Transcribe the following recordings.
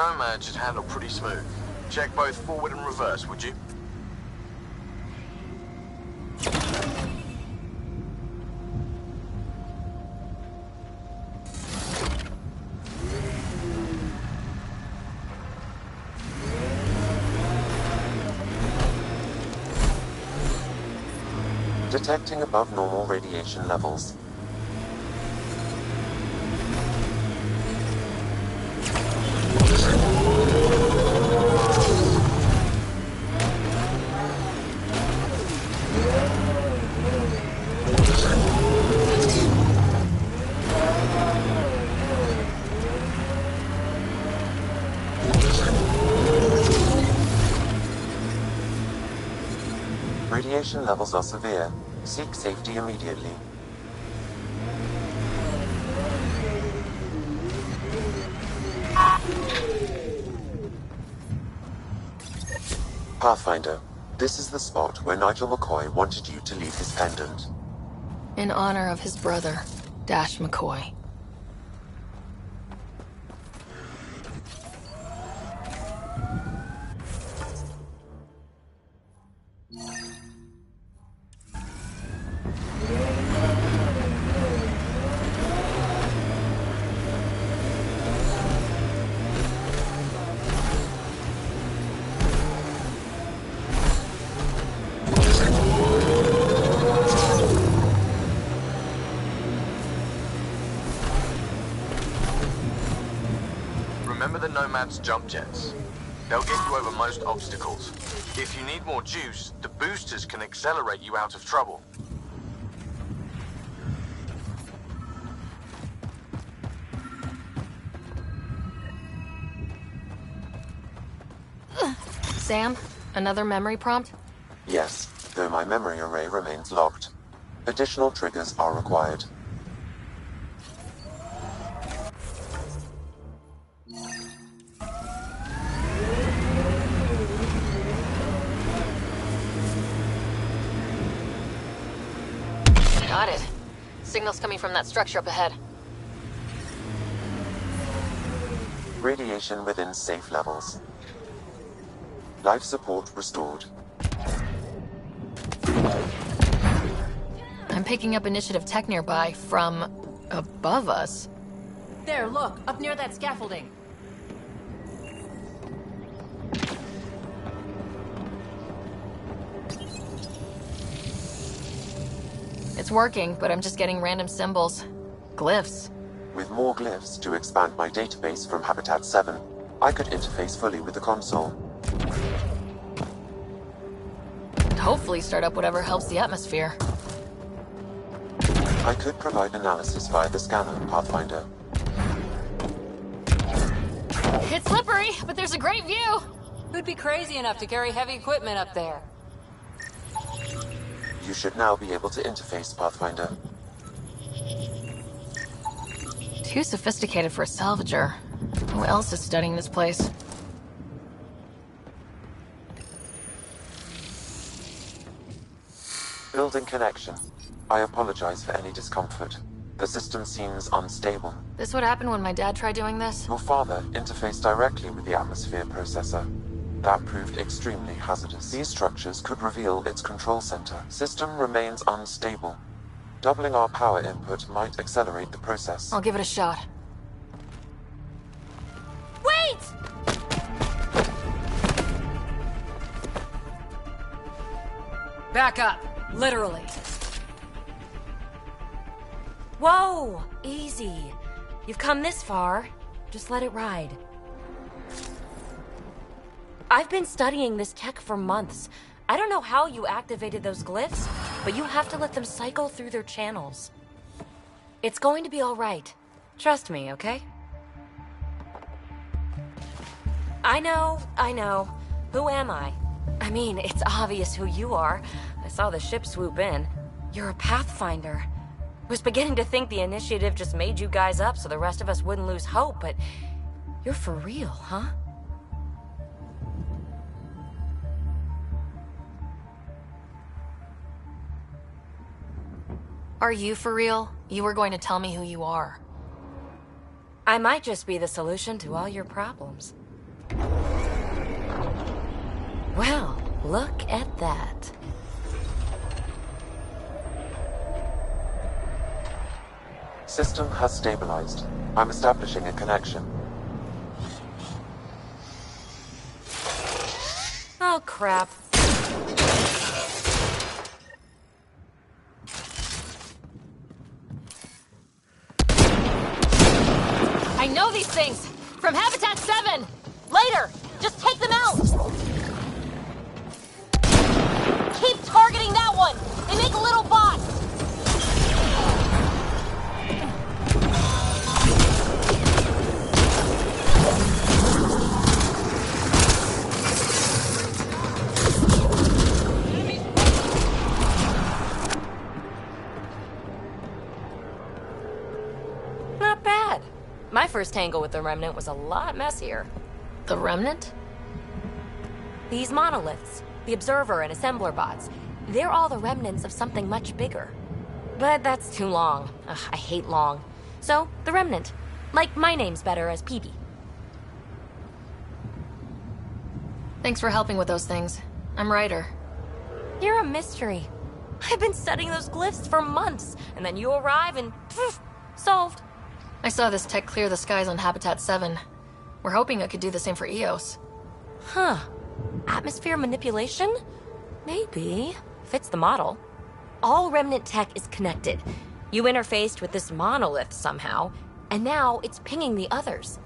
Nomad should handle pretty smooth. Check both forward and reverse, would you? Detecting above normal radiation levels. Radiation levels are severe. Seek safety immediately. Pathfinder, this is the spot where Nigel McCoy wanted you to leave his pendant. In honor of his brother, Dash McCoy. Remember the Nomad's jump jets. They'll get you over most obstacles. If you need more juice, the boosters can accelerate you out of trouble. Sam, another memory prompt? Yes, though my memory array remains locked. Additional triggers are required. Got it. Signal's coming from that structure up ahead. Radiation within safe levels. Life support restored. I'm picking up initiative tech nearby from above us. There, look, up near that scaffolding. It's working, but I'm just getting random symbols. Glyphs. With more glyphs to expand my database from Habitat 7, I could interface fully with the console. And hopefully start up whatever helps the atmosphere. I could provide analysis via the scanner, Pathfinder. It's slippery, but there's a great view! Who'd be crazy enough to carry heavy equipment up there? You should now be able to interface, Pathfinder. Too sophisticated for a salvager. Who else is studying this place? Building connection. I apologize for any discomfort. The system seems unstable. This would happen when my dad tried doing this? Your father interfaced directly with the atmosphere processor. That proved extremely hazardous. These structures could reveal its control center. System remains unstable. Doubling our power input might accelerate the process. I'll give it a shot. Wait! Back up, literally. Whoa! Easy. You've come this far. Just let it ride. I've been studying this tech for months. I don't know how you activated those glyphs, but you have to let them cycle through their channels. It's going to be all right. Trust me, okay? I know. Who am I? I mean, it's obvious who you are. I saw the ship swoop in. You're a Pathfinder. Was beginning to think the initiative just made you guys up so the rest of us wouldn't lose hope, but you're for real, huh? Are you for real? You were going to tell me who you are. I might just be the solution to all your problems. Well, look at that. System has stabilized. I'm establishing a connection. Oh, crap. I know these things! From Habitat 7! Later! Just take them out! Keep targeting that one! They make little bots! Not bad. My first tangle with the Remnant was a lot messier. The Remnant? These monoliths, the Observer and Assembler bots, they're all the remnants of something much bigger. But that's too long. Ugh, I hate long. So, the Remnant. Like my name's better as PB. Thanks for helping with those things. I'm Ryder. You're a mystery. I've been studying those glyphs for months, and then you arrive and poof, solved. I saw this tech clear the skies on Habitat 7. We're hoping it could do the same for EOS. Huh. Atmosphere manipulation? Maybe. Fits the model. All Remnant tech is connected. You interfaced with this monolith somehow, and now it's pinging the others.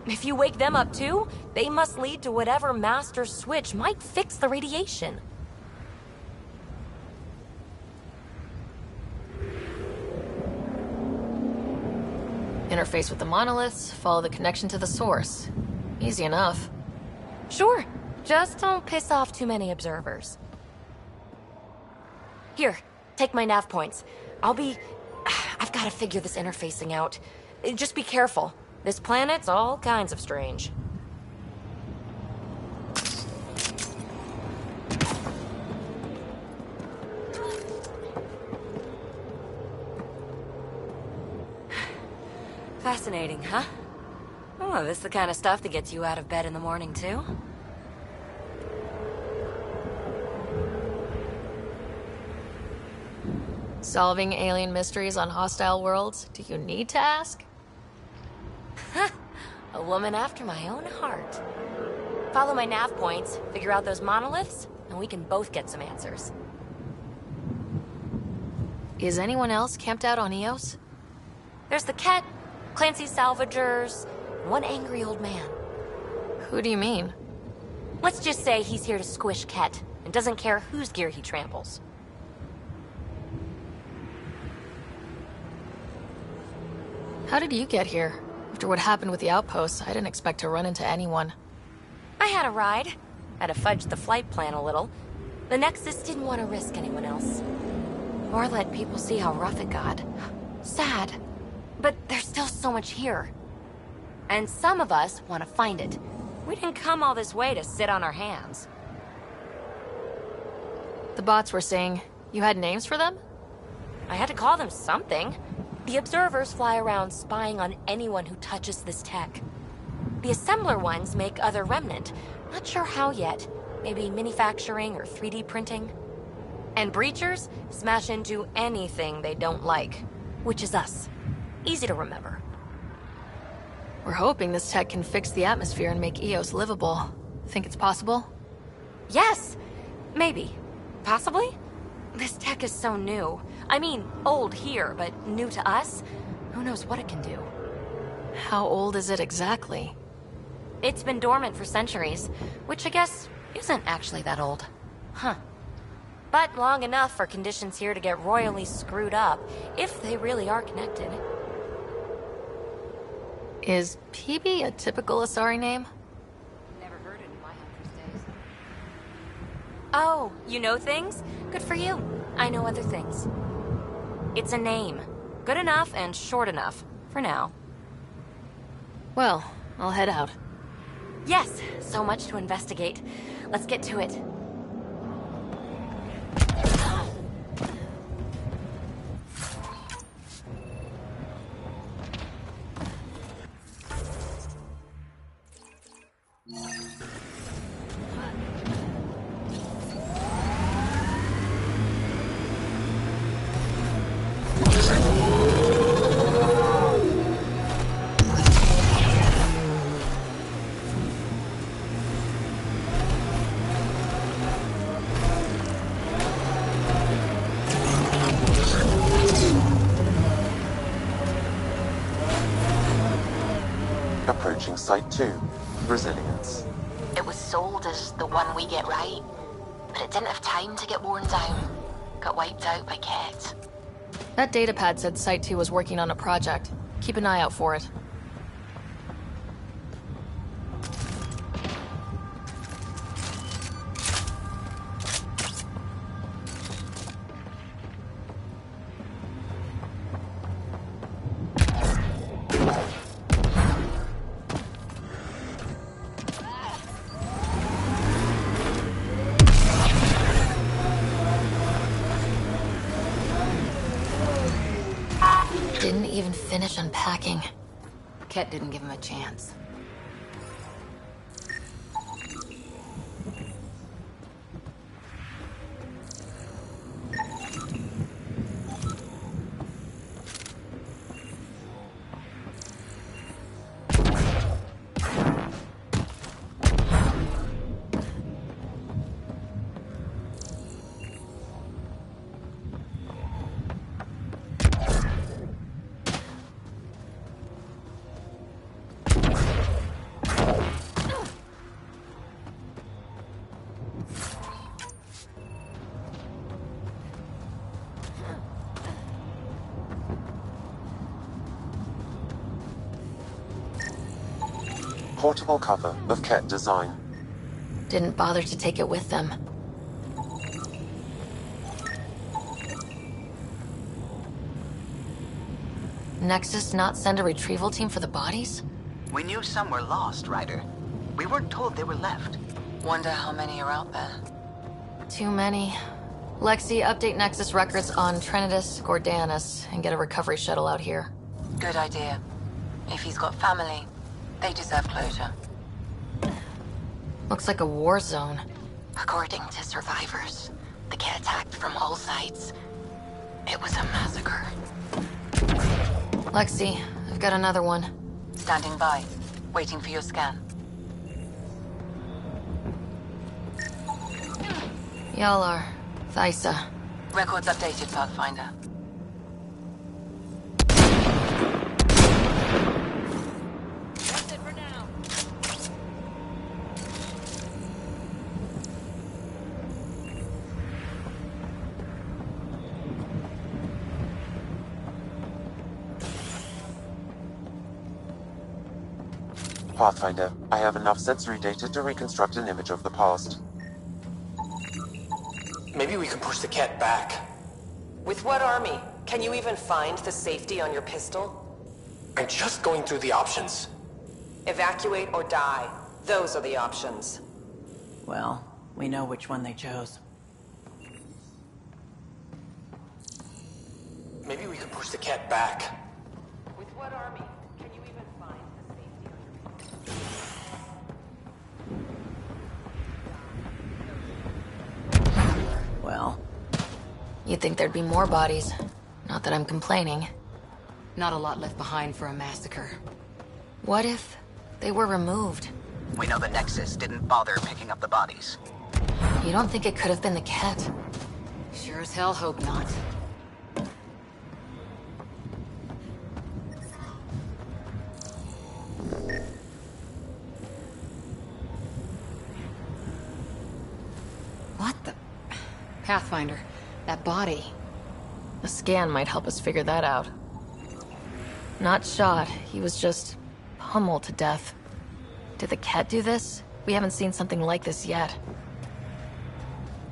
If you wake them up too, they must lead to whatever master switch might fix the radiation. Interface with the monoliths, follow the connection to the source. Easy enough. Sure. Just don't piss off too many observers. Here, take my nav points. I've got to figure this interfacing out. Just be careful. This planet's all kinds of strange. Fascinating, huh? Oh, this is the kind of stuff that gets you out of bed in the morning, too? Solving alien mysteries on hostile worlds? Do you need to ask? A woman after my own heart. Follow my nav points, figure out those monoliths, and we can both get some answers. Is anyone else camped out on EOS? There's the Ket, Clancy's salvagers, one angry old man. Who do you mean? Let's just say he's here to squish Ket, and doesn't care whose gear he tramples. How did you get here? After what happened with the outposts, I didn't expect to run into anyone. I had a ride. Had to fudge the flight plan a little. The Nexus didn't want to risk anyone else. Or let people see how rough it got. Sad. But there's still so much here. And some of us want to find it. We didn't come all this way to sit on our hands. The bots were saying you had names for them? I had to call them something. The observers fly around spying on anyone who touches this tech. The assembler ones make other Remnant. Not sure how yet. Maybe manufacturing or 3D printing. And breachers smash into anything they don't like. Which is us. Easy to remember. We're hoping this tech can fix the atmosphere and make EOS livable. Think it's possible? Yes! Maybe. Possibly? This tech is so new. I mean, old here, but new to us? Who knows what it can do? How old is it exactly? It's been dormant for centuries, which I guess isn't actually that old. Huh. But long enough for conditions here to get royally screwed up, if they really are connected. Is PB a typical Asari name? Never heard it in my Hunter's days. Oh, you know things? Good for you. I know other things. It's a name. Good enough and short enough, for now. Well, I'll head out. Yes, so much to investigate. Let's get to it. Site 2, Resilience. It was sold as the one we get right, but it didn't have time to get worn down. Got wiped out by Ket. That datapad said Site 2 was working on a project. Keep an eye out for it. Didn't even finish unpacking. Ket didn't give him a chance. Portable cover of Ket design. Didn't bother to take it with them. Nexus not send a retrieval team for the bodies? We knew some were lost, Ryder. We weren't told they were left. Wonder how many are out there. Too many. Lexi, update Nexus records on Trinitas Gordanus and get a recovery shuttle out here. Good idea. If he's got family, they deserve closure. Looks like a war zone. According to survivors, the Ket attacked from all sides. It was a massacre. Lexi, I've got another one. Standing by, waiting for your scan. Yalar, Thysa. Records updated, Pathfinder. That's it for now. Pathfinder, I have enough sensory data to reconstruct an image of the past. Maybe we can push the Ket back. With what army? Can you even find the safety on your pistol? I'm just going through the options. Evacuate or die. Those are the options. Well, we know which one they chose. Maybe we can push the Ket back. With what army? Can you even find the safety on your pistol? Well, You'd think there'd be more bodies. Not that I'm complaining. Not a lot left behind for a massacre. What if they were removed? We know the Nexus didn't bother picking up the bodies. You don't think it could have been the Ket? Sure as hell hope not. What the... Pathfinder, that body. A scan might help us figure that out. Not shot, he was just pummeled to death. Did the Ket do this? We haven't seen something like this yet.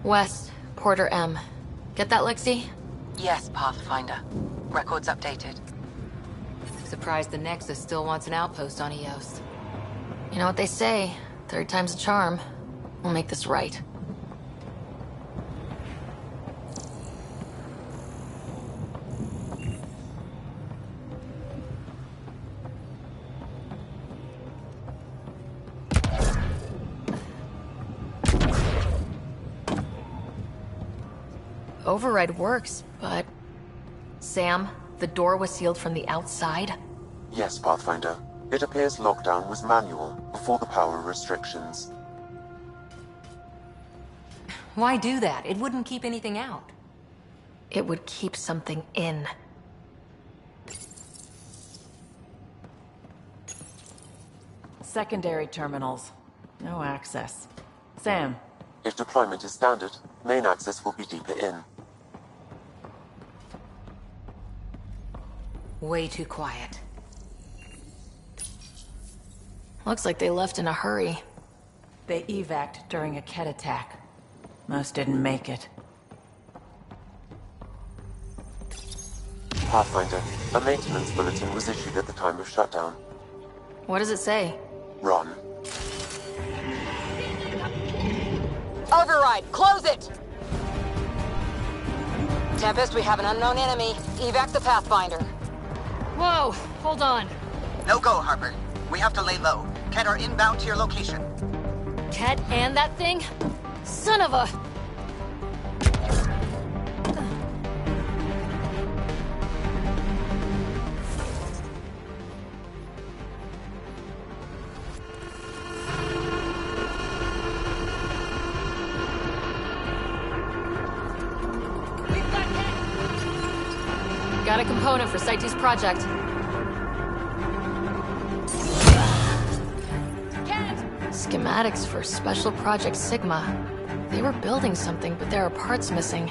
West, Porter M. Get that, Lexi? Yes, Pathfinder. Records updated. Surprised the Nexus still wants an outpost on Eos. You know what they say, third time's a charm. We'll make this right. Override works, but... Sam, the door was sealed from the outside? Yes, Pathfinder. It appears lockdown was manual, before the power restrictions. Why do that? It wouldn't keep anything out. It would keep something in. secondary terminals. No access. Sam. If deployment is standard, main access will be deeper in. Way too quiet. Looks like they left in a hurry. They evac'd during a Ket attack. Most didn't make it. Pathfinder, a maintenance bulletin was issued at the time of shutdown. What does it say? Run. Override! Close it! Tempest, we have an unknown enemy. Evac the Pathfinder. Whoa! Hold on. No go, Harper. We have to lay low. Ket are inbound to your location. Ket and that thing? Son of a... Got a component for Site 2's project. Schematics for Special Project Sigma. They were building something, but there are parts missing.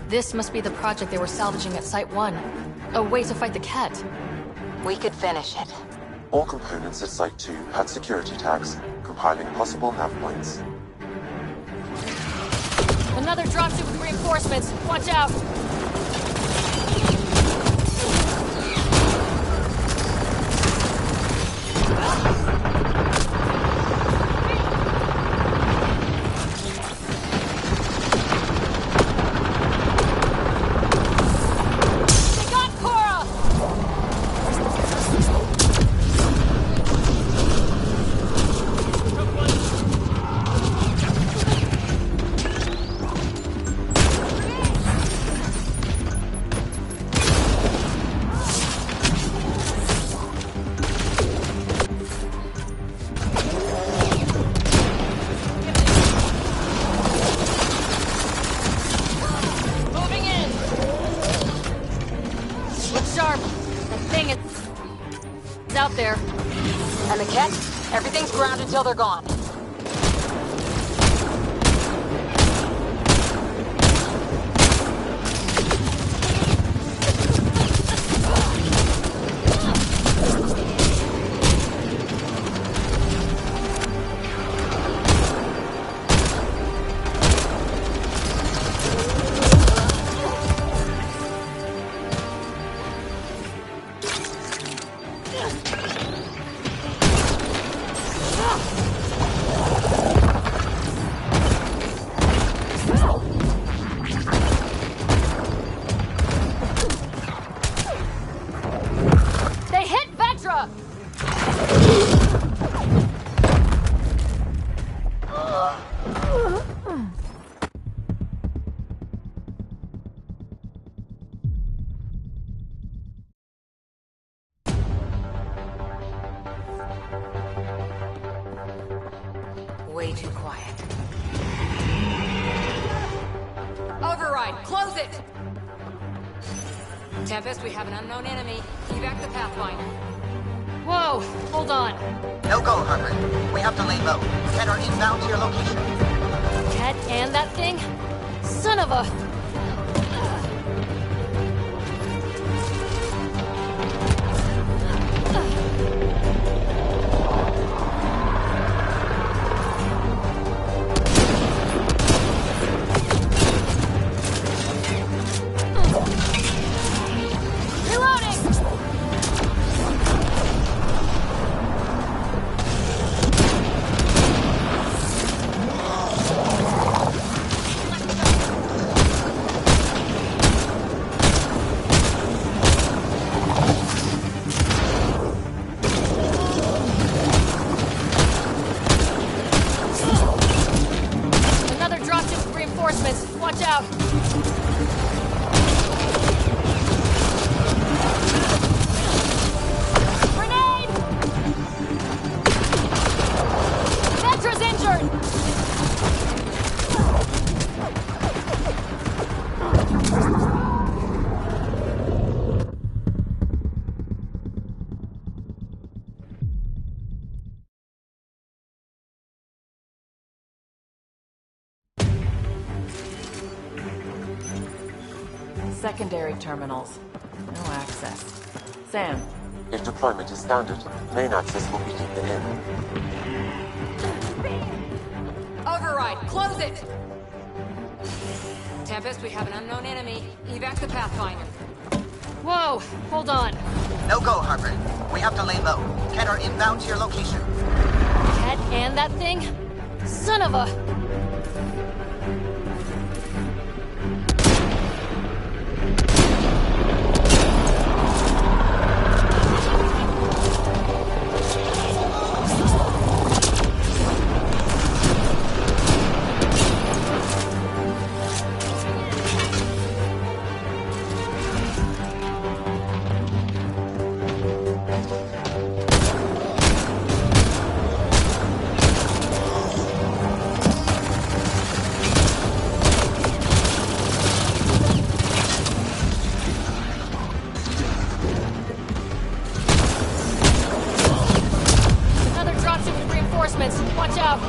This must be the project they were salvaging at Site 1. A way to fight the Ket. We could finish it. All components at Site 2 had security tags, compiling possible nav points. Another dropship with reinforcements. Watch out! Out there. And the Ket? Everything's grounded till they're gone. Way too quiet. Override! Close it! Tempest, we have an unknown enemy. Evac the Pathfinder. Whoa! Hold on. No go, Harper. We have to lay low. Ket are inbound to your location. Ket and that thing? Son of a... Watch out! Secondary terminals. No access. Sam. If deployment is standard, main access will be deeper in. Override, close it! Tempest, we have an unknown enemy. Evac the Pathfinder. Whoa, hold on. No go, Harper. We have to lay low. Ket are inbound to your location. Ket and that thing? Son of a... Watch out!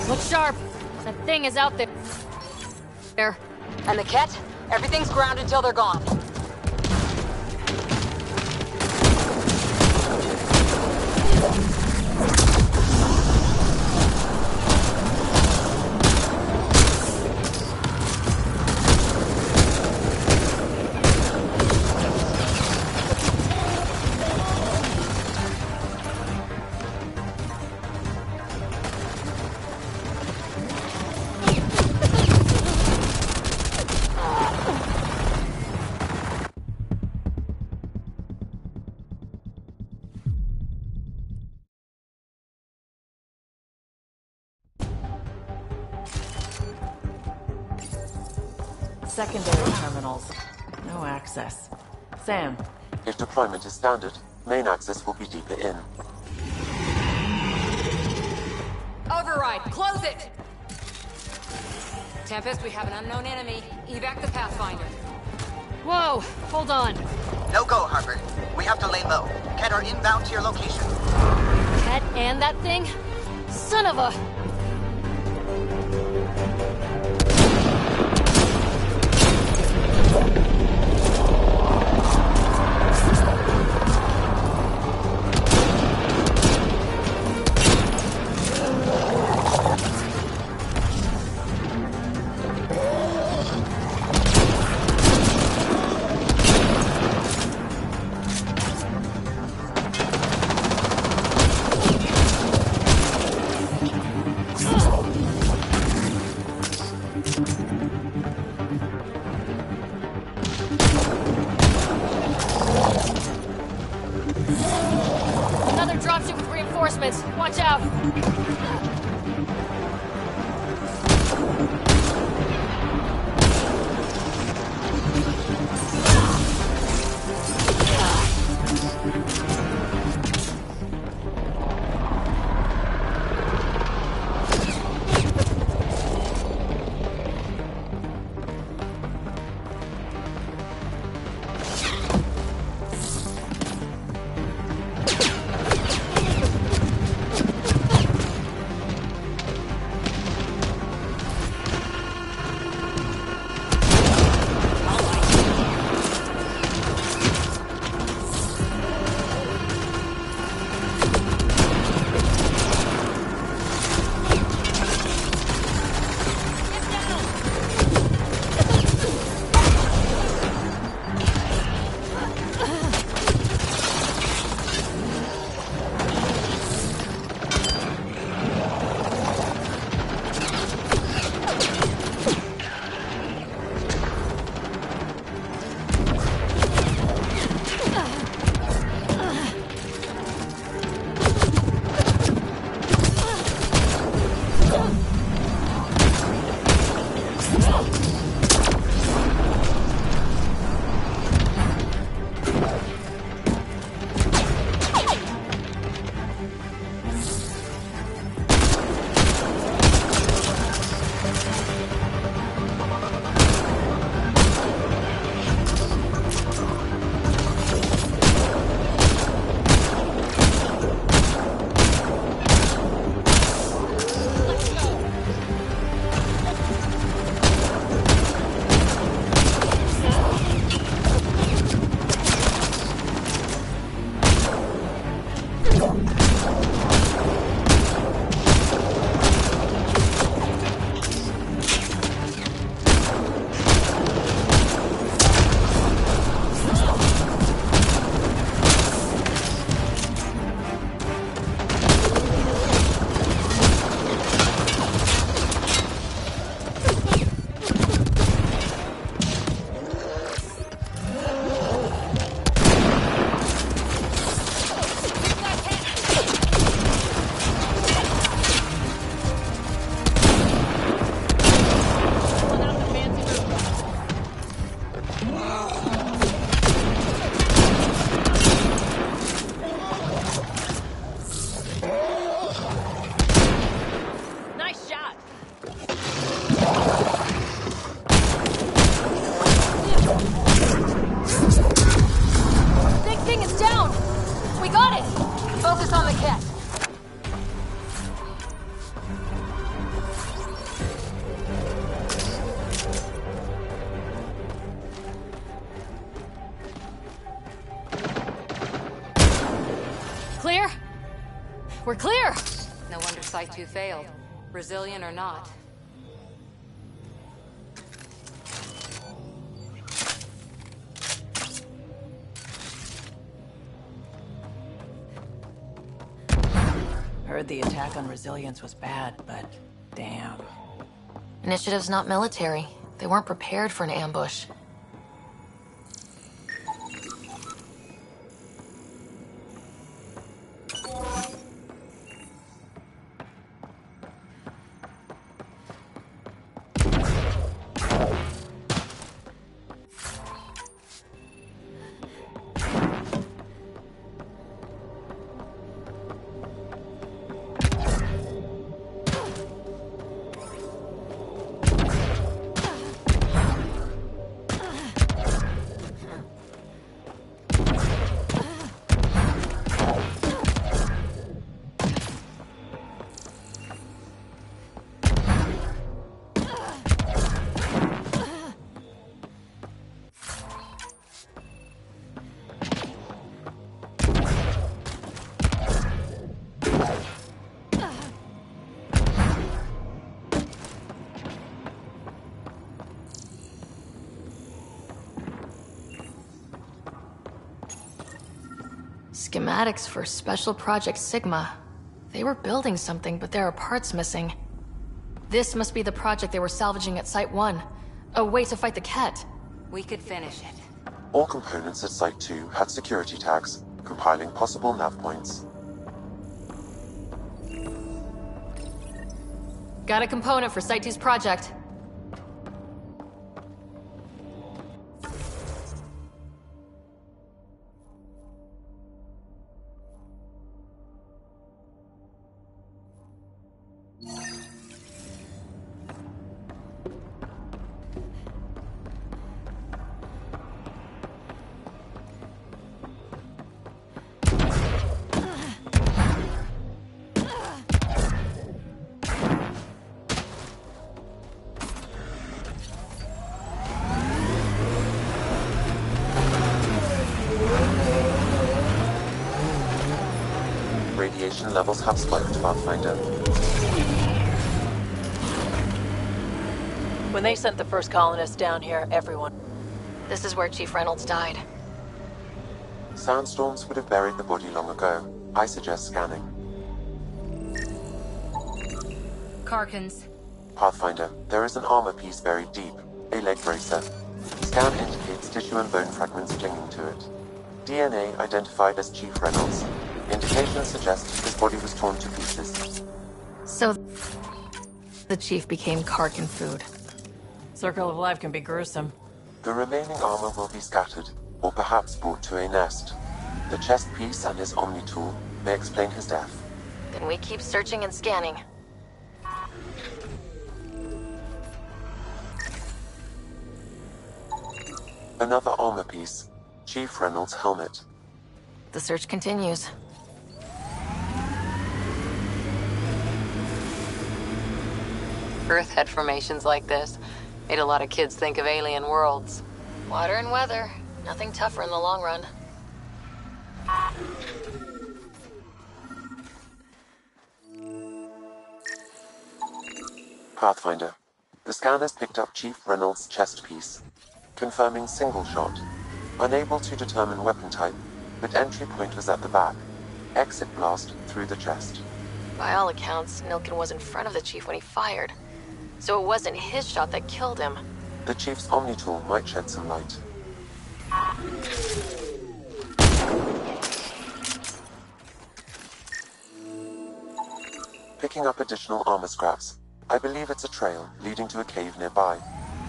Look sharp! That thing is out there. There. And the Ket? Everything's grounded till they're gone. Secondary terminals. No access. Sam. If deployment is standard, main access will be deeper in. Override, close it! Tempest, we have an unknown enemy. Evac the Pathfinder. Whoa, hold on. No go, Harper. We have to lay low. Ket are inbound to your location. Ket and that thing? Son of a... We're clear! No wonder Site 2 failed. Brazilian or not. Heard the attack on Resilience was bad, but damn. Initiative's not military. They weren't prepared for an ambush. Schematics for Special Project Sigma. They were building something, but there are parts missing. This must be the project they were salvaging at Site 1. A way to fight the Ket. We could finish it. All components at Site 2 had security tags, compiling possible nav points. Got a component for Site 2's project. Radiation levels have spiked, Pathfinder. When they sent the first colonists down here, everyone... This is where Chief Reynolds died. Sandstorms would have buried the body long ago. I suggest scanning. Karkins. Pathfinder, there is an armor piece buried deep. A leg bracer. Scan indicates tissue and bone fragments clinging to it. DNA identified as Chief Reynolds. Indications suggest his body was torn to pieces. So, the Chief became Karkin food. Circle of life can be gruesome. The remaining armor will be scattered, or perhaps brought to a nest. The chest piece and his Omni tool may explain his death. Then we keep searching and scanning. Another armor piece. Chief Reynolds' helmet. The search continues. Earth had formations like this. Made a lot of kids think of alien worlds. Water and weather. Nothing tougher in the long run. Pathfinder. The scan has picked up Chief Reynolds' chest piece, confirming single shot. Unable to determine weapon type, but entry point was at the back. Exit blast through the chest. By all accounts, Nilkin was in front of the Chief when he fired. So it wasn't his shot that killed him. The Chief's Omni tool might shed some light. Picking up additional armor scraps. I believe it's a trail leading to a cave nearby.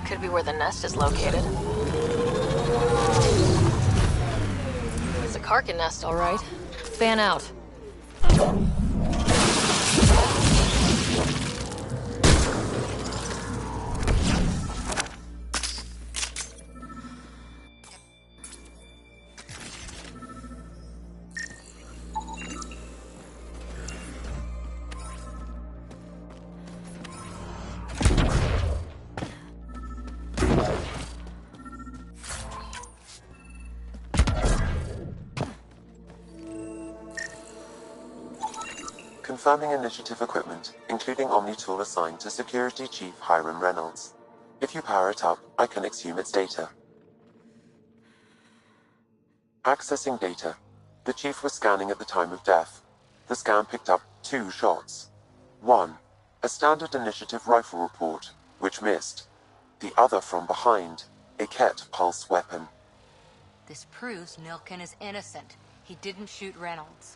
Could be where the nest is located. It's a Karkin nest, all right. Fan out. Confirming initiative equipment, including Omni tool assigned to Security Chief Hiram Reynolds. If you power it up, I can exhume its data. Accessing data. The Chief was scanning at the time of death. The scan picked up 2 shots. 1. A standard initiative rifle report, which missed. The other from behind, a Ket pulse weapon. This proves Nilkin is innocent. He didn't shoot Reynolds.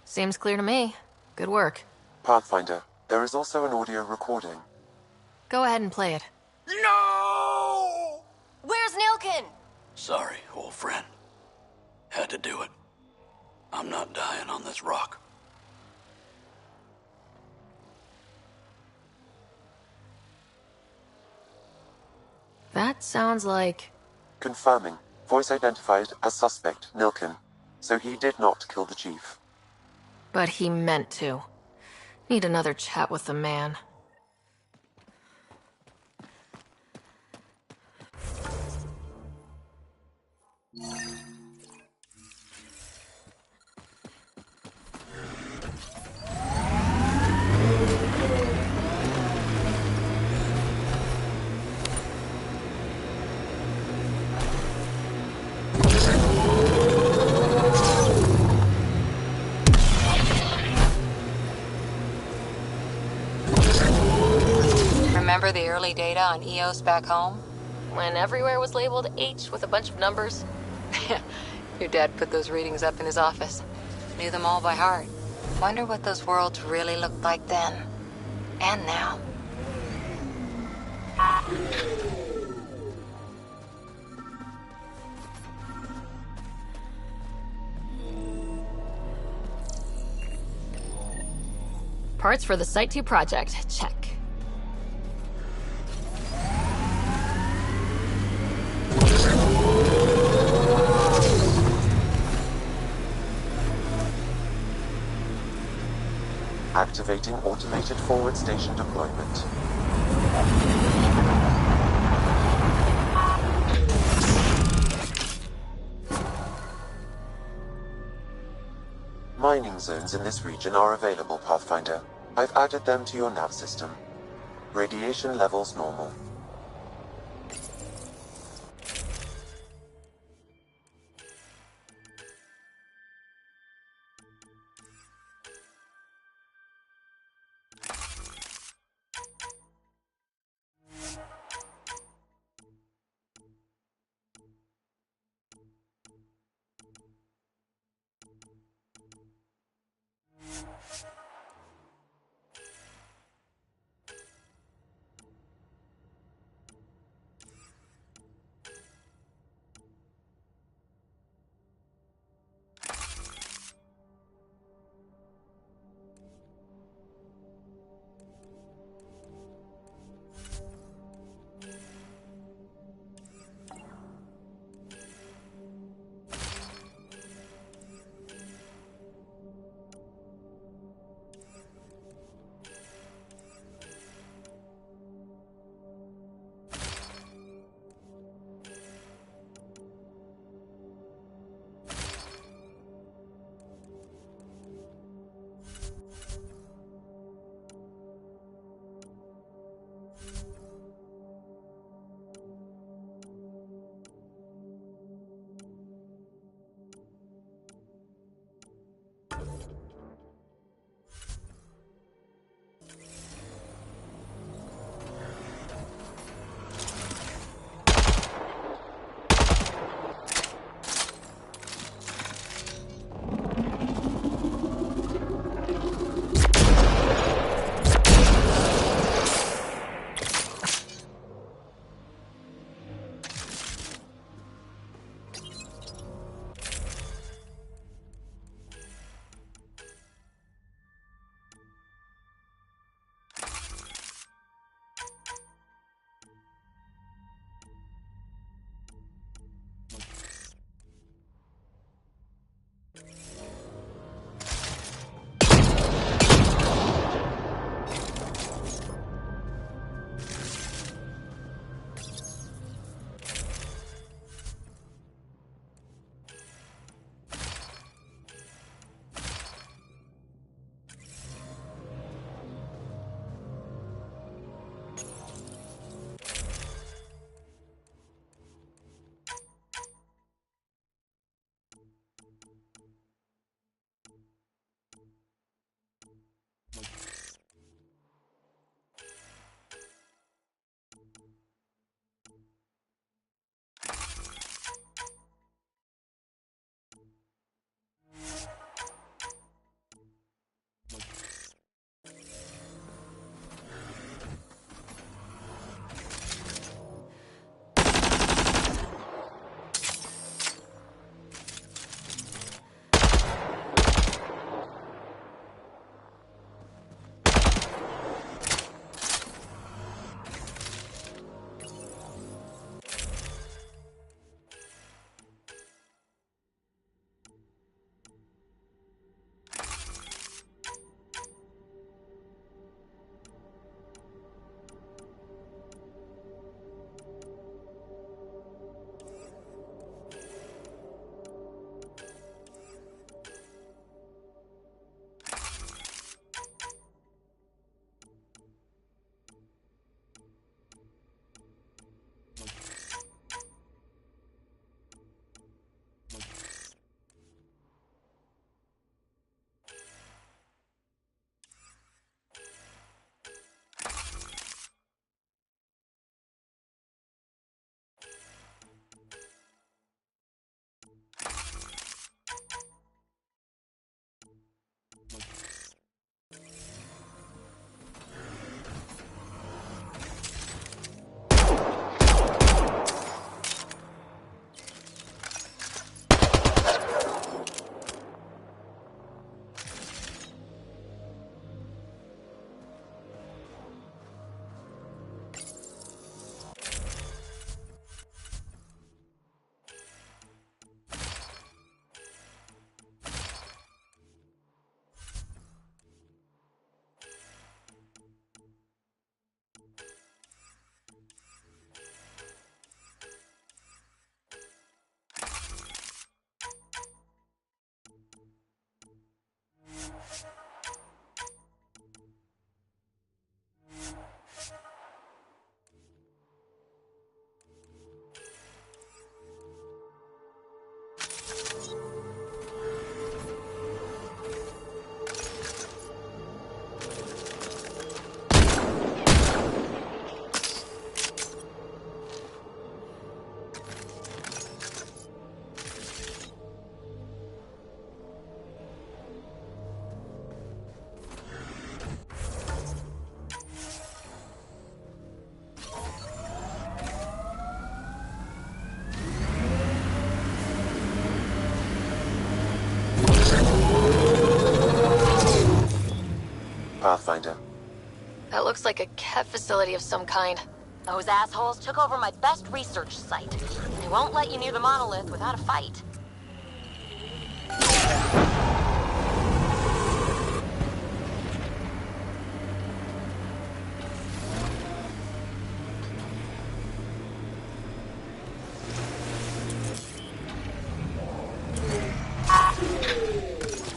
Seems clear to me. Good work. Pathfinder, there is also an audio recording. Go ahead and play it. No! Where's Nilkin? Sorry, old friend. Had to do it. I'm not dying on this rock. That sounds like... Confirming. Voice identified as suspect, Nilkin. So he did not kill the Chief. But he meant to. Need another chat with the man. Remember the early data on EOS back home? When everywhere was labeled H with a bunch of numbers. Your dad put those readings up in his office. Knew them all by heart. Wonder what those worlds really looked like then. And now. Parts for the Site 2 project. Check. Activating automated forward station deployment. Mining zones in this region are available, Pathfinder. I've added them to your nav system. Radiation levels normal. Pathfinder. That looks like a Ket facility of some kind. Those assholes took over my best research site. They won't let you near the monolith without a fight.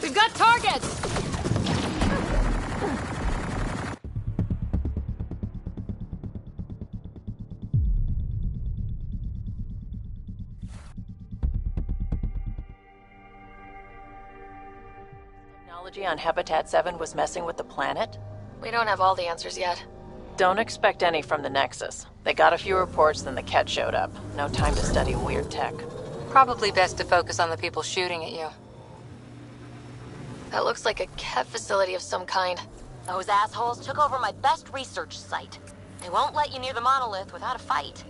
We've got targets! Technology on Habitat 7 was messing with the planet? We don't have all the answers yet. Don't expect any from the Nexus. They got a few reports, then the Ket showed up. No time to study weird tech. Probably best to focus on the people shooting at you. That looks like a Ket facility of some kind. Those assholes took over my best research site. They won't let you near the monolith without a fight.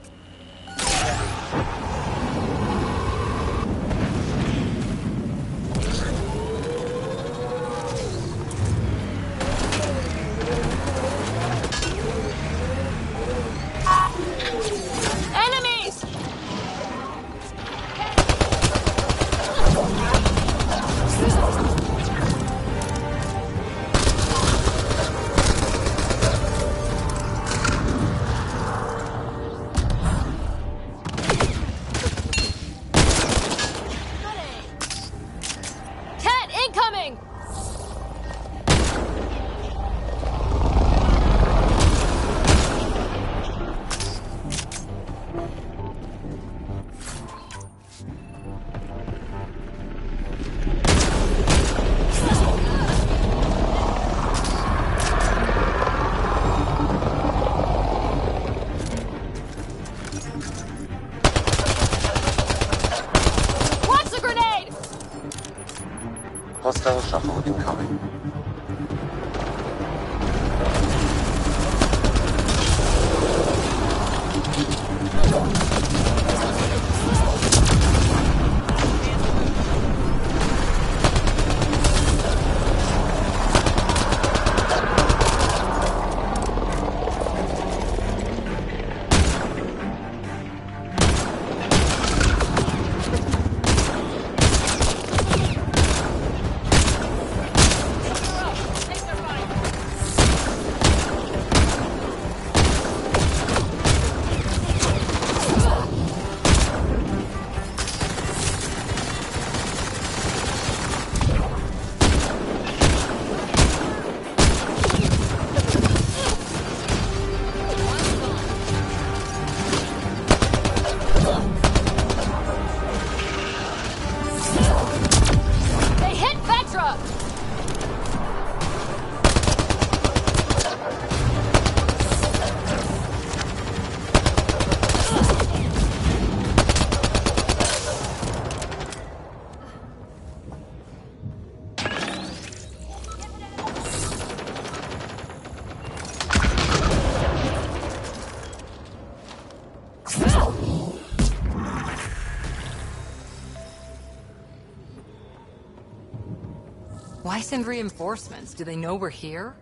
Enemies! Ket, incoming! Watch the grenade! Hostile shuttle incoming. They hit Vetra! Why send reinforcements? Do they know we're here?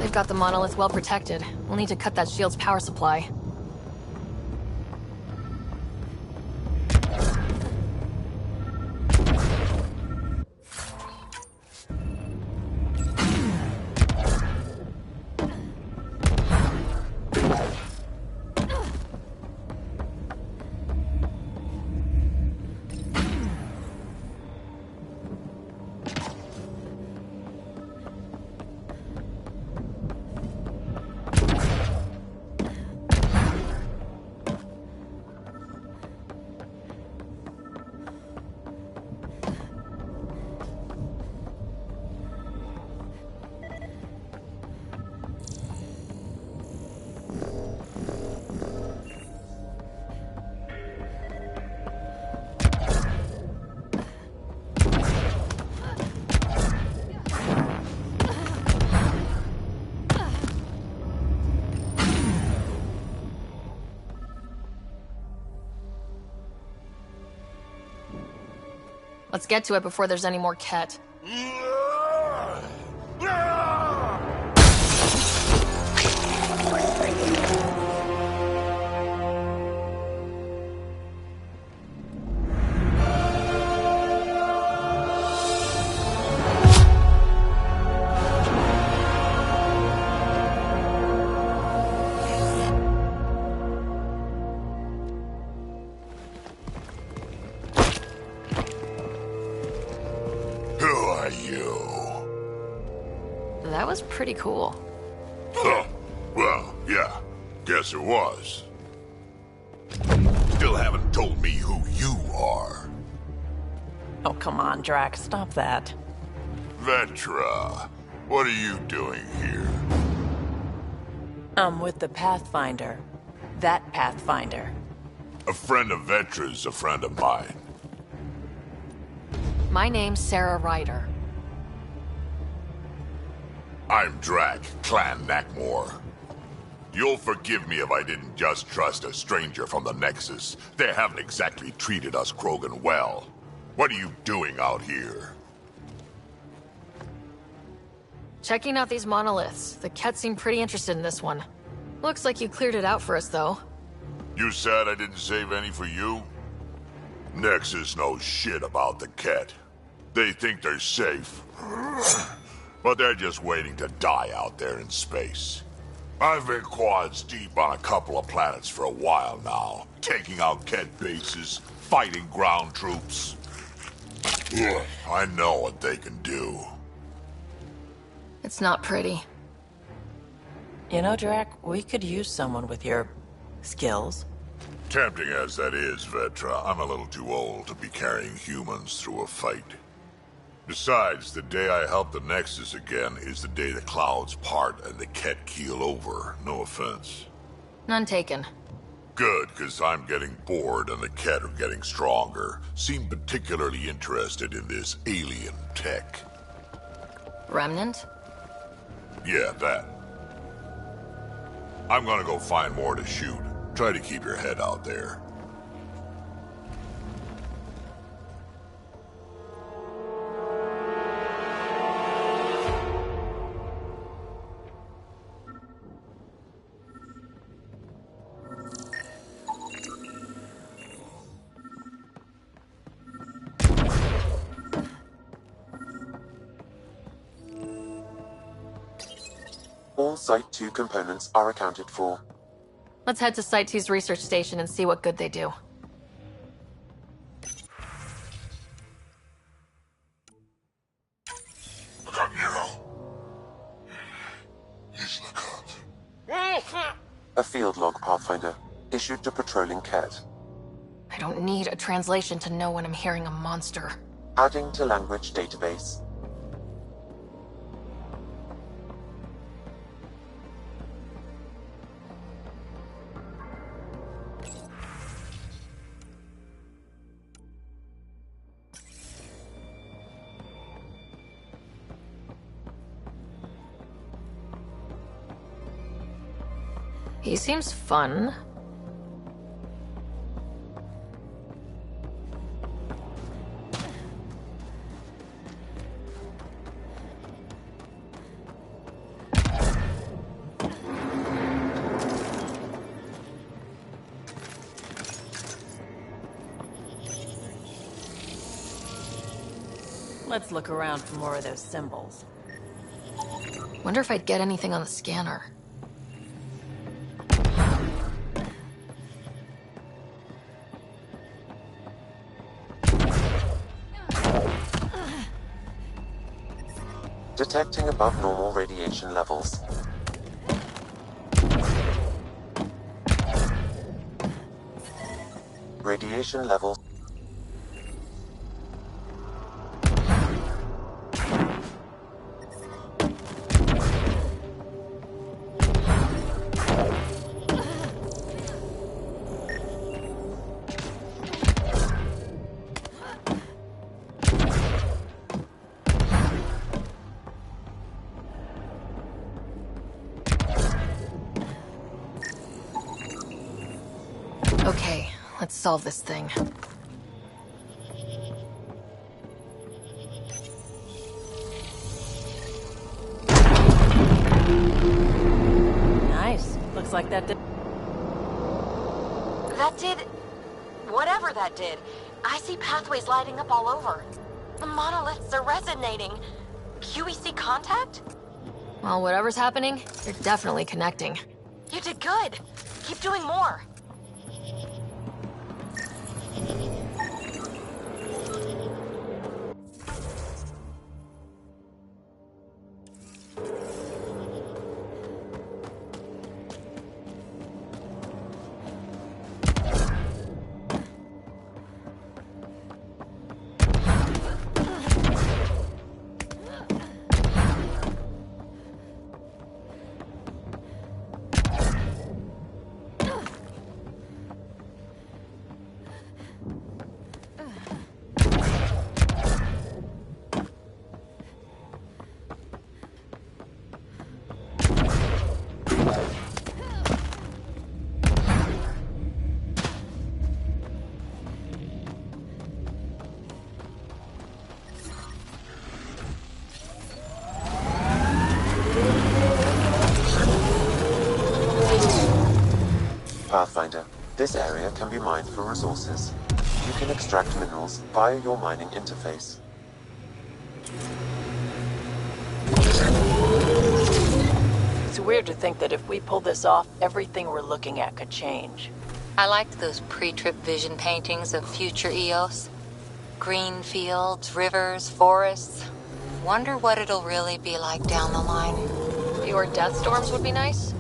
They've got the monolith well protected. We'll need to cut that shield's power supply. Let's get to it before there's any more Ket. That was pretty cool. Huh. Well, yeah. Guess it was. Still haven't told me who you are. Oh, come on, Drax. Stop that. Vetra, what are you doing here? I'm with the Pathfinder. That Pathfinder. A friend of Vetra's a friend of mine. My name's Sarah Ryder. I'm Drac, Clan Nakmor. You'll forgive me if I didn't just trust a stranger from the Nexus. They haven't exactly treated us Krogan well. What are you doing out here? Checking out these monoliths. The Ket seem pretty interested in this one. Looks like you cleared it out for us, though. You said I didn't save any for you? Nexus knows shit about the Ket. They think they're safe. But they're just waiting to die out there in space. I've been quads deep on a couple of planets for a while now, taking out Ket bases, fighting ground troops. I know what they can do. It's not pretty. You know, Drac, we could use someone with your skills. Tempting as that is, Vetra, I'm a little too old to be carrying humans through a fight. Besides, the day I help the Nexus again is the day the clouds part and the Ket keel over. No offense. None taken. Good, because I'm getting bored and the Ket are getting stronger. Seem particularly interested in this alien tech. Remnant? Yeah, that. I'm gonna go find more to shoot. Try to keep your head out there. All Site 2 components are accounted for. Let's head to Site 2's research station and see what good they do. A field log, Pathfinder, issued to patrolling Ket. I don't need a translation to know when I'm hearing a monster. Adding to language database. He seems fun. Let's look around for more of those symbols. Wonder if I'd get anything on the scanner. Detecting above normal radiation levels. Radiation levels. Okay, let's solve this thing. Looks like that did... That did... whatever that did. I see pathways lighting up all over. The monoliths are resonating. QEC contact? Well, whatever's happening, they're definitely connecting. You did good. Keep doing more. Pathfinder, this area can be mined for resources. You can extract minerals via your mining interface. It's weird to think that if we pull this off, everything we're looking at could change. I liked those pre-trip vision paintings of future Eos. Green fields, rivers, forests. Wonder what it'll really be like down the line. Fewer death storms would be nice.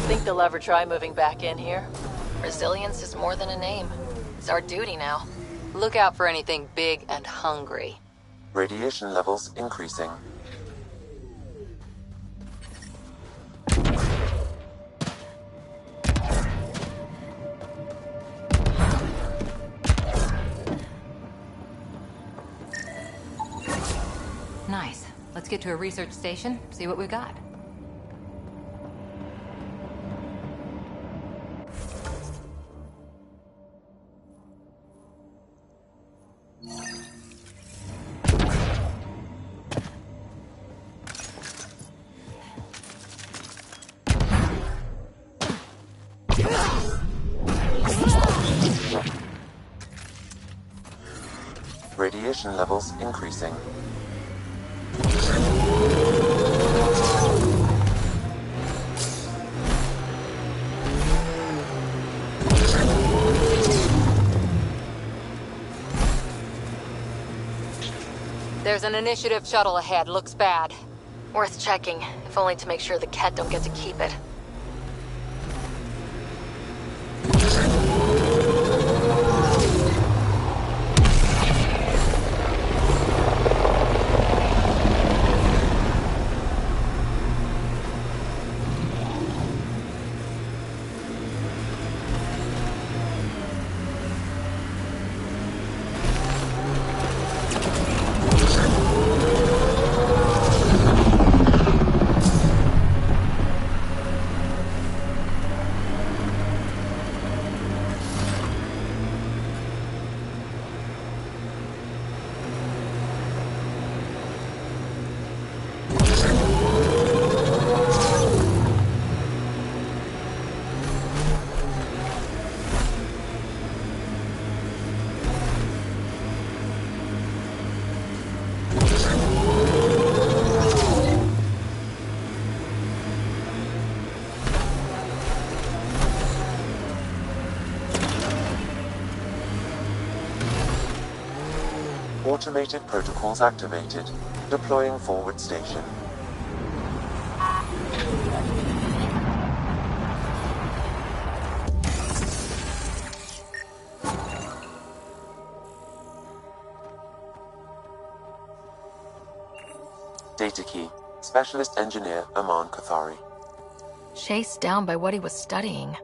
Think they'll ever try moving back in here? Resilience is more than a name. It's our duty now. Look out for anything big and hungry. Radiation levels increasing. Nice. Let's get to a research station, see what we got. Radiation levels increasing. There's an initiative shuttle ahead. Looks bad. Worth checking, if only to make sure the Ket don't get to keep it. Automated protocols activated. Deploying forward station. Data key. Specialist Engineer Aman Kathari. Chased down by what he was studying.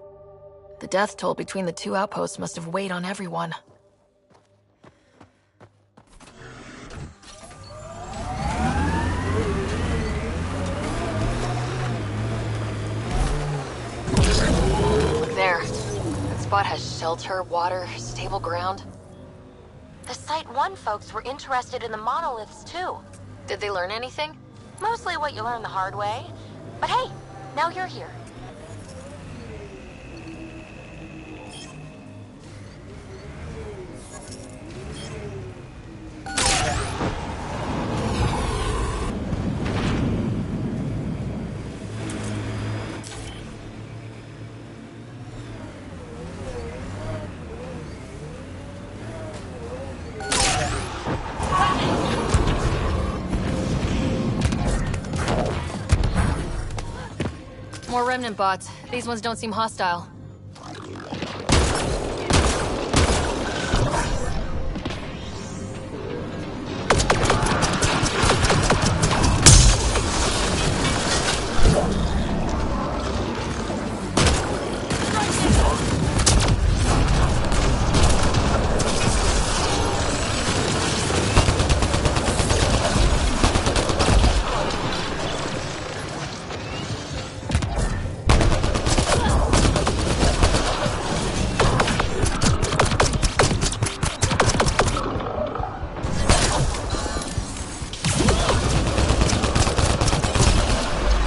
The death toll between the two outposts must have weighed on everyone. There. That spot has shelter, water, stable ground. The Site 1 folks were interested in the monoliths too. Did they learn anything? Mostly what you learn the hard way. But hey, now you're here. More remnant bots. These ones don't seem hostile.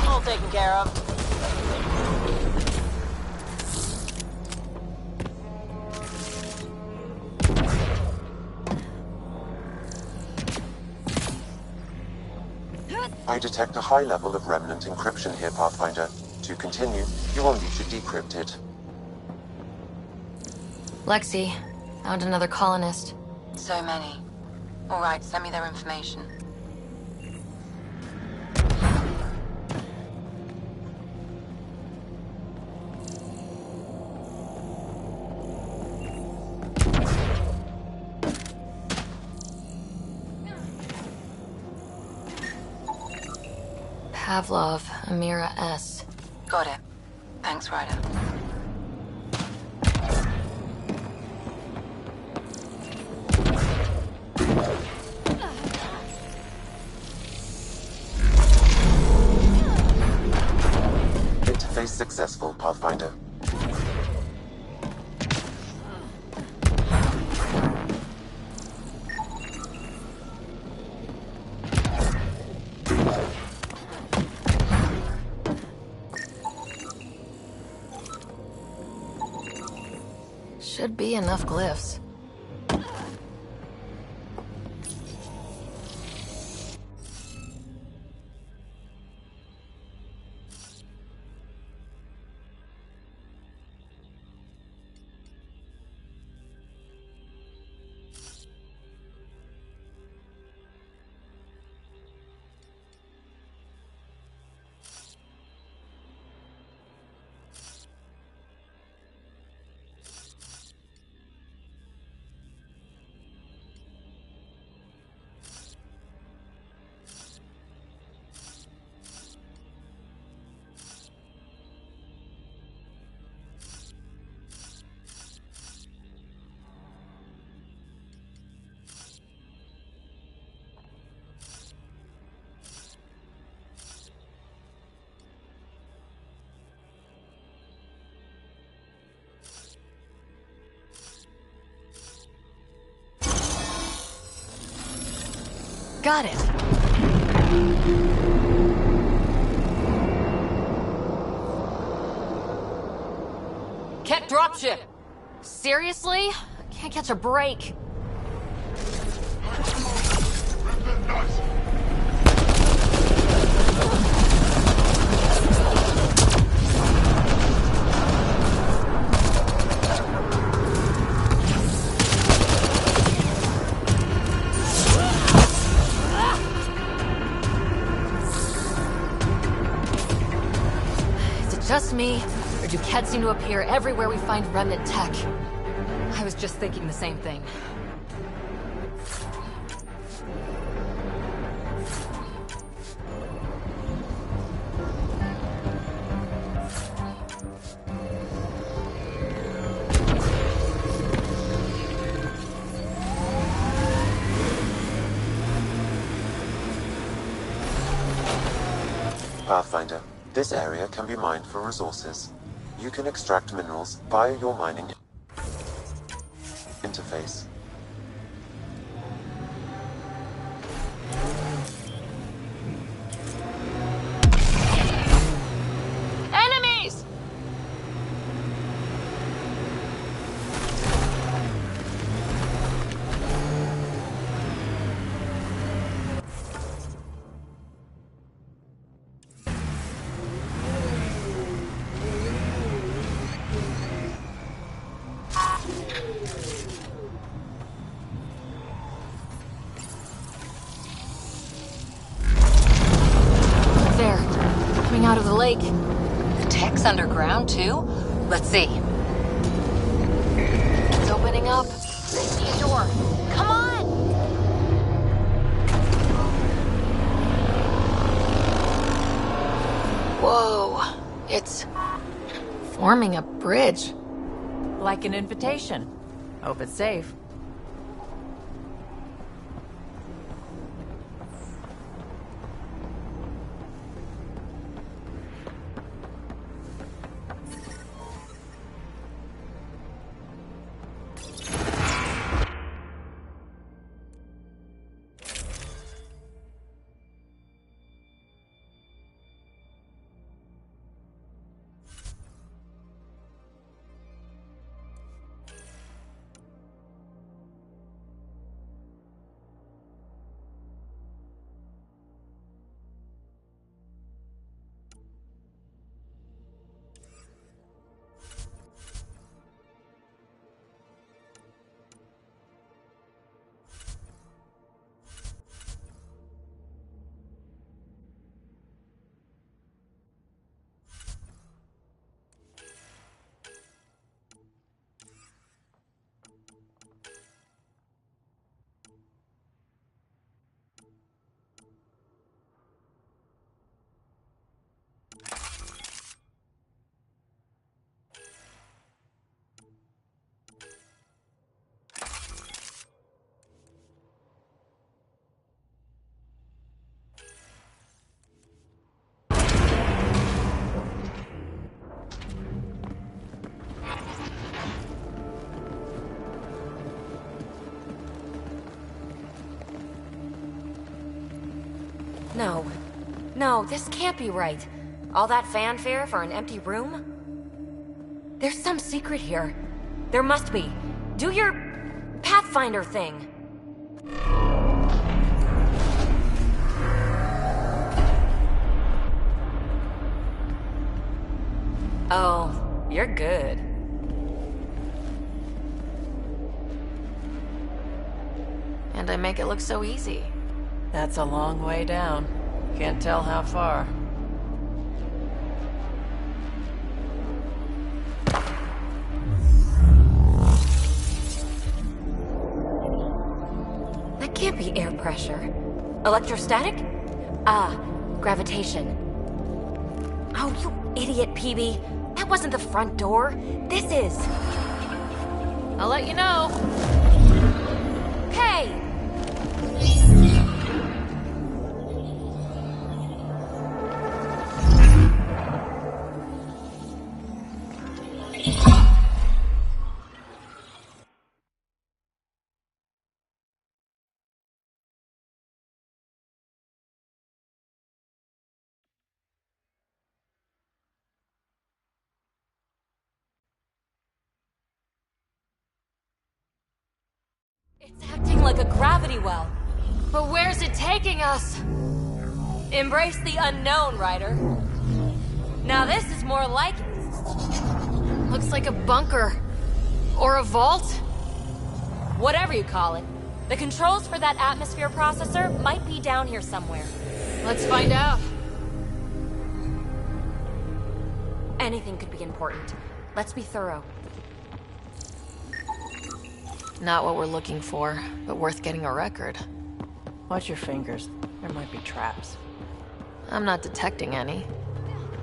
All taken care of. I detect a high level of remnant encryption here, Pathfinder. To continue, you will need to decrypt it. Lexi, found another colonist. So many. All right, send me their information. Pavlov, Amira S. Got it. Thanks, Ryder. Interface successful, Pathfinder. Should be enough glyphs. Got it. Ket dropship! Seriously? Can't catch a break. Is it just me, or do Keds seem to appear everywhere we find remnant tech? I was just thinking the same thing. Pathfinder, this area can be mined for resources. You can extract minerals via your mining interface. lake. The tech's underground, too? Let's see. It's opening up. I see a door. Come on! Whoa. It's forming a bridge. Like an invitation. Hope it's safe. No. No, this can't be right. All that fanfare for an empty room? There's some secret here. There must be. Do your Pathfinder thing. Oh, you're good. And I make it look so easy. That's a long way down. Can't tell how far. That can't be air pressure. Electrostatic? Ah, gravitation. Oh, you idiot, PB. That wasn't the front door. This is. I'll let you know. Hey! It's acting like a gravity well. But where's it taking us? Embrace the unknown, Ryder. Now this is more like it. Looks like a bunker. Or a vault? Whatever you call it. The controls for that atmosphere processor might be down here somewhere. Let's find out. Anything could be important. Let's be thorough. Not what we're looking for, but worth getting a record. Watch your fingers. There might be traps. I'm not detecting any.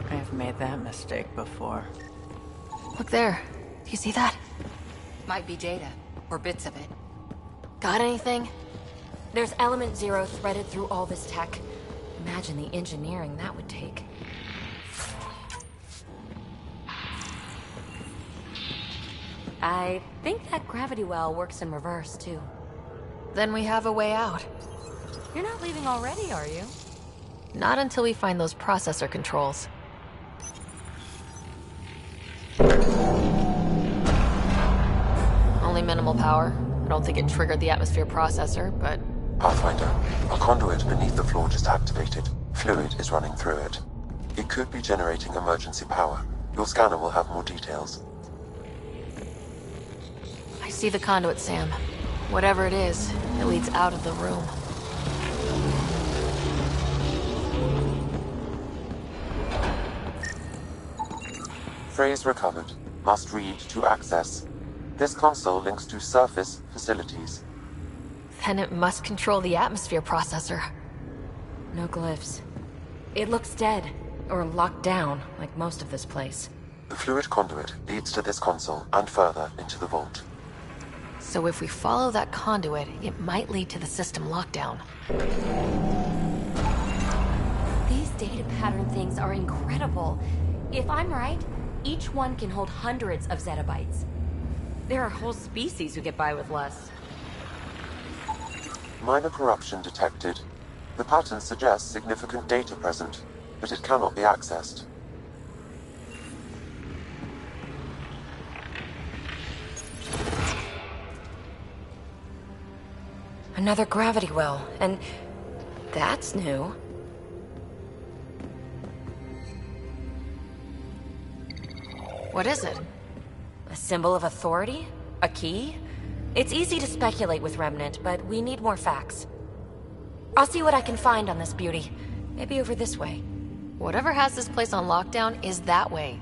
I've made that mistake before. Look there. Do you see that? Might be data, or bits of it. Got anything? There's element 0 threaded through all this tech. Imagine the engineering that would take. I think that gravity well works in reverse, too. Then we have a way out. You're not leaving already, are you? Not until we find those processor controls. Only minimal power. I don't think it triggered the atmosphere processor, but... Pathfinder, a conduit beneath the floor just activated. Fluid is running through it. It could be generating emergency power. Your scanner will have more details. I see the conduit, Sam. Whatever it is, it leads out of the room. Phrase recovered. Must read to access. This console links to surface facilities. Then it must control the atmosphere processor. No glyphs. It looks dead, or locked down, like most of this place. The fluid conduit leads to this console and further into the vault. So if we follow that conduit, it might lead to the system lockdown. These data pattern things are incredible. If I'm right, each one can hold hundreds of zettabytes. There are whole species who get by with less. Minor corruption detected. The pattern suggests significant data present, but it cannot be accessed. Another gravity well, and that's new. What is it? A symbol of authority? A key? It's easy to speculate with Remnant, but we need more facts. I'll see what I can find on this beauty. Maybe over this way. Whatever has this place on lockdown is that way.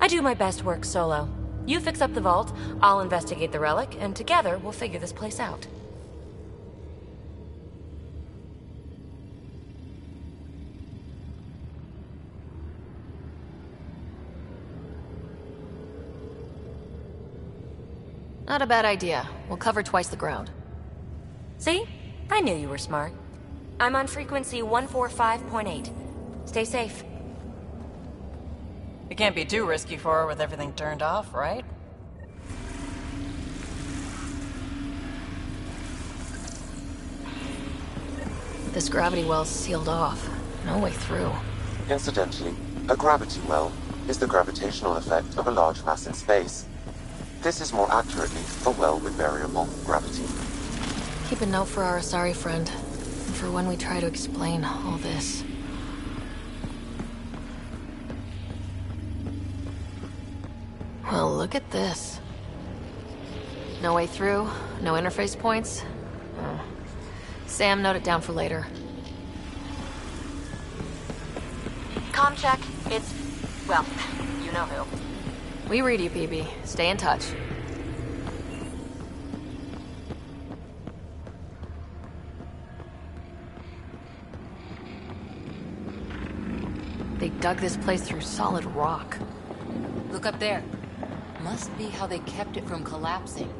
I do my best work solo. You fix up the vault, I'll investigate the relic, and together we'll figure this place out. Not a bad idea. We'll cover twice the ground. See? I knew you were smart. I'm on frequency 145.8. Stay safe. It can't be too risky for her with everything turned off, right? This gravity well's sealed off. No way through. Incidentally, a gravity well is the gravitational effect of a large mass in space. This is more accurately a well with variable gravity. Keep a note for our Asari friend, and for when we try to explain all this. Well, look at this. No way through, no interface points. Oh. Sam, note it down for later. Comm check. It's... well, you know who. We read you, PB. Stay in touch. They dug this place through solid rock. Look up there. Must be how they kept it from collapsing.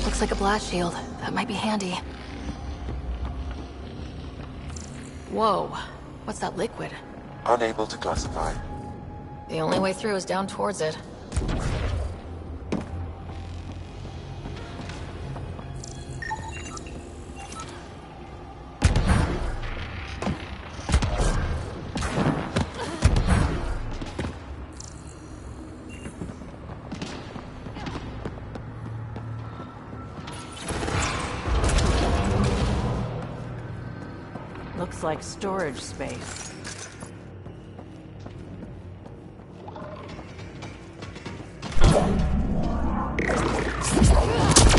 Looks like a blast shield. That might be handy. Whoa. What's that liquid? Unable to classify. The only way through is down towards it. Looks like storage space.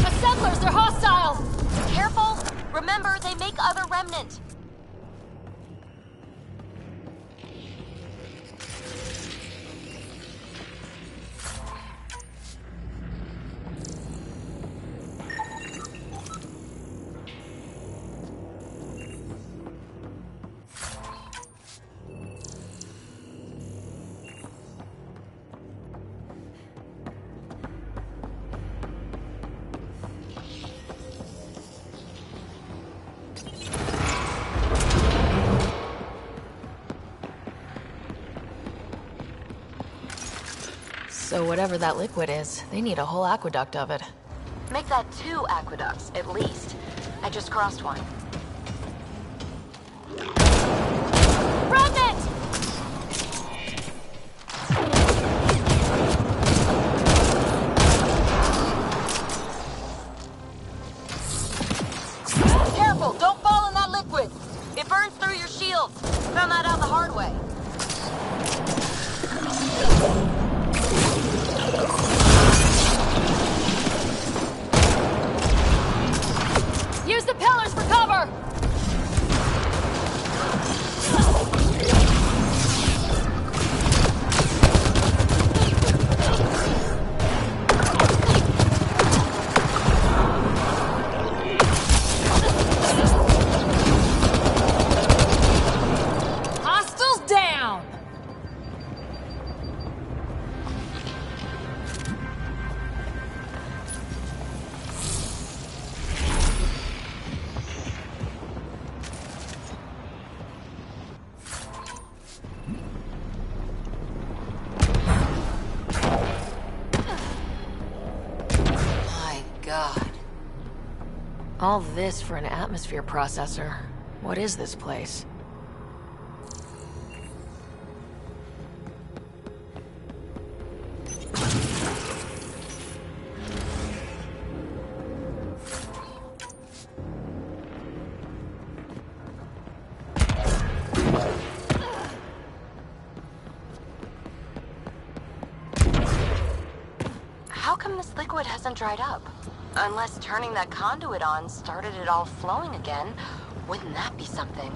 Assemblers, they're hostile! Careful! Remember, they make other remnant. So whatever that liquid is, they need a whole aqueduct of it. Make that 2 aqueducts, at least. I just crossed one. Remnant! Careful! Don't fall in that liquid! It burns through your shields! Found that out the hard way. All this for an atmosphere processor. What is this place? How come this liquid hasn't dried up? Unless turning that conduit on started it all flowing again. Wouldn't that be something?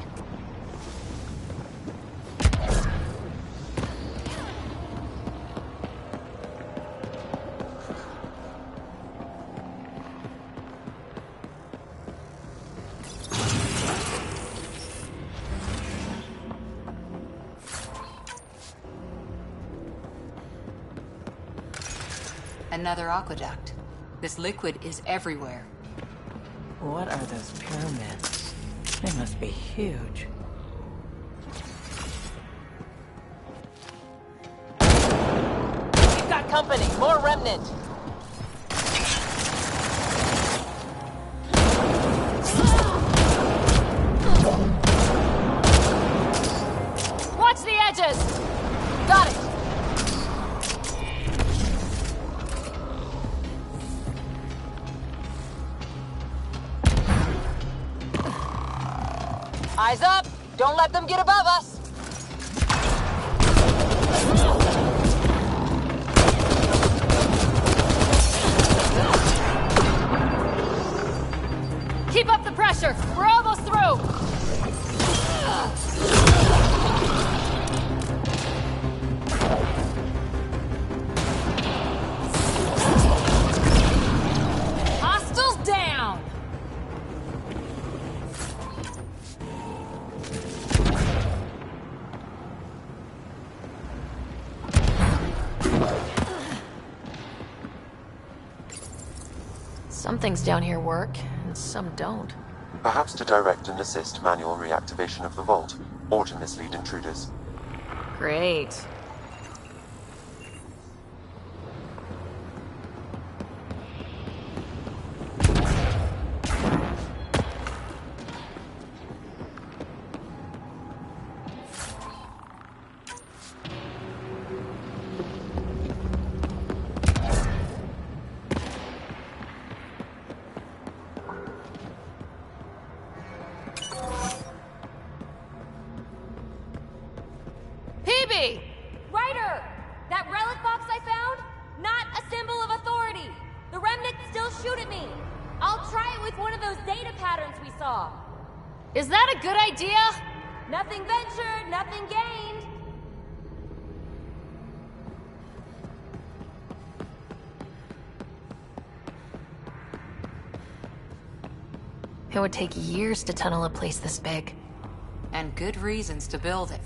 Another aqueduct. This liquid is everywhere. What are those pyramids? They must be huge. We've got company. More remnant. Watch the edges! Got it! Eyes up! Don't let them get above us! Keep up the pressure! We're almost through! Hostiles down! Some things down here work, and some don't. Perhaps to direct and assist manual reactivation of the vault, or to mislead intruders. Great. Ryder! That relic box I found? Not a symbol of authority! The remnants still shoot at me! I'll try it with one of those data patterns we saw. Is that a good idea? Nothing ventured, nothing gained. It would take years to tunnel a place this big. And good reasons to build it.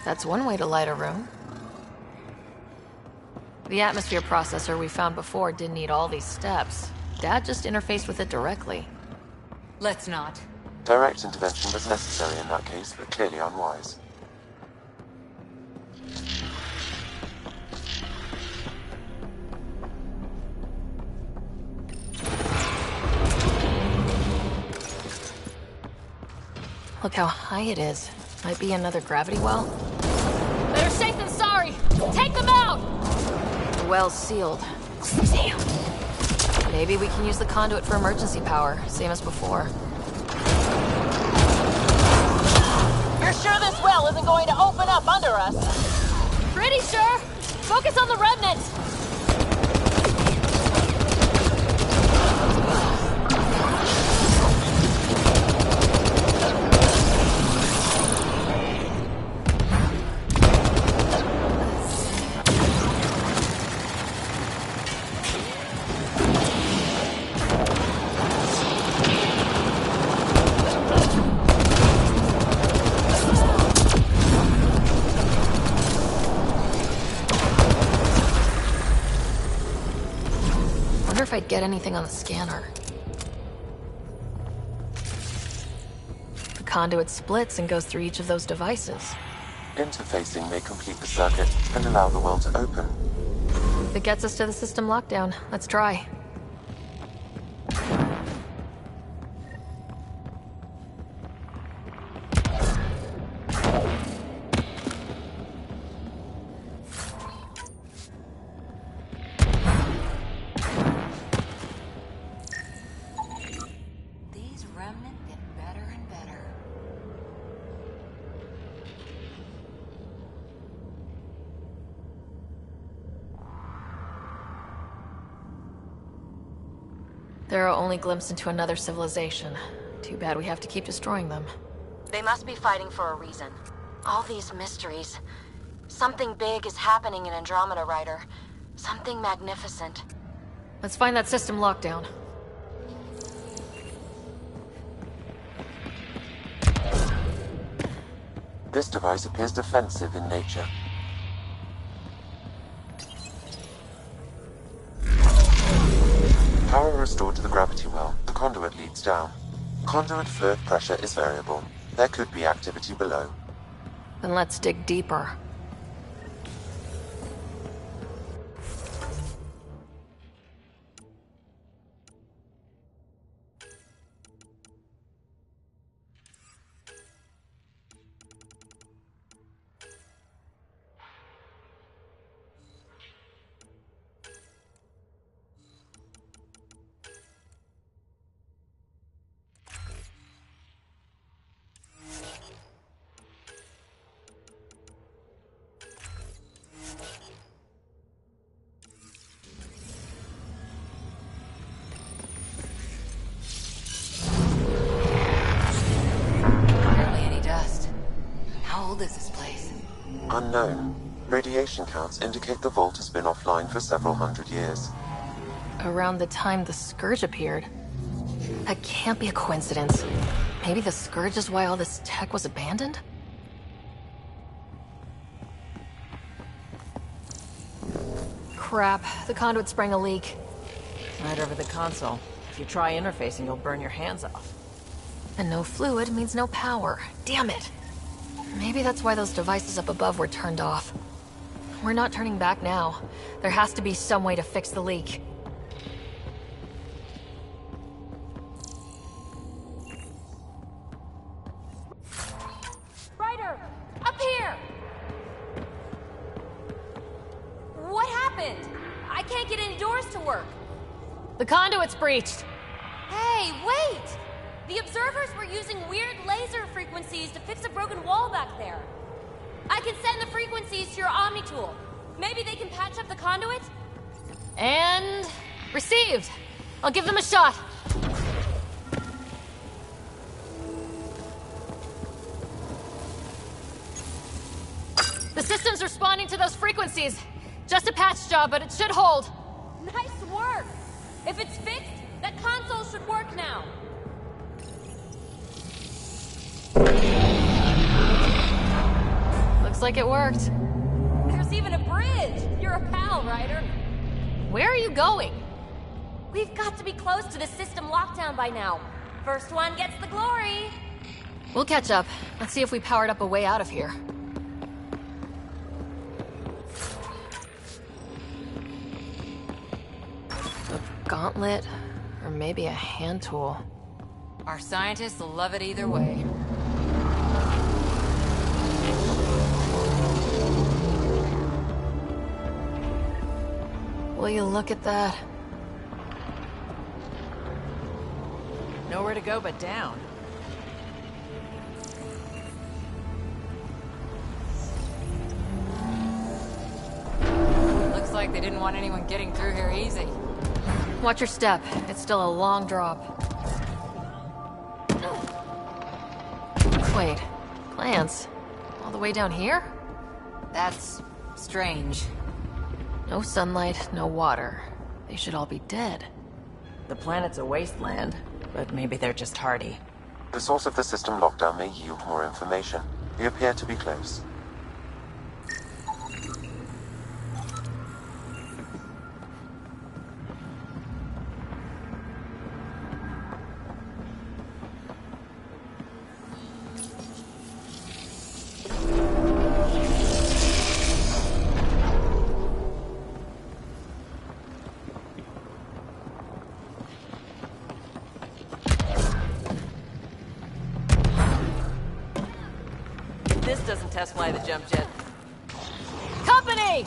That's one way to light a room. The atmosphere processor we found before didn't need all these steps. Dad just interfaced with it directly. Let's not. Direct intervention was necessary in that case, but clearly unwise. Look how high it is. Might be another gravity well. Better safe than sorry! Take them out! The well's sealed. Damn. Maybe we can use the conduit for emergency power, same as before. You're sure this well isn't going to open up under us? Pretty sure! Focus on the remnants! get anything on the scanner. The conduit splits and goes through each of those devices. Interfacing may complete the circuit and allow the well to open. If it gets us to the system lockdown, let's try. These remnant get better and better. They're our only glimpse into another civilization. Too bad we have to keep destroying them. They must be fighting for a reason. All these mysteries. Something big is happening in Andromeda, Ryder. Something magnificent. Let's find that system lockdown. This device appears defensive in nature. Power restored to the gravity well. The conduit leads down. Conduit fluid pressure is variable. There could be activity below. Then let's dig deeper. Unknown. Radiation counts indicate the vault has been offline for several hundred years. Around the time the Scourge appeared. That can't be a coincidence. Maybe the Scourge is why all this tech was abandoned? Crap, the conduit sprang a leak. Right over the console. If you try interfacing, you'll burn your hands off. And no fluid means no power. Damn it. Maybe that's why those devices up above were turned off. We're not turning back now. There has to be some way to fix the leak. Ryder! Up here! What happened? I can't get any doors to work. The conduit's breached. Hey, wait! The observers were using weird laser frequencies to fix a broken wall back there. I can send the frequencies to your Omni tool. Maybe they can patch up the conduit? And... received. I'll give them a shot. The system's responding to those frequencies. Just a patch job, but it should hold. Nice work! If it's fixed, that console should work now. Looks like it worked. There's even a bridge! You're a pal, Ryder. Where are you going? We've got to be close to the system lockdown by now. First one gets the glory. We'll catch up. Let's see if we powered up a way out of here. A gauntlet, or maybe a hand tool. Our scientists will love it either way. Will you look at that? Nowhere to go but down. Looks like they didn't want anyone getting through here easy. Watch your step. It's still a long drop. Wait, plants? All the way down here? That's strange. No sunlight, no water. They should all be dead. The planet's a wasteland, but maybe they're just hardy. The source of the system lockdown may yield more information. We appear to be close. doesn't test fly the jump jet. Company!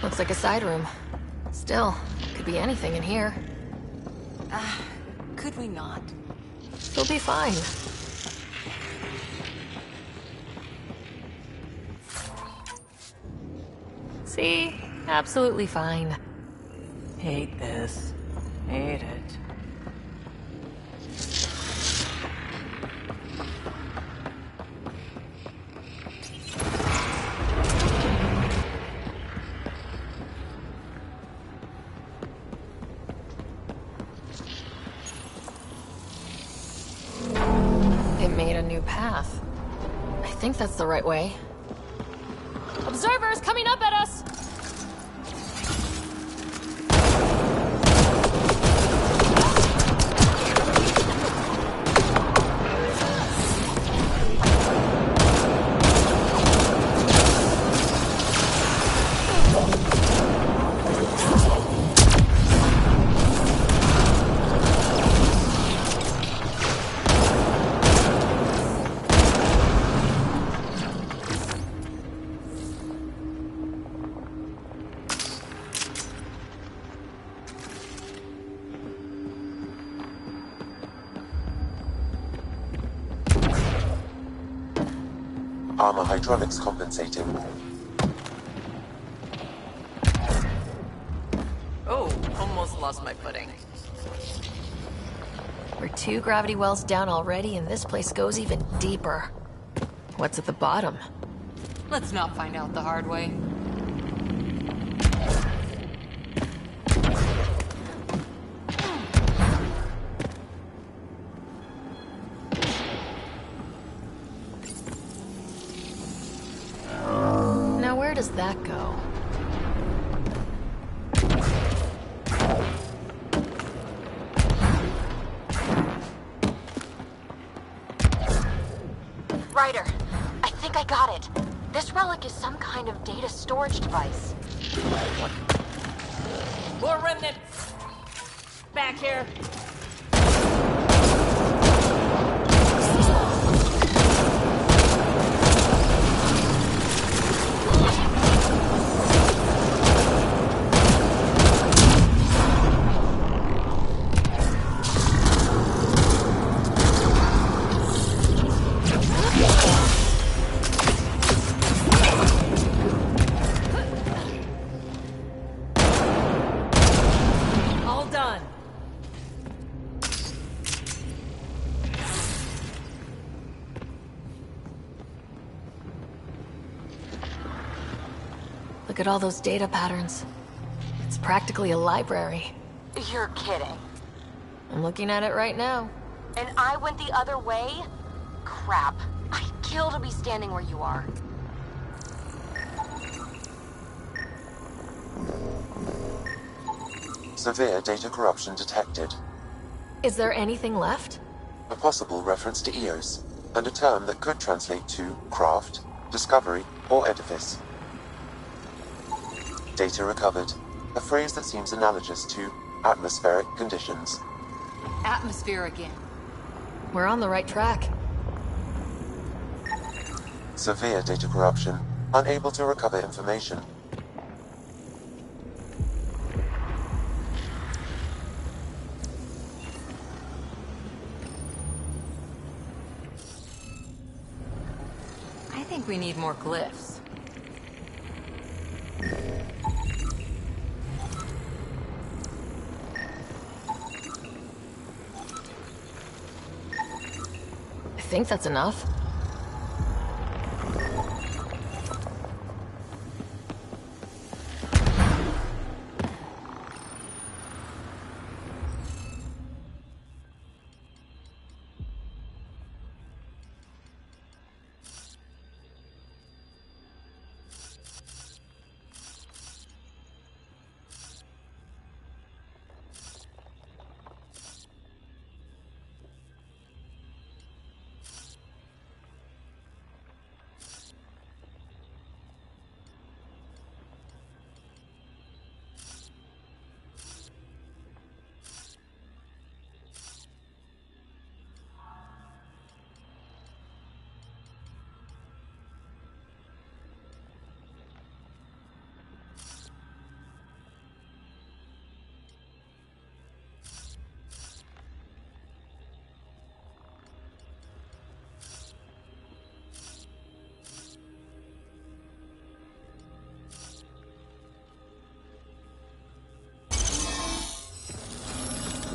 Looks like a side room. Still, could be anything in here. Could we not? We'll be fine. See? Absolutely fine. Hate this. Hate it. It made a new path. I think that's the right way. Observers coming up at us! Armor hydraulics compensating. Oh, almost lost my footing. We're 2 gravity wells down already, and this place goes even deeper. What's at the bottom? Let's not find out the hard way. Now where does that go? Ryder, I think I got it. This relic is some kind of data storage device. More remnants! Back here! All done. Look at all those data patterns. It's practically a library. You're kidding. I'm looking at it right now. And I went the other way? Crap. I'd kill to be standing where you are. Severe data corruption detected. Is there anything left? A possible reference to EOS, and a term that could translate to craft, discovery, or edifice. Data recovered. A phrase that seems analogous to atmospheric conditions. Atmosphere again. We're on the right track. Severe data corruption. Unable to recover information. I think we need more glyphs. I think that's enough.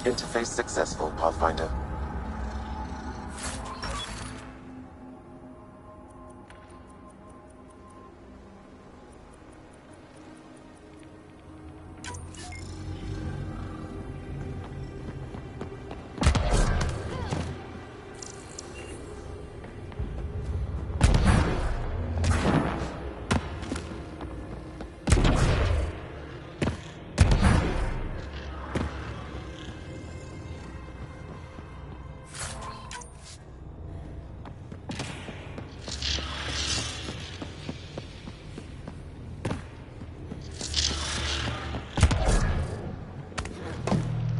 Interface successful, Pathfinder.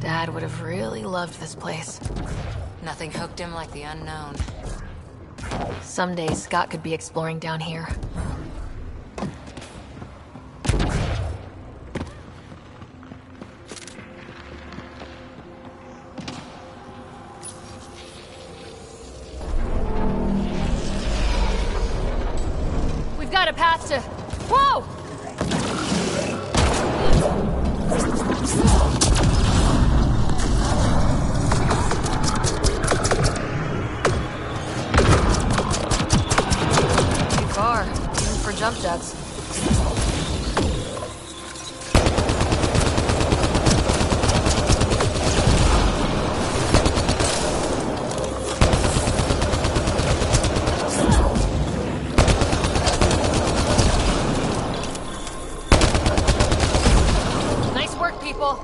Dad would have really loved this place. Nothing hooked him like the unknown. Someday Scott could be exploring down here. We've got a path to... Whoa! For jump jets. Nice work, people.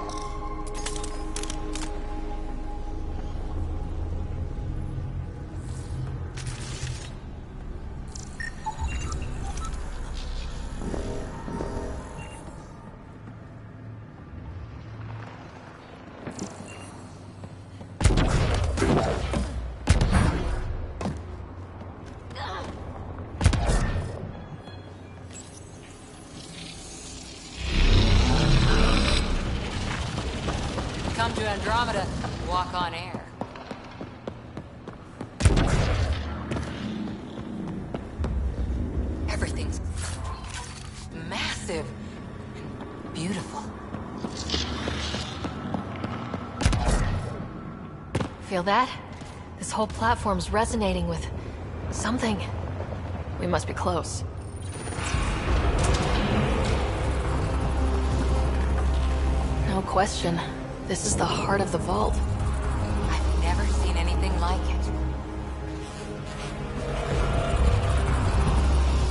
Come to Andromeda, walk on air. Everything's massive and beautiful. Feel that? This whole platform's resonating with something. We must be close. No question. This is the heart of the vault. I've never seen anything like it.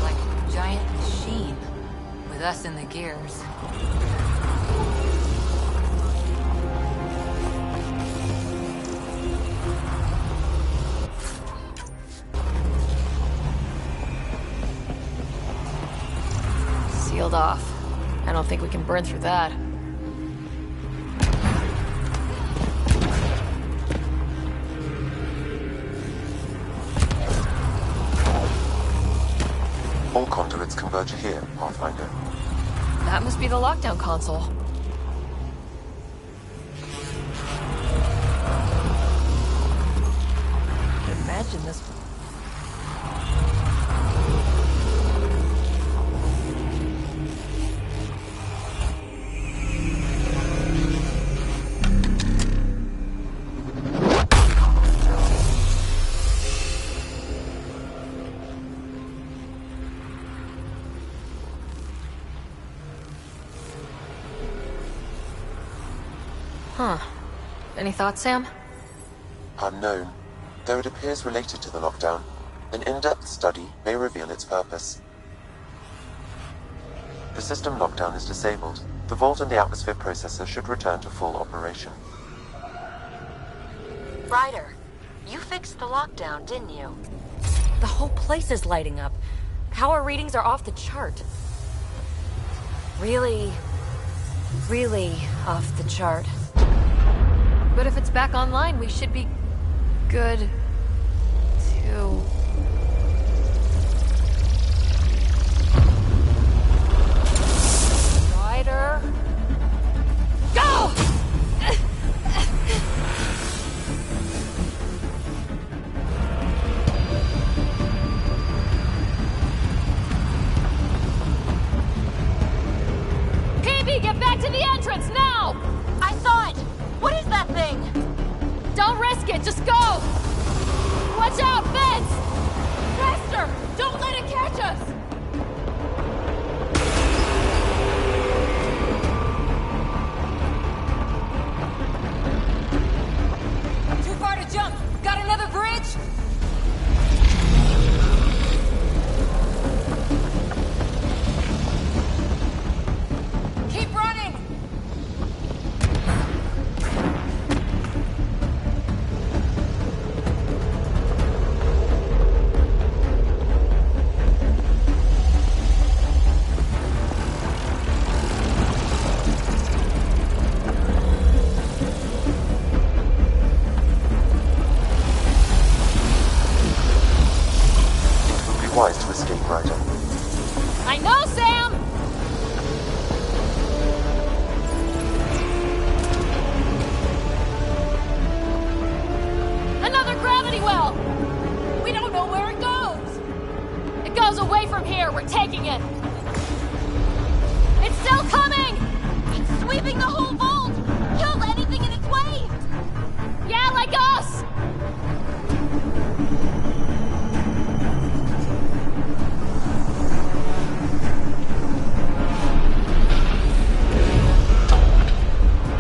Like a giant machine, with us in the gears. sealed off. I don't think we can burn through that. All conduits converge here, Pathfinder. That must be the lockdown console. Imagine this. Huh. Any thoughts, Sam? Unknown. Though it appears related to the lockdown, an in-depth study may reveal its purpose. The system lockdown is disabled. The vault and the atmosphere processor should return to full operation. Ryder, you fixed the lockdown, didn't you? The whole place is lighting up. Power readings are off the chart. Really off the chart. But if it's back online, we should be good to... Ryder, go! PB, get back to the entrance now! I saw it! What is that thing? Don't risk it, just go! Watch out, fence! Faster! Don't let it catch us! Too far to jump. Got another bridge? Keep running! Wise to escape, Ryder. I know, Sam! Another gravity well! We don't know where it goes! It goes away from here, we're taking it! It's still coming! It's sweeping the whole vault! Killed anything in its way! Yeah, like us!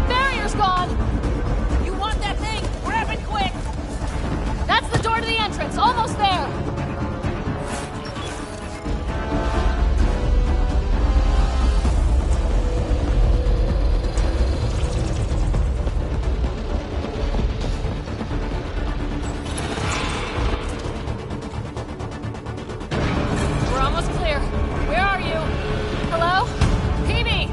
Barrier's gone! You want that thing? Grab it quick! That's the door to the entrance, almost there! We're almost clear. Where are you? Hello? PB!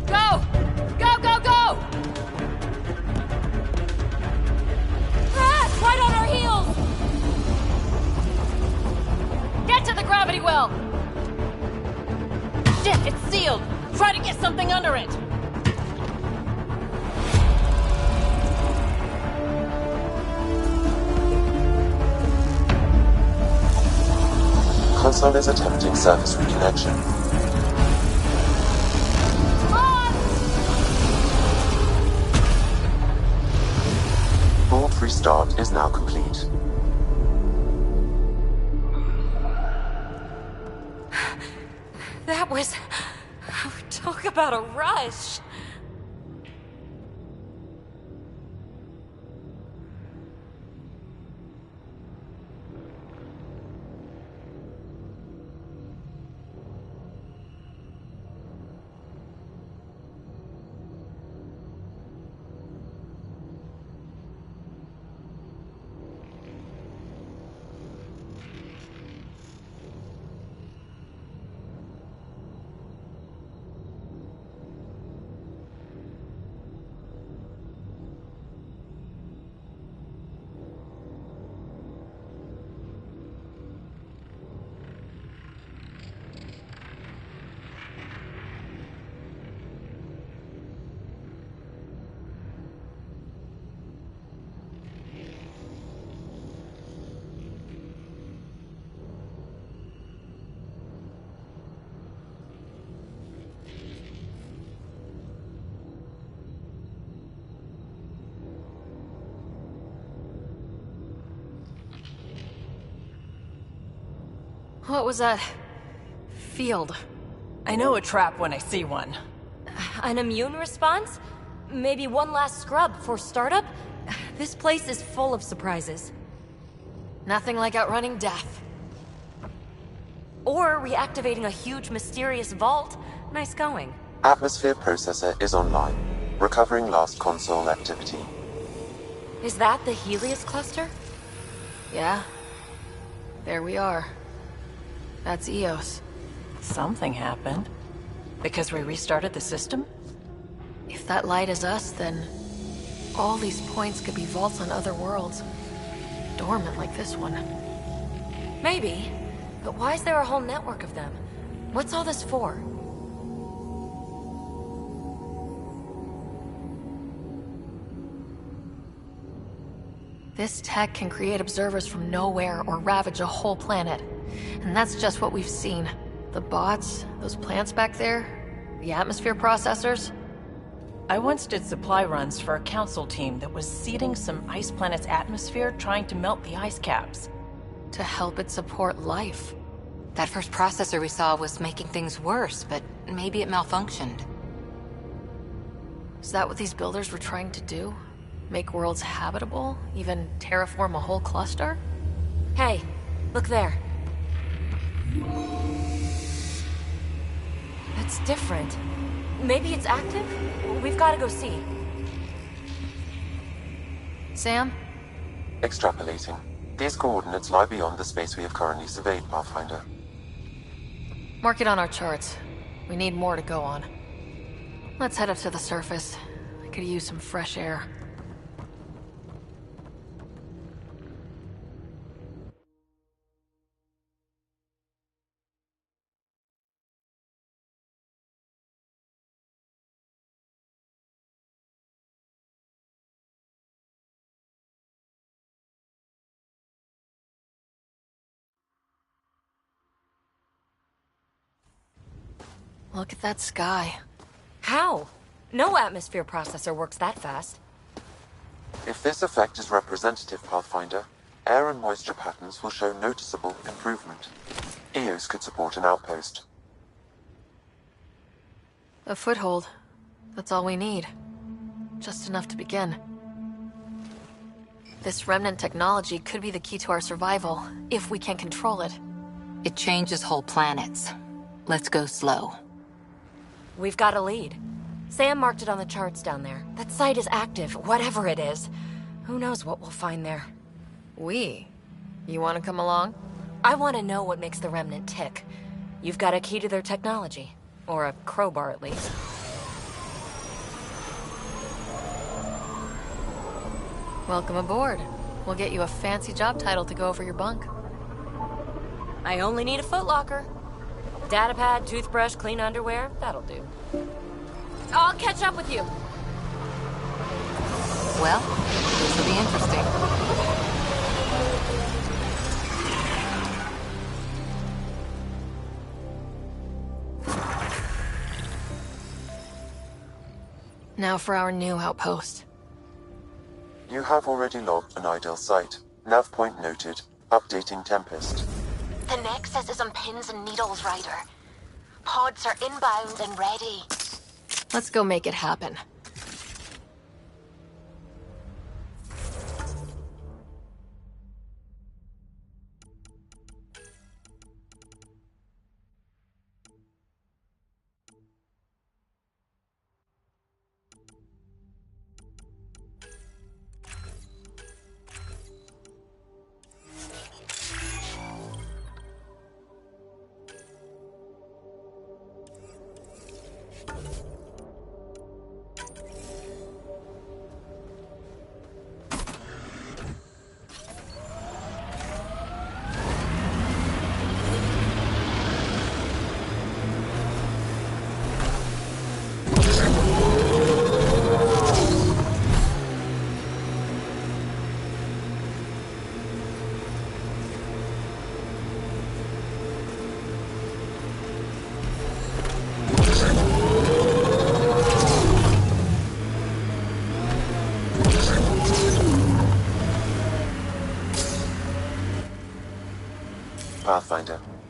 Go! Go, go, go! Ah, it's right on our heels! Get to the gravity well! Shit, it's sealed! Try to get something under it! Console is attempting surface reconnection. Vault restart is now complete. That was... Talk about a rush! What was that? Field. I know a trap when I see one. An immune response? Maybe one last scrub for startup? This place is full of surprises. Nothing like outrunning death. Or reactivating a huge mysterious vault. Nice going. Atmosphere processor is online, recovering last console activity. Is that the Helios cluster? Yeah. There we are. That's Eos. Something happened. Because we restarted the system? If that light is us, then all these points could be vaults on other worlds. Dormant like this one. Maybe. But why is there a whole network of them? What's all this for? This tech can create observers from nowhere or ravage a whole planet. And that's just what we've seen. The bots, those plants back there, the atmosphere processors. I once did supply runs for a council team that was seeding some ice planet's atmosphere, trying to melt the ice caps. To help it support life. That first processor we saw was making things worse, but maybe it malfunctioned. Is that what these builders were trying to do? Make worlds habitable? Even terraform a whole cluster? Hey, look there. That's different. Maybe it's active? We've got to go see. Sam? Extrapolating. These coordinates lie beyond the space we have currently surveyed, Pathfinder. Mark it on our charts. We need more to go on. Let's head up to the surface. I could use some fresh air. Look at that sky. How? No atmosphere processor works that fast. If this effect is representative, Pathfinder, air and moisture patterns will show noticeable improvement. Eos could support an outpost. A foothold. That's all we need. Just enough to begin. This remnant technology could be the key to our survival, if we can control it. It changes whole planets. Let's go slow. We've got a lead. Sam marked it on the charts down there. That site is active, whatever it is. Who knows what we'll find there. We? You want to come along? I want to know what makes the Remnant tick. You've got a key to their technology. Or a crowbar, at least. Welcome aboard. We'll get you a fancy job title to go over your bunk. I only need a footlocker. Datapad, toothbrush, clean underwear, that'll do. I'll catch up with you. Well, this will be interesting. Now for our new outpost. You have already logged an ideal site. Nav point noted. Updating Tempest. The Nexus is on pins and needles, Ryder. Pods are inbound and ready. Let's go make it happen.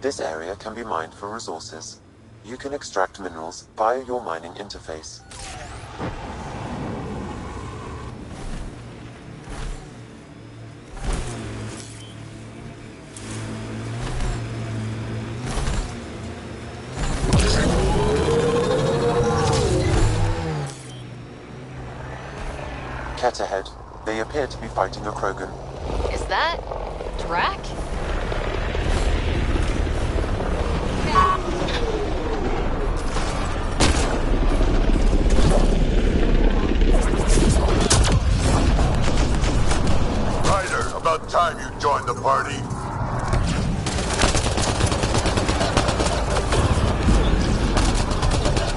This area can be mined for resources. You can extract minerals via your mining interface. Ket ahead. They appear to be fighting a Krogan. Is that... Drac? Ryder, about time you joined the party.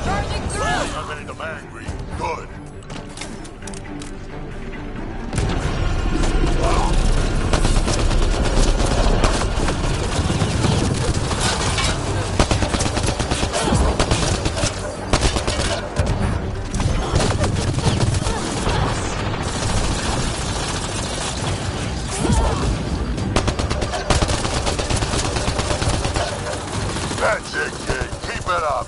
Charging through! I made them angry. Good. That's it, kid. Keep it up.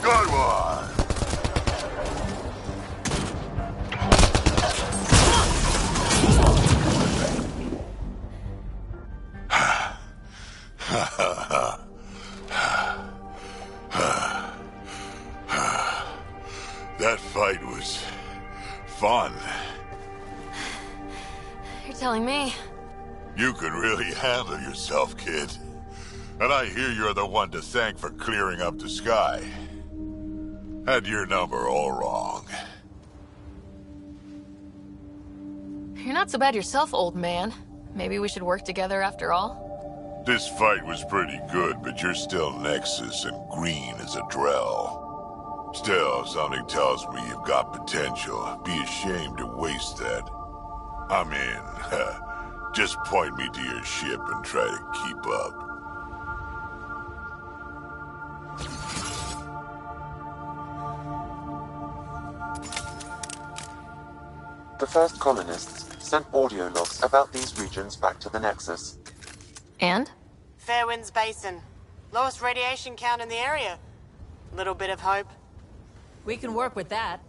Good one. That fight was fun. You're telling me. You can really handle yourself, kid. And I hear you're the one to thank for clearing up the sky. Had your number all wrong. You're not so bad yourself, old man. Maybe we should work together after all? This fight was pretty good, but you're still Nexus and green as a Drell. Still, something tells me you've got potential. Be ashamed to waste that. I mean, just point me to your ship and try to keep up. The first colonists sent audio logs about these regions back to the Nexus. And? Fairwinds Basin. Lowest radiation count in the area. Little bit of hope. We can work with that.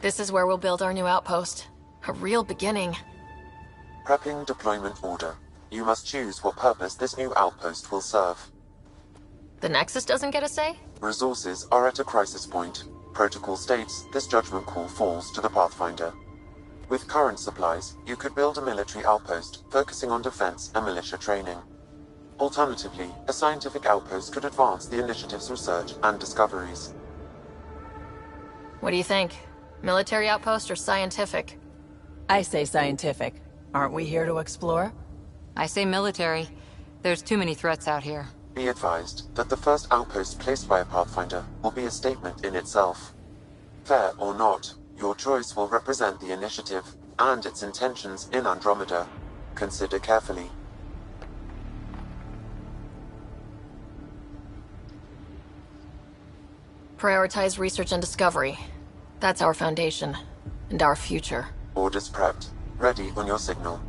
This is where we'll build our new outpost. A real beginning. Prepping deployment order. You must choose what purpose this new outpost will serve. The Nexus doesn't get a say? Resources are at a crisis point. Protocol states this judgment call falls to the Pathfinder. With current supplies, you could build a military outpost, focusing on defense and militia training. Alternatively, a scientific outpost could advance the initiative's research and discoveries. What do you think? Military outpost or scientific? I say scientific. Aren't we here to explore? I say military. There's too many threats out here. Be advised that the first outpost placed by a Pathfinder will be a statement in itself. Fair or not, your choice will represent the initiative and its intentions in Andromeda. Consider carefully. Prioritize research and discovery. That's our foundation. And our future. Orders prepped. Ready on your signal.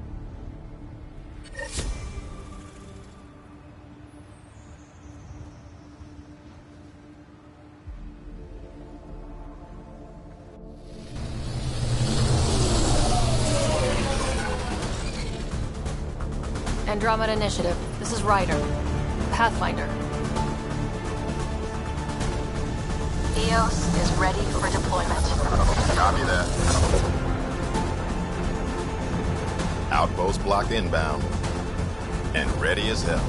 Andromeda Initiative. This is Ryder. Pathfinder. EOS is ready for deployment. Copy that. Outpost block inbound. And ready as hell.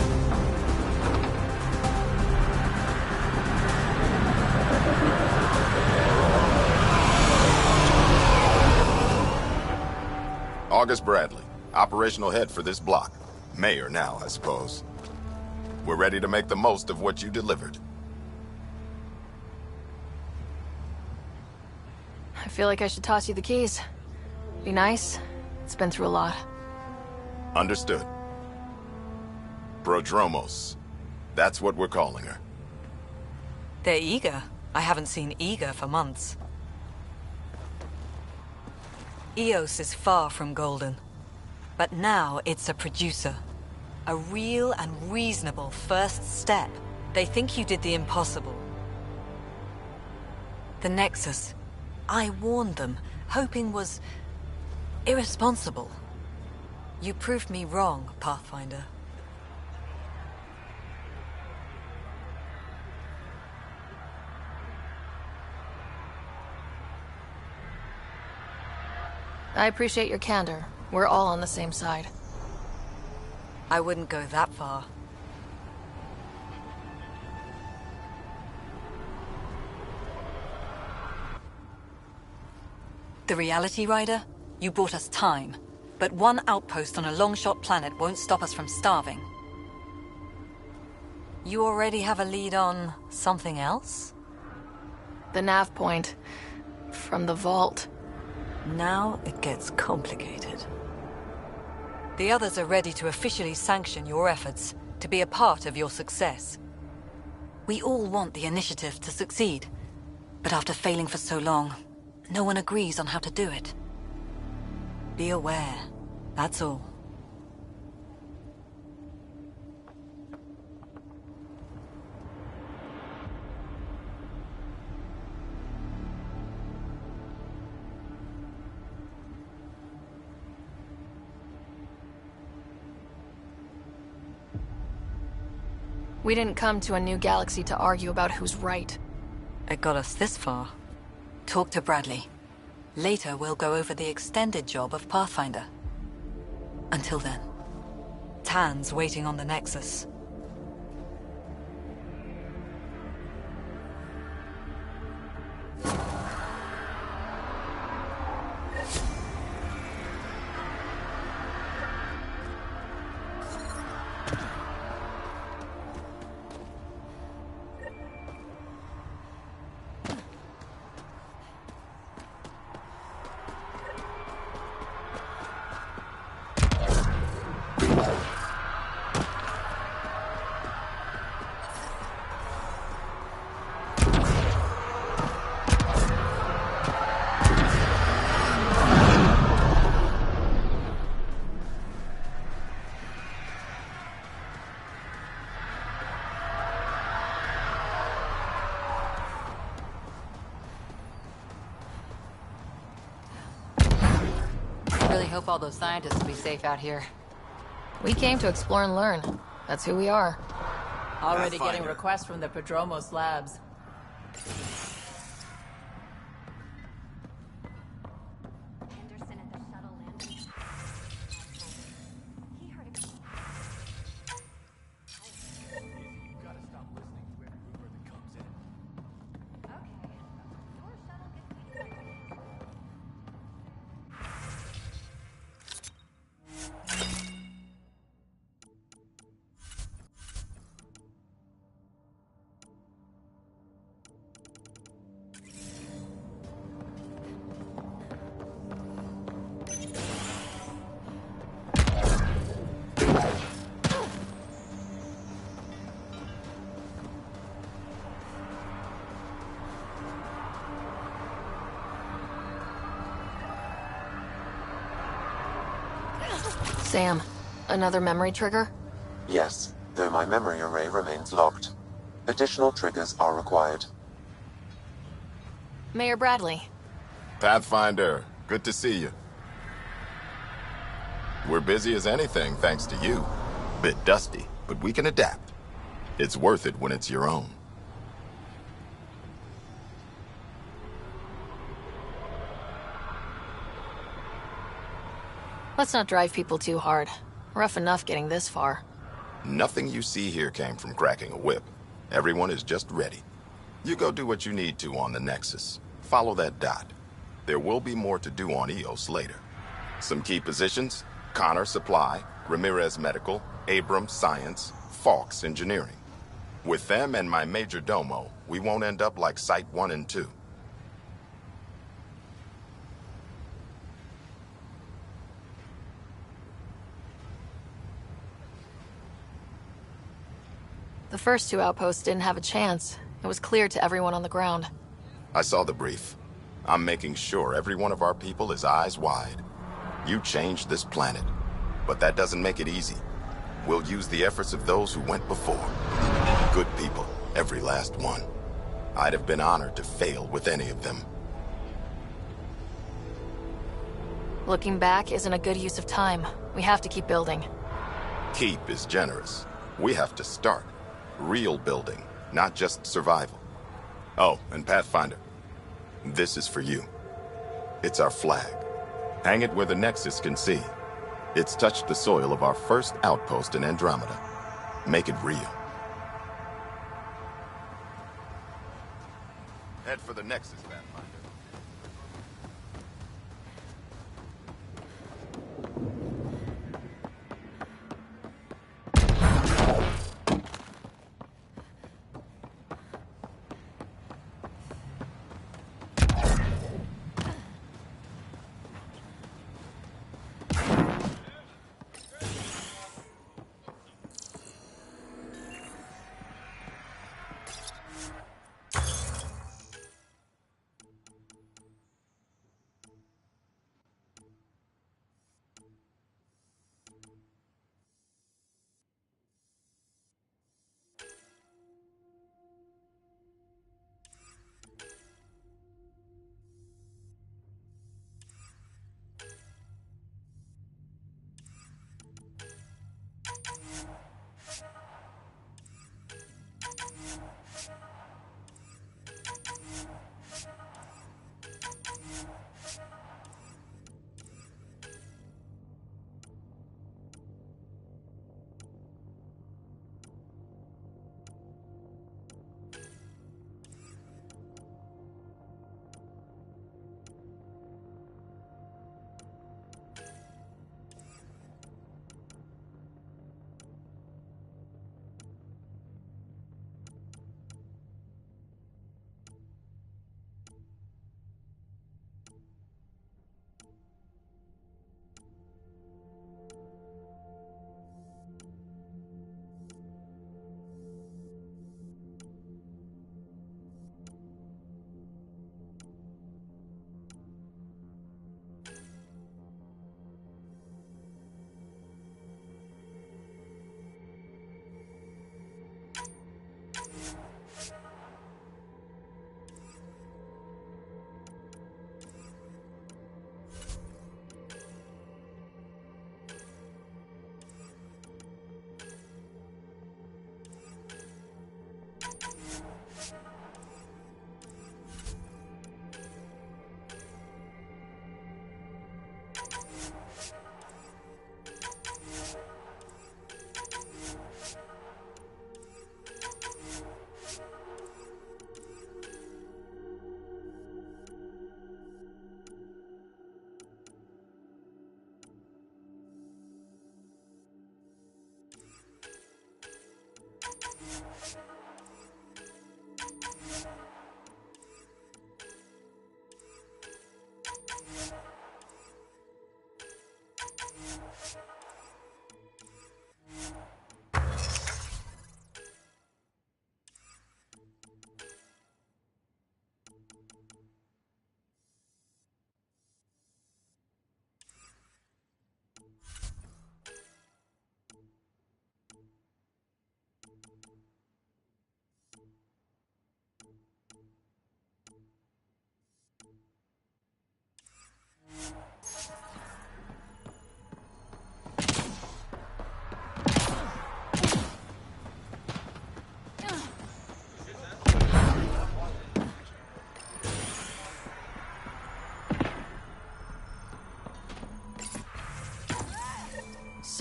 August Bradley, operational head for this block. Mayor now, I suppose. We're ready to make the most of what you delivered. feel like I should toss you the keys. Be nice. It's been through a lot. Understood. Prodromos. That's what we're calling her. They're eager. I haven't seen eager for months. EOS is far from golden. But now it's a producer. A real and reasonable first step. They think you did the impossible. The Nexus. I warned them, hoping was irresponsible. You proved me wrong, Pathfinder. I appreciate your candor. We're all on the same side. I wouldn't go that far. The Reality Rider? You bought us time. But one outpost on a long-shot planet won't stop us from starving. You already have a lead on something else? The nav point. From the vault. Now it gets complicated. The others are ready to officially sanction your efforts, to be a part of your success. We all want the initiative to succeed, but after failing for so long, no one agrees on how to do it. Be aware, that's all. We didn't come to a new galaxy to argue about who's right. It got us this far. Talk to Bradley. Later, we'll go over the extended job of Pathfinder. Until then, Tan's waiting on the Nexus. Hope all those scientists will be safe out here. We came to explore and learn. That's who we are. Already getting requests from the Prodromos labs. Sam, another memory trigger? Yes, though my memory array remains locked. Additional triggers are required. Mayor Bradley. Pathfinder, good to see you. We're busy as anything thanks to you. Bit dusty, but we can adapt. It's worth it when it's your own. Let's not drive people too hard. Rough enough getting this far. Nothing you see here came from cracking a whip. Everyone is just ready. You go do what you need to on the Nexus. Follow that dot. There will be more to do on EOS later. Some key positions: Connor Supply, Ramirez Medical, Abrams Science, Falks Engineering. With them and my major domo, we won't end up like Site 1 and 2. The first two outposts didn't have a chance. It was clear to everyone on the ground. I saw the brief. I'm making sure every one of our people is eyes wide. You changed this planet, but that doesn't make it easy. We'll use the efforts of those who went before. Good people, every last one. I'd have been honored to fail with any of them. Looking back isn't a good use of time. We have to keep building. Keep is generous. We have to start. Real building, not just survival. Oh, and Pathfinder, this is for you. It's our flag. Hang it where the Nexus can see. It's touched the soil of our first outpost in Andromeda. Make it real. Head for the Nexus, Pathfinder.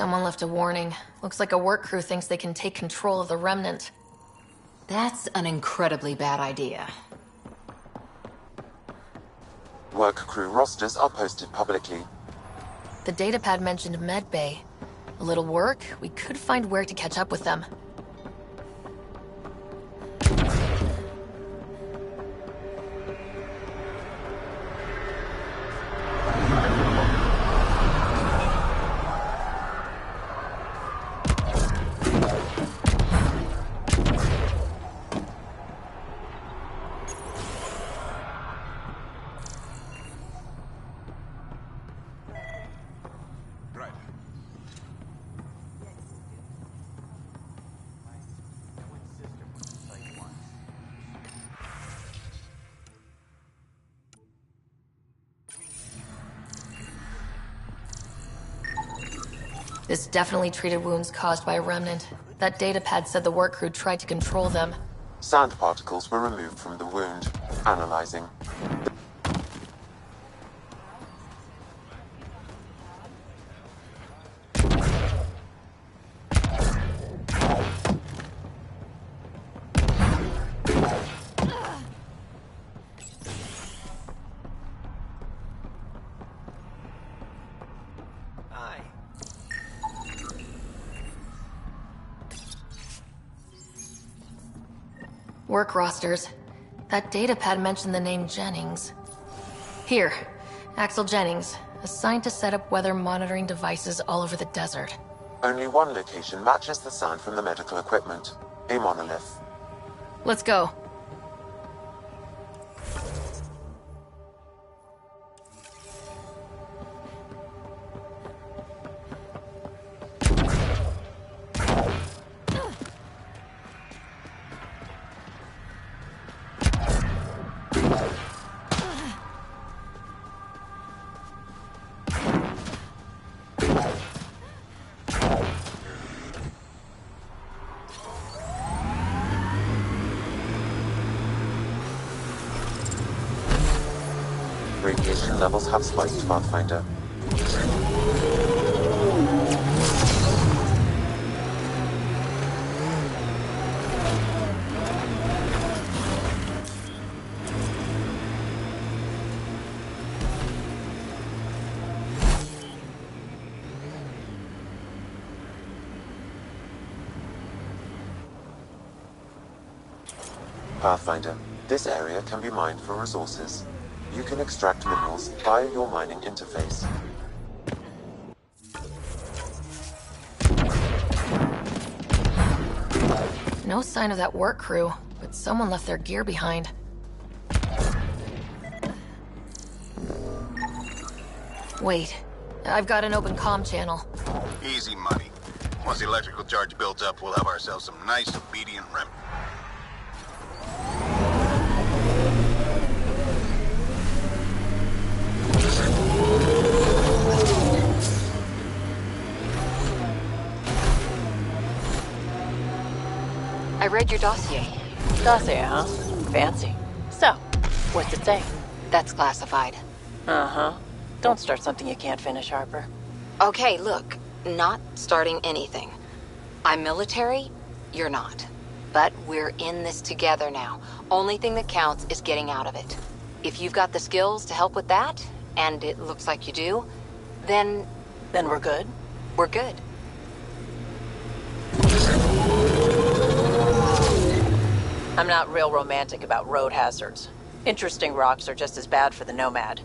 Someone left a warning. Looks like a work crew thinks they can take control of the Remnant. That's an incredibly bad idea. Work crew rosters are posted publicly. The datapad mentioned Medbay. A little work, we could find where to catch up with them. This definitely treated wounds caused by a remnant. That datapad said the work crew tried to control them. Sand particles were removed from the wound. Analyzing. Work rosters. That datapad mentioned the name Jennings. Here, Axel Jennings, assigned to set up weather monitoring devices all over the desert. Only one location matches the sound from the medical equipment. A monolith. Let's go. Radiation levels have spiked, Pathfinder. Pathfinder, this area can be mined for resources. You can extract minerals via your mining interface. No sign of that work crew, but someone left their gear behind. Wait, I've got an open comm channel. Easy money. Once the electrical charge builds up, we'll have ourselves some nice, obedient remnant. I read your dossier. Dossier, huh? Fancy. So, what's it say? That's classified. Uh-huh. Don't start something you can't finish, Harper. Okay, look. Not starting anything. I'm military, you're not. But we're in this together now. Only thing that counts is getting out of it. If you've got the skills to help with that, and it looks like you do, then... Then we're good? We're good. I'm not real romantic about road hazards. Interesting rocks are just as bad for the Nomad.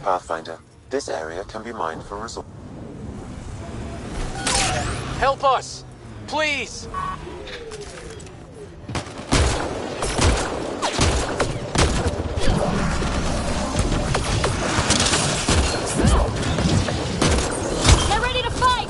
Pathfinder, this area can be mined for resources. Help us! Please! Get ready to fight!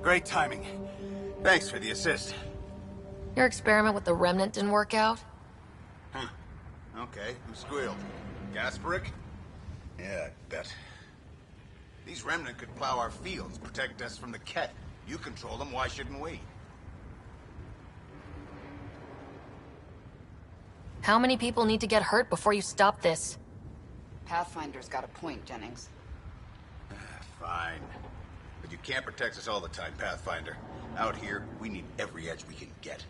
Great timing. Thanks for the assist. Your experiment with the Remnant didn't work out? Huh. Okay, who squealed? Gasparic? Yeah, I bet. These Remnant could plow our fields, protect us from the Ket. You control them, why shouldn't we? How many people need to get hurt before you stop this? Pathfinder's got a point, Jennings. Fine. But you can't protect us all the time, Pathfinder. Out here, we need every edge we can get.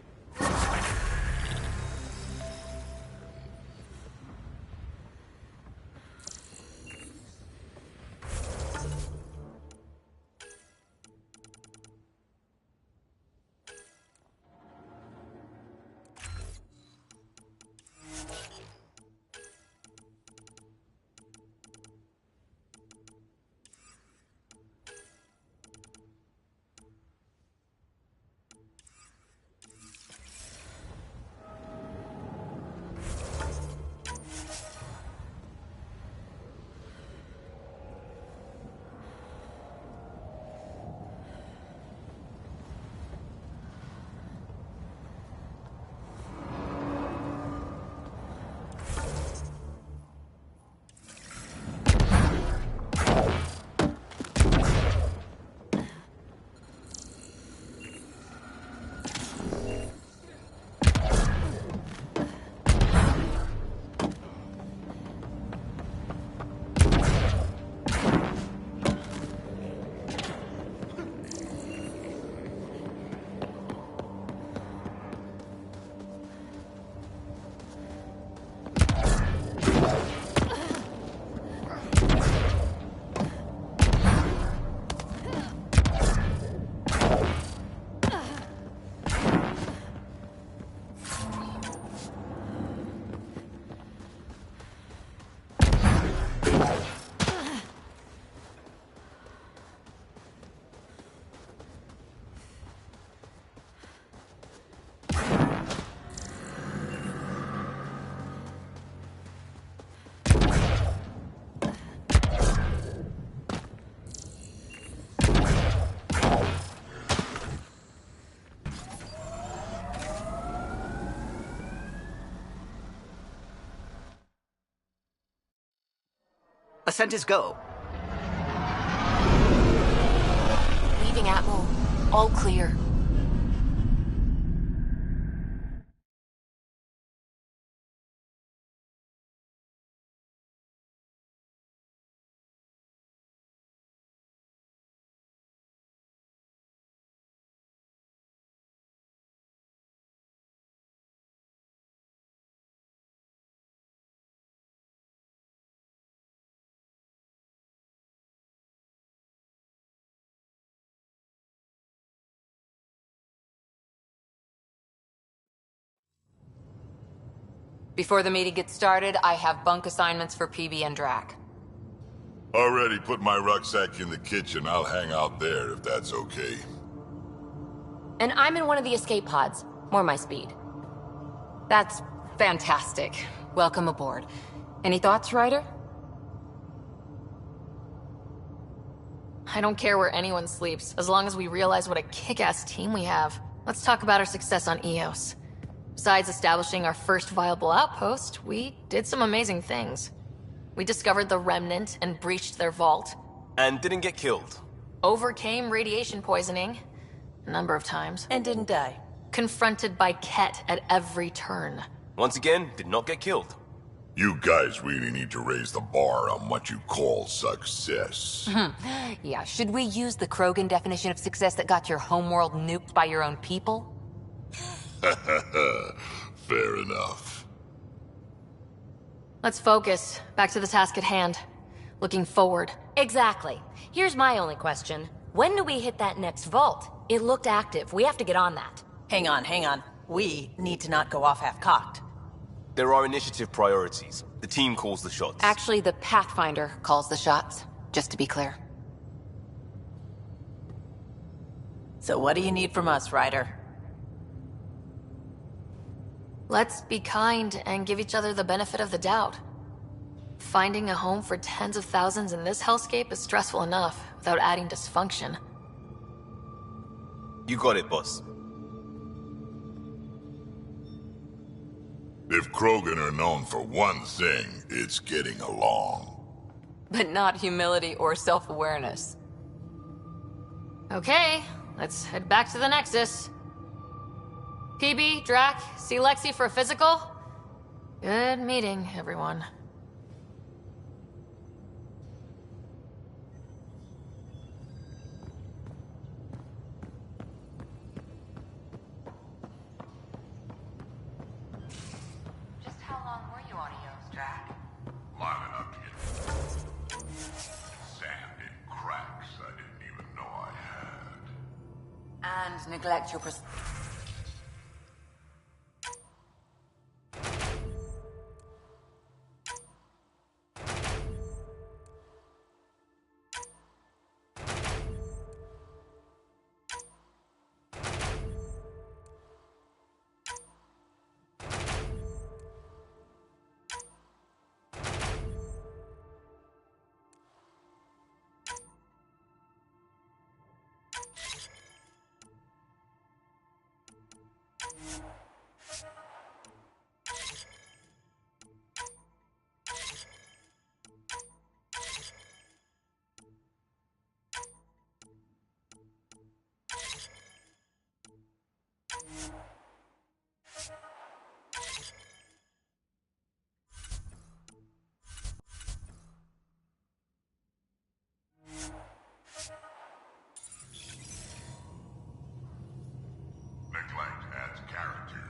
Ascent is go. Leaving Atmo. All clear. Before the meeting gets started, I have bunk assignments for PB and Drac. Already put my rucksack in the kitchen. I'll hang out there if that's okay. And I'm in one of the escape pods. More my speed. That's fantastic. Welcome aboard. Any thoughts, Ryder? I don't care where anyone sleeps, as long as we realize what a kick-ass team we have. Let's talk about our success on Eos. Besides establishing our first viable outpost, we did some amazing things. We discovered the Remnant and breached their vault. And didn't get killed. Overcame radiation poisoning. A number of times. And didn't die. Confronted by Ket at every turn. Once again, did not get killed. You guys really need to raise the bar on what you call success. Yeah, should we use the Krogan definition of success that got your homeworld nuked by your own people? Fair enough. Let's focus. Back to the task at hand. Looking forward. Exactly. Here's my only question. When do we hit that next vault? It looked active. We have to get on that. Hang on. We need to not go off half-cocked. There are initiative priorities. The team calls the shots. Actually, the Pathfinder calls the shots, just to be clear. So what do you need from us, Ryder? Let's be kind and give each other the benefit of the doubt. Finding a home for tens of thousands in this hellscape is stressful enough, without adding dysfunction. You got it, boss. If Krogan are known for one thing, it's getting along. But not humility or self-awareness. Okay, let's head back to the Nexus. PB, Drac, see Lexi for a physical? Good meeting, everyone. Just how long were you on EOS, Drac? Lining up to get sand in cracks I didn't even know I had. And neglect your Neglect adds character.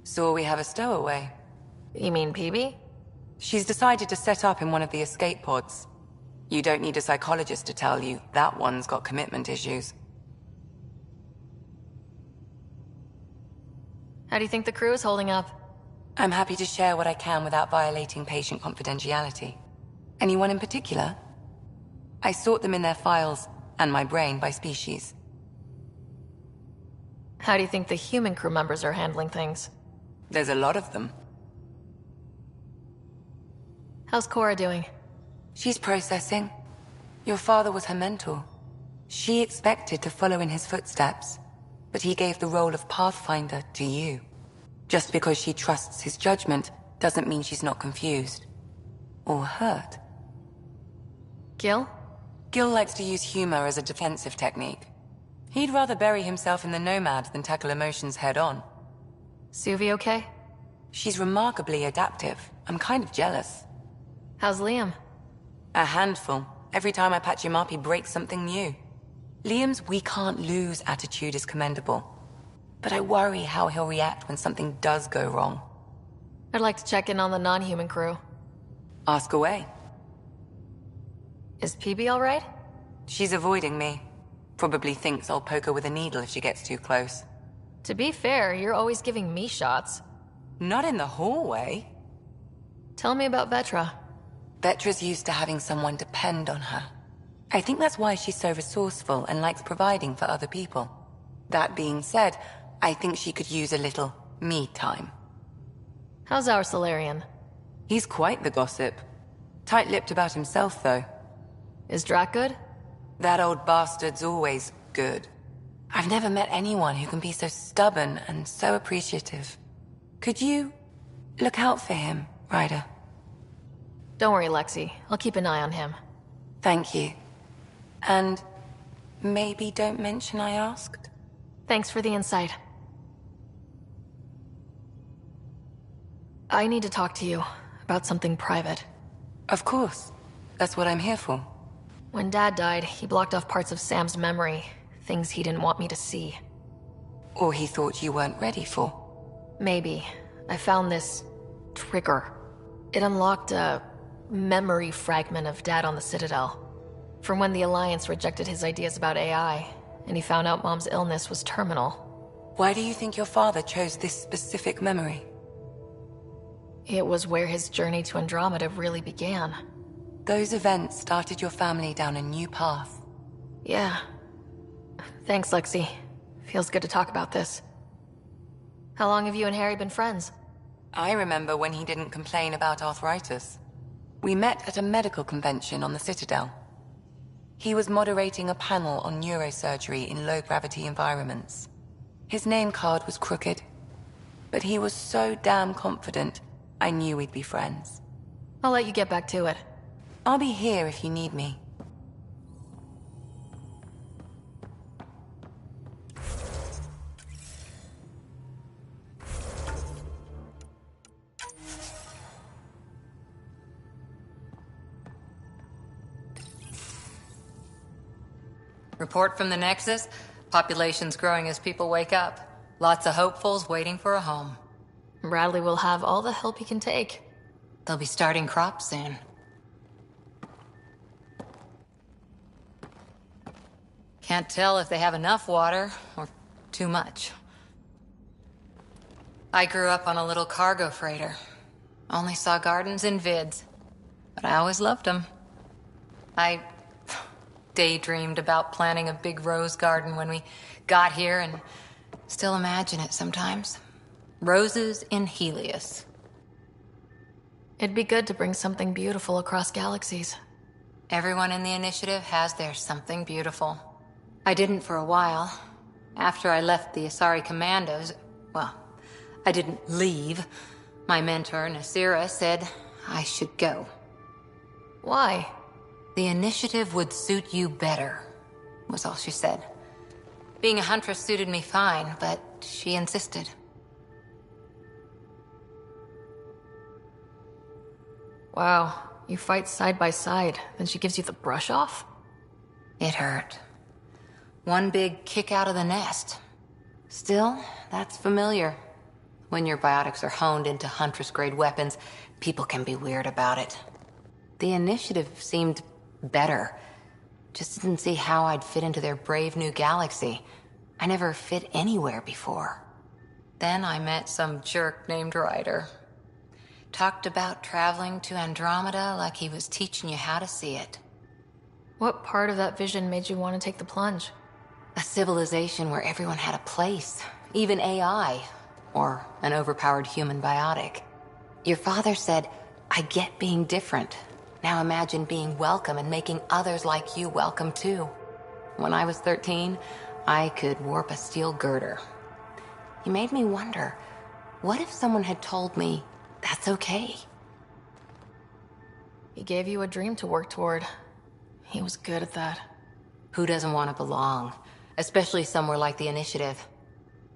So we have a stowaway. You mean PB? She's decided to set up in one of the escape pods. You don't need a psychologist to tell you that one's got commitment issues. How do you think the crew is holding up? I'm happy to share what I can without violating patient confidentiality. Anyone in particular? I sort them in their files, and my brain by species. How do you think the human crew members are handling things? There's a lot of them. How's Cora doing? She's processing. Your father was her mentor. She expected to follow in his footsteps, but he gave the role of Pathfinder to you. Just because she trusts his judgment doesn't mean she's not confused. Or hurt. Gil? Gil likes to use humor as a defensive technique. He'd rather bury himself in the Nomad than tackle emotions head-on. Suvi okay? She's remarkably adaptive. I'm kind of jealous. How's Liam? A handful. Every time I patch him up, he breaks something new. Liam's "we can't lose" attitude is commendable. But I worry how he'll react when something does go wrong. I'd like to check in on the non-human crew. Ask away. Is PB alright? She's avoiding me. Probably thinks I'll poke her with a needle if she gets too close. To be fair, you're always giving me shots. Not in the hallway. Tell me about Vetra. Vetra's used to having someone depend on her. I think that's why she's so resourceful and likes providing for other people. That being said, I think she could use a little me time. How's our Solarian? He's quite the gossip. Tight-lipped about himself, though. Is Drac good? That old bastard's always good. I've never met anyone who can be so stubborn and so appreciative. Could you look out for him, Ryder? Don't worry, Lexi. I'll keep an eye on him. Thank you. And maybe don't mention I asked? Thanks for the insight. I need to talk to you about something private. Of course. That's what I'm here for. When Dad died, he blocked off parts of Sam's memory, things he didn't want me to see. Or he thought you weren't ready for. Maybe. I found this trigger. It unlocked a memory fragment of Dad on the Citadel. From when the Alliance rejected his ideas about AI, and he found out Mom's illness was terminal. Why do you think your father chose this specific memory? It was where his journey to Andromeda really began. Those events started your family down a new path. Yeah. Thanks, Lexi. Feels good to talk about this. How long have you and Harry been friends? I remember when he didn't complain about arthritis. We met at a medical convention on the Citadel. He was moderating a panel on neurosurgery in low-gravity environments. His name card was crooked, but he was so damn confident, I knew we'd be friends. I'll let you get back to it. I'll be here if you need me. Report from the Nexus. Population's growing as people wake up. Lots of hopefuls waiting for a home. Bradley will have all the help he can take. They'll be starting crops soon. Can't tell if they have enough water or too much. I grew up on a little cargo freighter. Only saw gardens in vids, but I always loved them. I daydreamed about planting a big rose garden when we got here and still imagine it sometimes. Roses in Helios. It'd be good to bring something beautiful across galaxies. Everyone in the initiative has their something beautiful. I didn't for a while. After I left the Asari Commandos, well, I didn't leave. My mentor, Nasira, said I should go. Why? The initiative would suit you better, was all she said. Being a huntress suited me fine, but she insisted. Wow, you fight side by side, then she gives you the brush off? It hurt. One big kick out of the nest. Still, that's familiar. When your biotics are honed into Huntress-grade weapons, people can be weird about it. The initiative seemed better. Just didn't see how I'd fit into their brave new galaxy. I never fit anywhere before. Then I met some jerk named Ryder. Talked about traveling to Andromeda like he was teaching you how to see it. What part of that vision made you want to take the plunge? A civilization where everyone had a place, even AI, or an overpowered human biotic. Your father said, I get being different. Now imagine being welcome and making others like you welcome too. When I was 13, I could warp a steel girder. He made me wonder, what if someone had told me that's okay? He gave you a dream to work toward. He was good at that. Who doesn't want to belong? Especially somewhere like the Initiative.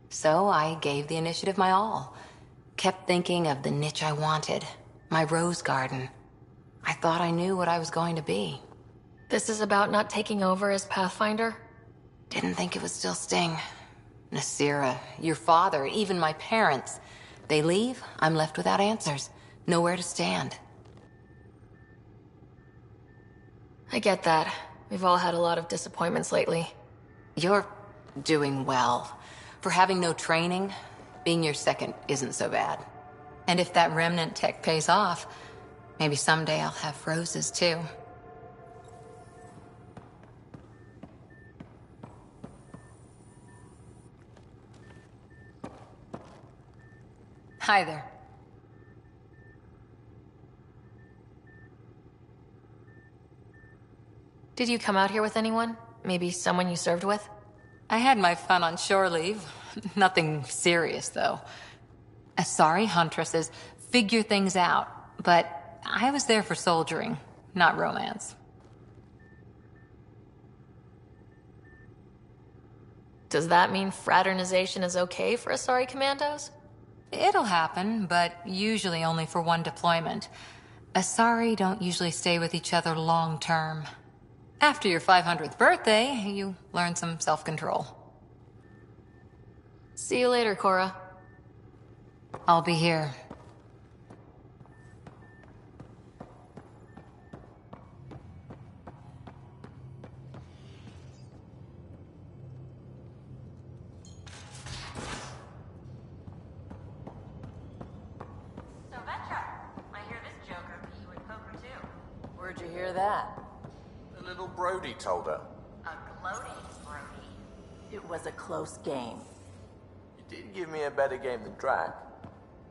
So I gave the Initiative my all. Kept thinking of the niche I wanted. My rose garden. I thought I knew what I was going to be. This is about not taking over as Pathfinder? Didn't think it would still sting. Nasira, your father, even my parents. They leave, I'm left without answers. Nowhere to stand. I get that. We've all had a lot of disappointments lately. You're doing well. For having no training, being your second isn't so bad. And if that remnant tech pays off, maybe someday I'll have roses too. Hi there. Did you come out here with anyone? Maybe someone you served with? I had my fun on shore leave. Nothing serious, though. Asari huntresses figure things out, but I was there for soldiering, not romance. Does that mean fraternization is okay for Asari commandos? It'll happen, but usually only for one deployment. Asari don't usually stay with each other long term. After your 500th birthday, you learn some self-control. See you later, Cora. I'll be here. So, Vetra, I hear this Joker beat you at poker too. Where'd you hear that? The little Brody told her. A gloating Brody. It was a close game. You did give me a better game than Drac.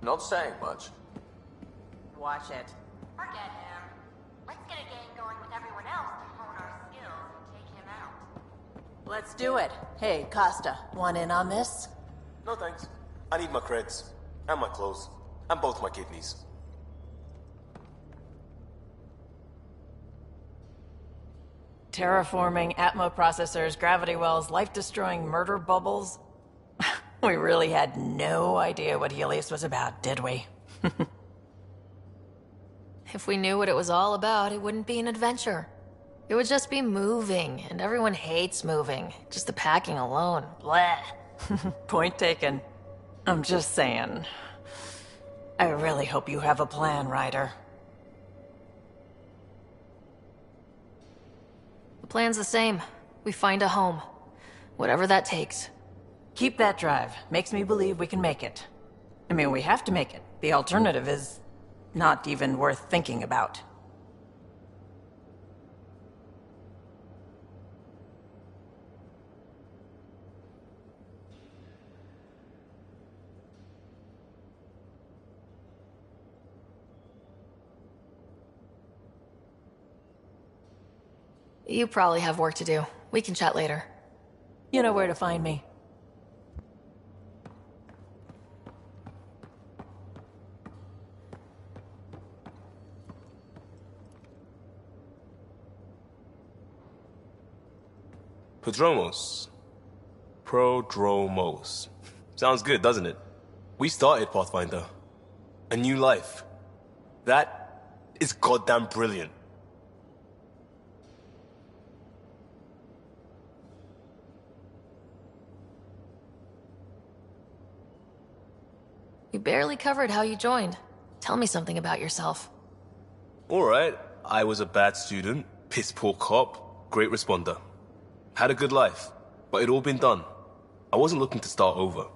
Not saying much. Watch it. Forget him. Let's get a game going with everyone else to hone our skills and take him out. Let's do it. Hey, Costa, want in on this? No thanks. I need my creds. And my clothes. And both my kidneys. Terraforming, Atmo processors, gravity wells, life-destroying murder bubbles. We really had no idea what Helios was about, did we? If we knew what it was all about, it wouldn't be an adventure. It would just be moving, and everyone hates moving. Just the packing alone. Bleh. Point taken. I'm just saying. I really hope you have a plan, Ryder. The plan's the same. We find a home. Whatever that takes. Keep that drive. Makes me believe we can make it. I mean, we have to make it. The alternative is not even worth thinking about. You probably have work to do. We can chat later. You know where to find me. Prodromos. Sounds good, doesn't it? We started Pathfinder. A new life. That is goddamn brilliant. You barely covered how you joined. Tell me something about yourself. Alright, I was a bad student, piss poor cop, great responder. Had a good life, but it'd all been done. I wasn't looking to start over.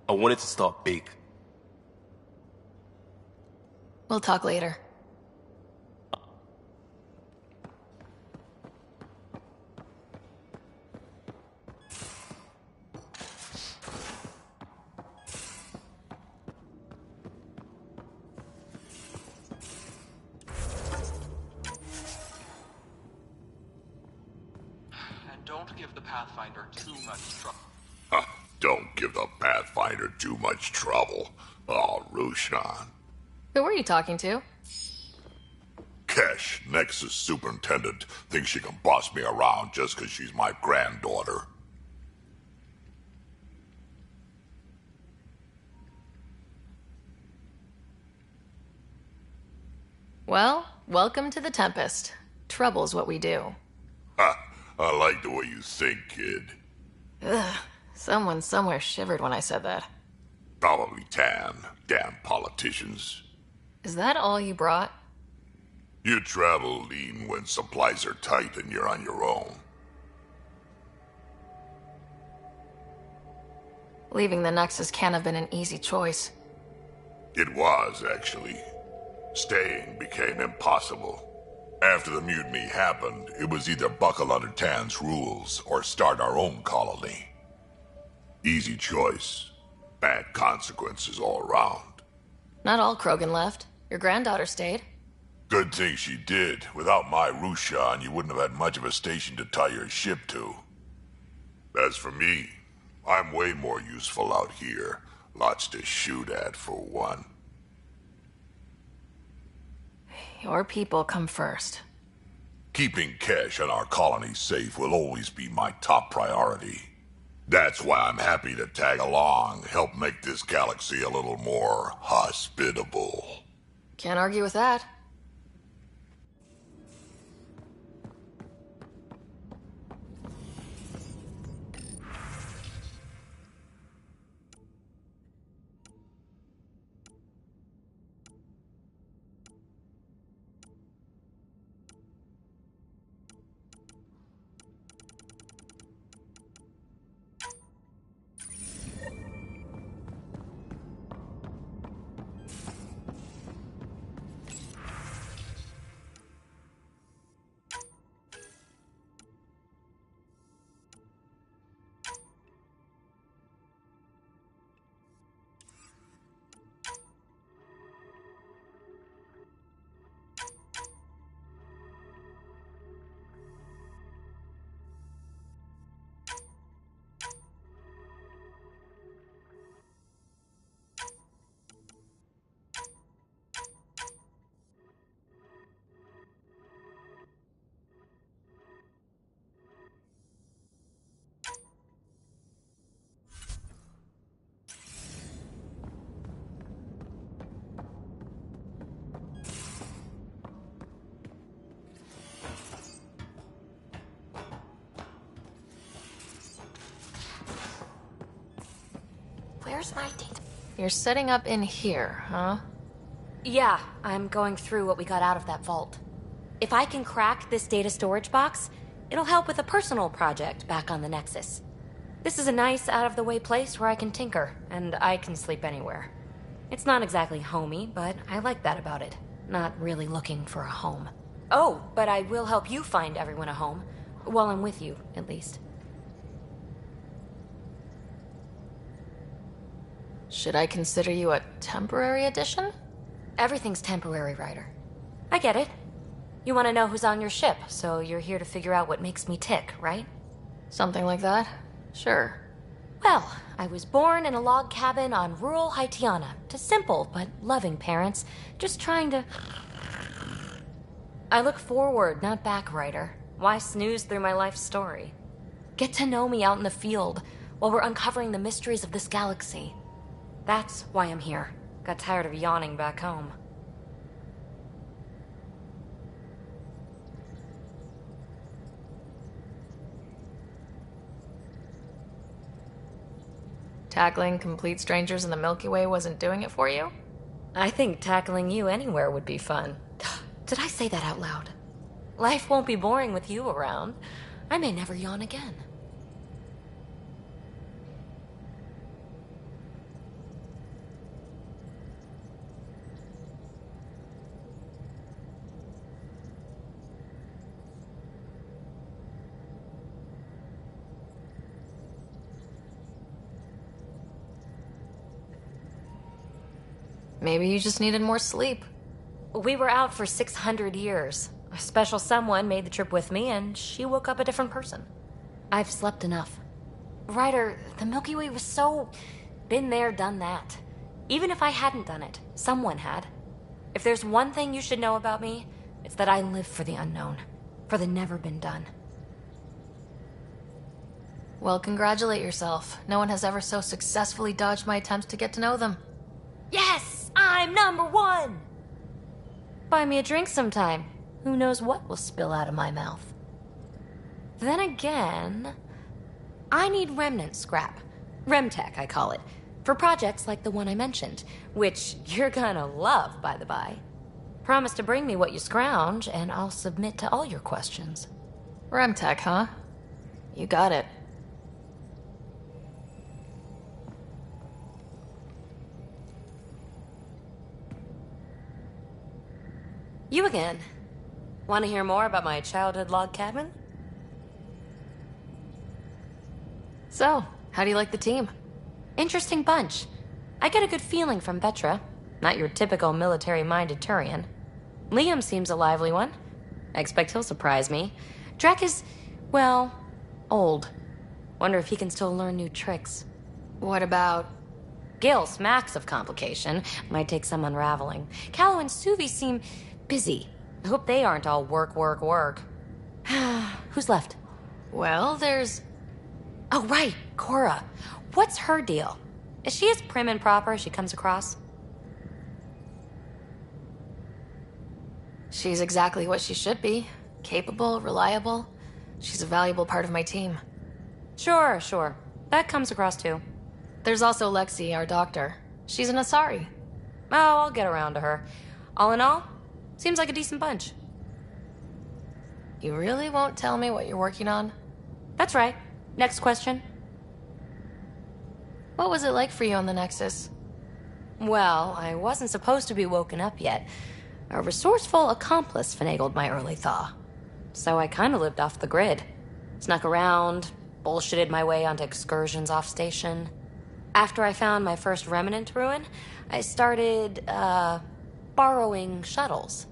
I wanted to start big. We'll talk later. Don't give the Pathfinder too much trouble. Don't give the Pathfinder too much trouble. Oh, Rushan. Who were you talking to? Kesh, Nexus Superintendent, thinks she can boss me around just because she's my granddaughter. Well, welcome to the Tempest. Trouble's what we do. Ha! I like the way you think, kid. Ugh. Someone somewhere shivered when I said that. Probably Tan. Damn politicians. Is that all you brought? You travel lean when supplies are tight and you're on your own. Leaving the Nexus can't have been an easy choice. It was, actually. Staying became impossible. After the mutiny happened, it was either buckle under Tan's rules or start our own colony. Easy choice. Bad consequences all around. Not all Krogan left. Your granddaughter stayed. Good thing she did. Without my Rushan, you wouldn't have had much of a station to tie your ship to. As for me, I'm way more useful out here. Lots to shoot at, for one. Your people come first. Keeping Kesh and our colony safe will always be my top priority. That's why I'm happy to tag along, help make this galaxy a little more hospitable. Can't argue with that. Where's my data? You're setting up in here, huh? Yeah, I'm going through what we got out of that vault. If I can crack this data storage box, it'll help with a personal project back on the Nexus. This is a nice, out-of-the-way place where I can tinker, and I can sleep anywhere. It's not exactly homey, but I like that about it. Not really looking for a home. Oh, but I will help you find everyone a home. While I'm with you, at least. Should I consider you a temporary addition? Everything's temporary, Ryder. I get it. You want to know who's on your ship, so you're here to figure out what makes me tick, right? Something like that? Sure. Well, I was born in a log cabin on rural Haitiana to simple but loving parents, just trying to... I look forward, not back, Ryder. Why snooze through my life story? Get to know me out in the field while we're uncovering the mysteries of this galaxy. That's why I'm here. Got tired of yawning back home. Tackling complete strangers in the Milky Way wasn't doing it for you? I think tackling you anywhere would be fun. Did I say that out loud? Life won't be boring with you around. I may never yawn again. Maybe you just needed more sleep. We were out for 600 years. A special someone made the trip with me, and she woke up a different person. I've slept enough. Ryder, the Milky Way was so... been there, done that. Even if I hadn't done it, someone had. If there's one thing you should know about me, it's that I live for the unknown. For the never been done. Well, congratulate yourself. No one has ever so successfully dodged my attempts to get to know them. Yes! I'm #1! Buy me a drink sometime. Who knows what will spill out of my mouth. Then again, I need remnant scrap. Remtech, I call it. For projects like the one I mentioned, which you're gonna love, by the by. Promise to bring me what you scrounge, and I'll submit to all your questions. Remtech, huh? You got it. You again. Want to hear more about my childhood log cabin? So, how do you like the team? Interesting bunch. I get a good feeling from Vetra. Not your typical military-minded Turian. Liam seems a lively one. I expect he'll surprise me. Drek is, well, old. Wonder if he can still learn new tricks. What about... Gil smacks of complication. Might take some unraveling. Callow and Suvi seem busy. I hope they aren't all work, work, work. Who's left? Well, there's... Oh, right, Cora. What's her deal? Is she as prim and proper as she comes across? She's exactly what she should be. Capable, reliable. She's a valuable part of my team. Sure. That comes across too. There's also Lexi, our doctor. She's an Asari. Oh, I'll get around to her. All in all, seems like a decent bunch. You really won't tell me what you're working on? That's right. Next question. What was it like for you on the Nexus? Well, I wasn't supposed to be woken up yet. A resourceful accomplice finagled my early thaw. So I kind of lived off the grid. Snuck around, bullshitted my way onto excursions off station. After I found my first remnant ruin, I started, borrowing shuttles.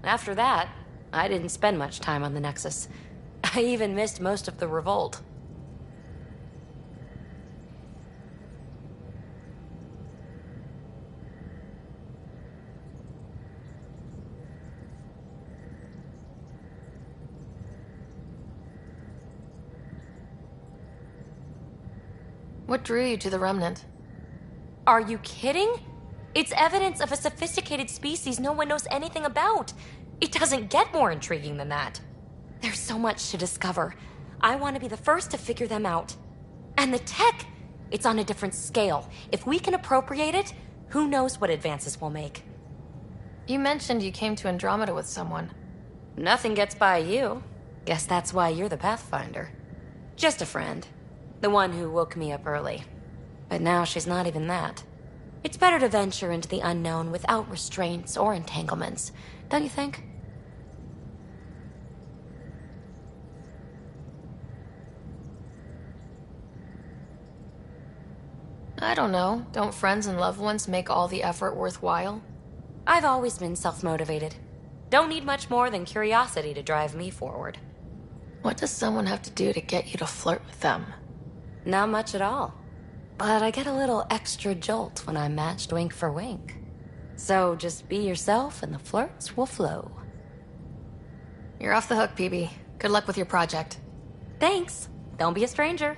After that, I didn't spend much time on the Nexus. I even missed most of the revolt. What drew you to the Remnant? Are you kidding? It's evidence of a sophisticated species no one knows anything about. It doesn't get more intriguing than that. There's so much to discover. I want to be the first to figure them out. And the tech, It's on a different scale. If we can appropriate it, who knows what advances we'll make. You mentioned you came to Andromeda with someone. Nothing gets by you. Guess that's why you're the Pathfinder. Just a friend. The one who woke me up early. But now she's not even that. It's better to venture into the unknown without restraints or entanglements, don't you think? I don't know. Don't friends and loved ones make all the effort worthwhile? I've always been self-motivated. Don't need much more than curiosity to drive me forward. What does someone have to do to get you to flirt with them? Not much at all. But I get a little extra jolt when I'm matched wink for wink. So just be yourself and the flirts will flow. You're off the hook, PB. Good luck with your project. Thanks. Don't be a stranger.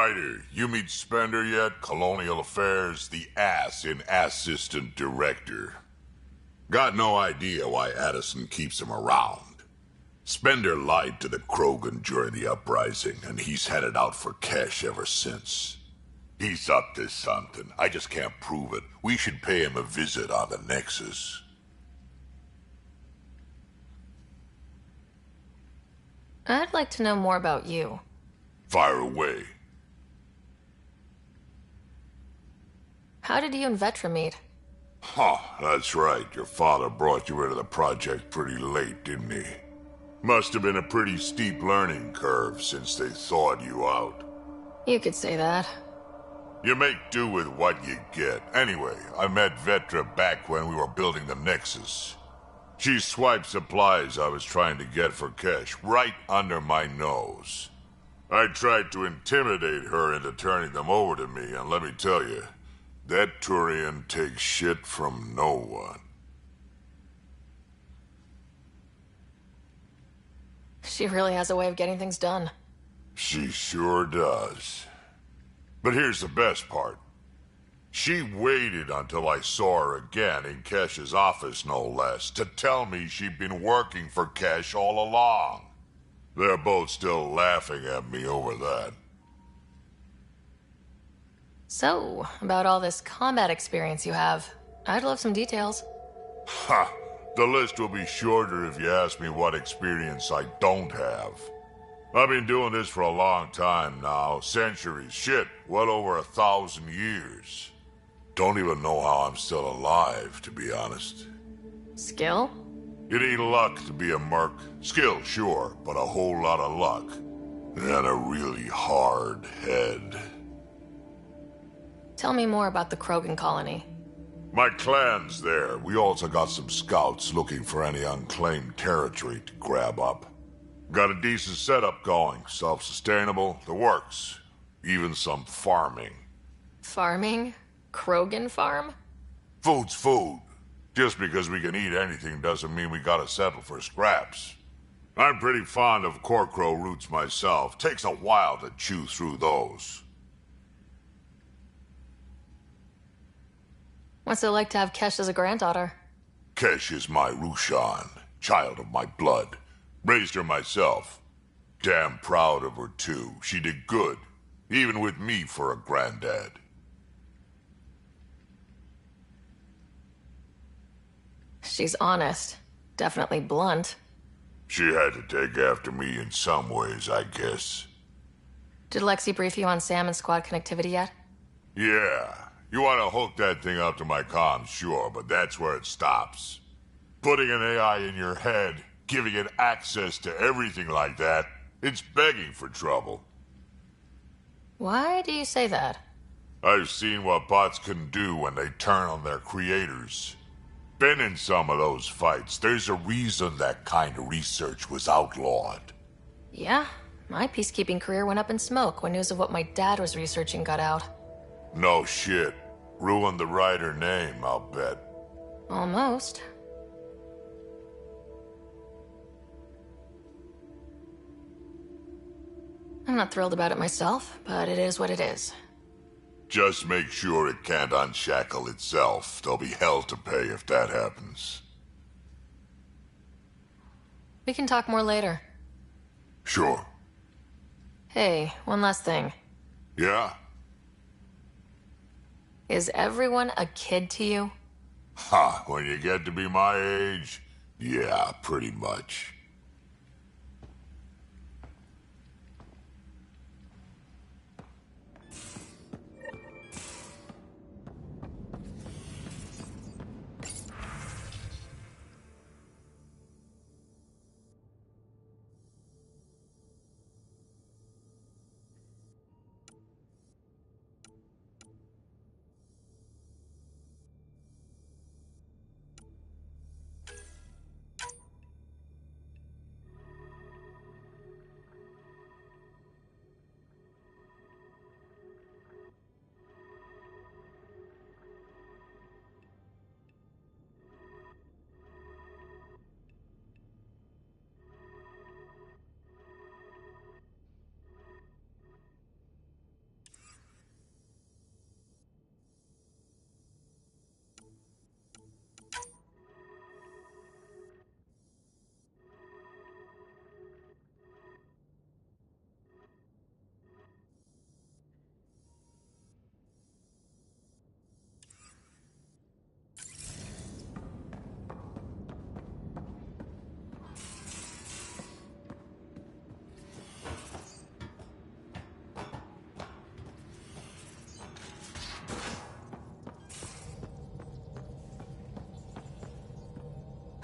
Ryder, you meet Spender yet? Colonial Affairs, the ass in Assistant Director. Got no idea why Addison keeps him around. Spender lied to the Krogan during the uprising, and he's headed out for cash ever since. He's up to something. I just can't prove it. We should pay him a visit on the Nexus. I'd like to know more about you. Fire away. How did you and Vetra meet? Huh, that's right. Your father brought you into the project pretty late, didn't he? Must have been a pretty steep learning curve since they thawed you out. You could say that. You make do with what you get. Anyway, I met Vetra back when we were building the Nexus. She swiped supplies I was trying to get for cash right under my nose. I tried to intimidate her into turning them over to me, and let me tell you, that Turian takes shit from no one. She really has a way of getting things done. She sure does. But here's the best part. She waited until I saw her again in Kesh's office, no less, to tell me she'd been working for Kesh all along. They're both still laughing at me over that. So, about all this combat experience you have, I'd love some details. Ha! The list will be shorter if you ask me what experience I don't have. I've been doing this for a long time now. Centuries. Shit, well over 1,000 years. Don't even know how I'm still alive, to be honest. Skill? It ain't luck to be a merc. Skill, sure, but a whole lot of luck. And a really hard head. Tell me more about the Krogan colony. My clan's there. We also got some scouts looking for any unclaimed territory to grab up. Got a decent setup going. Self-sustainable, the works. Even some farming. Farming? Krogan farm? Food's food. Just because we can eat anything doesn't mean we gotta settle for scraps. I'm pretty fond of Corcrow roots myself. Takes a while to chew through those. What's it like to have Kesh as a granddaughter? Kesh is my Rushan, child of my blood. Raised her myself. Damn proud of her, too. She did good, even with me for a granddad. She's honest. Definitely blunt. She had to take after me in some ways, I guess. Did Lexi brief you on Sam and squad connectivity yet? Yeah. You want to hook that thing up to my comms, sure, but that's where it stops. Putting an AI in your head, giving it access to everything like that, it's begging for trouble. Why do you say that? I've seen what bots can do when they turn on their creators. Been in some of those fights. There's a reason that kind of research was outlawed. Yeah, my peacekeeping career went up in smoke when news of what my dad was researching got out. No shit. Ruined the writer name, I'll bet. Almost. I'm not thrilled about it myself, but it is what it is. Just make sure it can't unshackle itself. There'll be hell to pay if that happens. We can talk more later. Sure. Hey, one last thing. Yeah? Is everyone a kid to you? Ha, when you get to be my age, yeah, pretty much.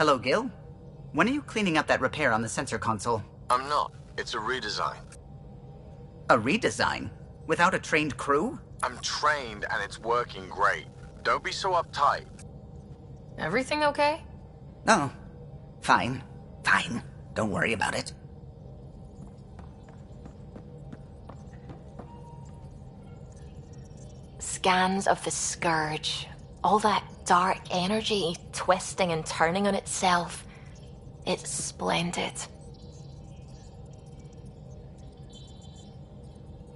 Hello, Gil. When are you cleaning up that repair on the sensor console? I'm not. It's a redesign. A redesign? Without a trained crew? I'm trained and it's working great. Don't be so uptight. Everything okay? Oh, fine. Fine. Don't worry about it. Scans of the Scourge. All that dark energy twisting and turning on itself. It's splendid.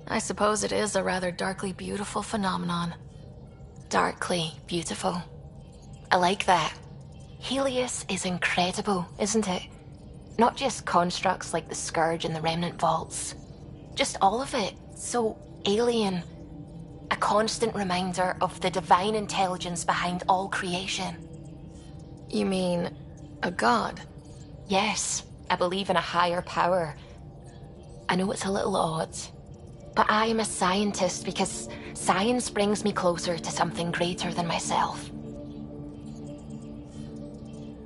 I suppose it is a rather darkly beautiful phenomenon. Darkly beautiful. I like that. Helios is incredible, isn't it? Not just constructs like the Scourge and the Remnant Vaults. Just all of it. So alien. A constant reminder of the divine intelligence behind all creation. You mean a god? Yes, I believe in a higher power. I know it's a little odd, but I am a scientist because science brings me closer to something greater than myself.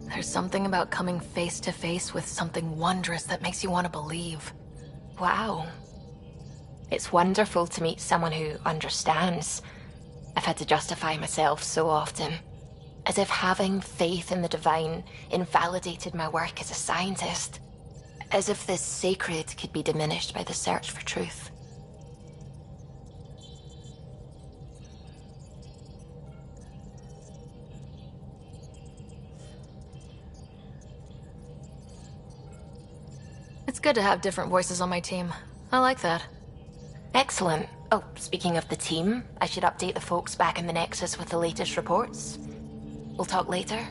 There's something about coming face to face with something wondrous that makes you want to believe. Wow. It's wonderful to meet someone who understands. I've had to justify myself so often. As if having faith in the divine invalidated my work as a scientist. As if the sacred could be diminished by the search for truth. It's good to have different voices on my team. I like that. Excellent. Oh, speaking of the team, I should update the folks back in the Nexus with the latest reports. We'll talk later.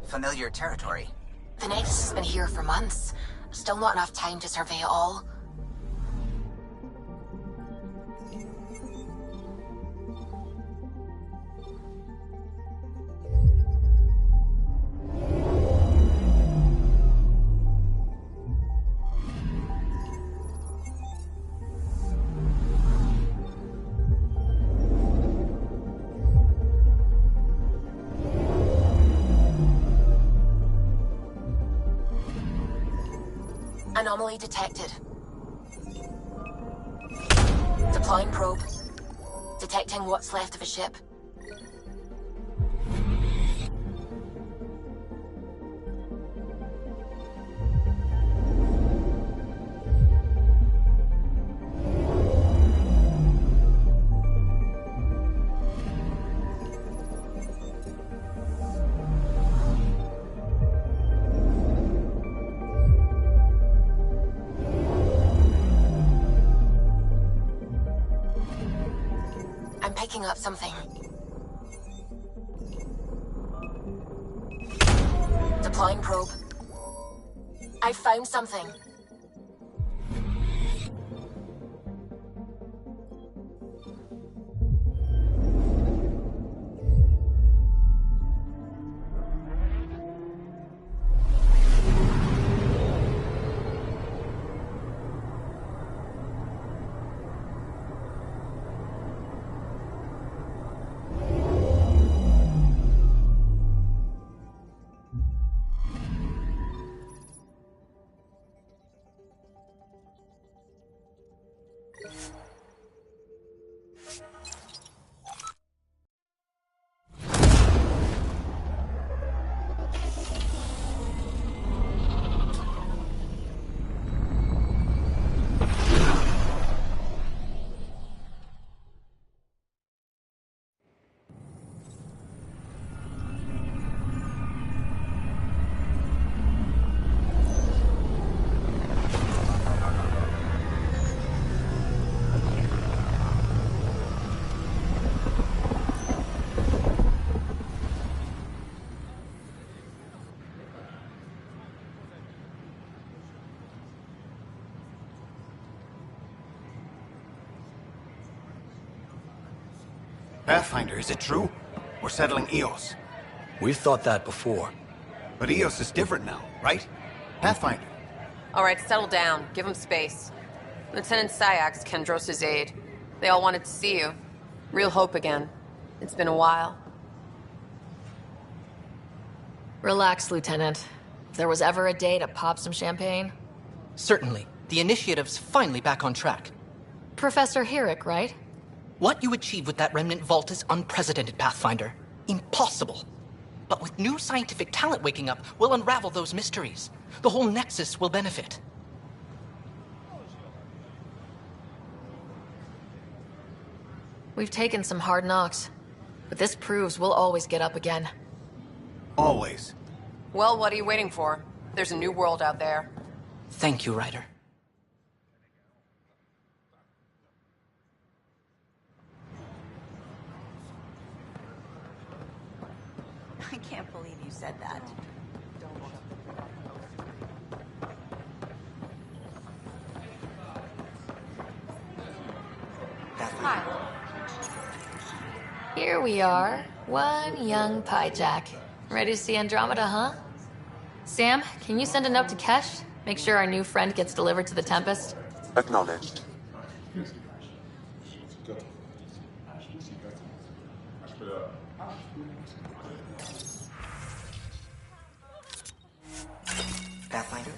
Familiar territory. The Nexus has been here for months. Still not enough time to survey it all. Anomaly detected. Deploying probe. Detecting what's left of a ship. Picking up something. Deploying probe. I found something. Pathfinder, is it true? We're settling Eos. We've thought that before. But Eos is different now, right? Pathfinder. All right, settle down. Give him space. Lieutenant Syax, Kendros' aide. They all wanted to see you. Real hope again. It's been a while. Relax, Lieutenant. If there was ever a day to pop some champagne... Certainly. The initiative's finally back on track. Professor Herrick, right? What you achieved with that remnant vault is unprecedented, Pathfinder. Impossible. But with new scientific talent waking up, we'll unravel those mysteries. The whole Nexus will benefit. We've taken some hard knocks, but this proves we'll always get up again. Always. Well, what are you waiting for? There's a new world out there. Thank you, Ryder. I can't believe you said that. Hi. Here we are, one young piejack. Ready to see Andromeda, huh? Sam, can you send a note to Kesh? Make sure our new friend gets delivered to the Tempest? Acknowledged. Pathfinder?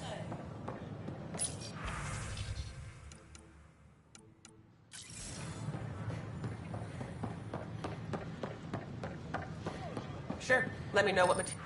Sure. Let me know what material.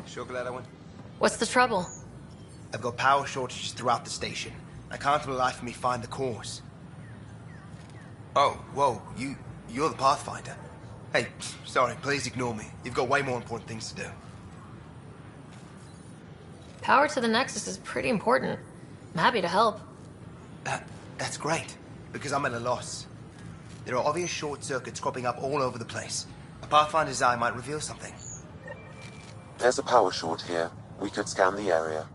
Sure glad I went. What's the trouble? I've got power shortages throughout the station. I can't for the life of me find the cause. Oh, whoa, you're the Pathfinder. Hey, sorry, please ignore me. You've got way more important things to do. Power to the Nexus is pretty important. I'm happy to help. That's great, because I'm at a loss. There are obvious short circuits cropping up all over the place. A Pathfinder's eye might reveal something. There's a power short here. We could scan the area.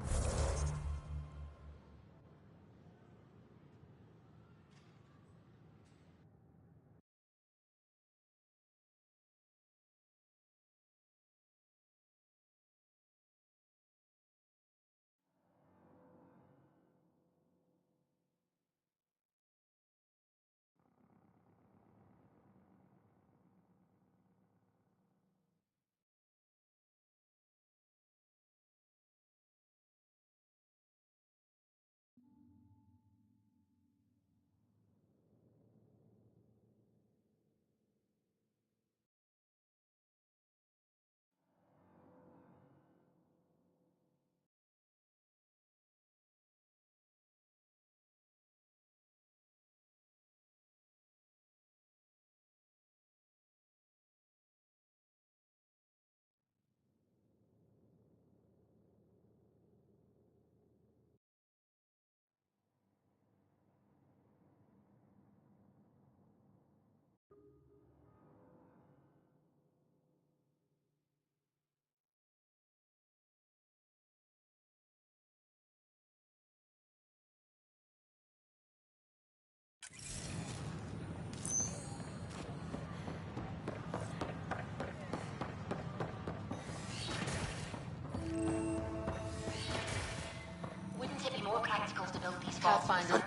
Pathfinder.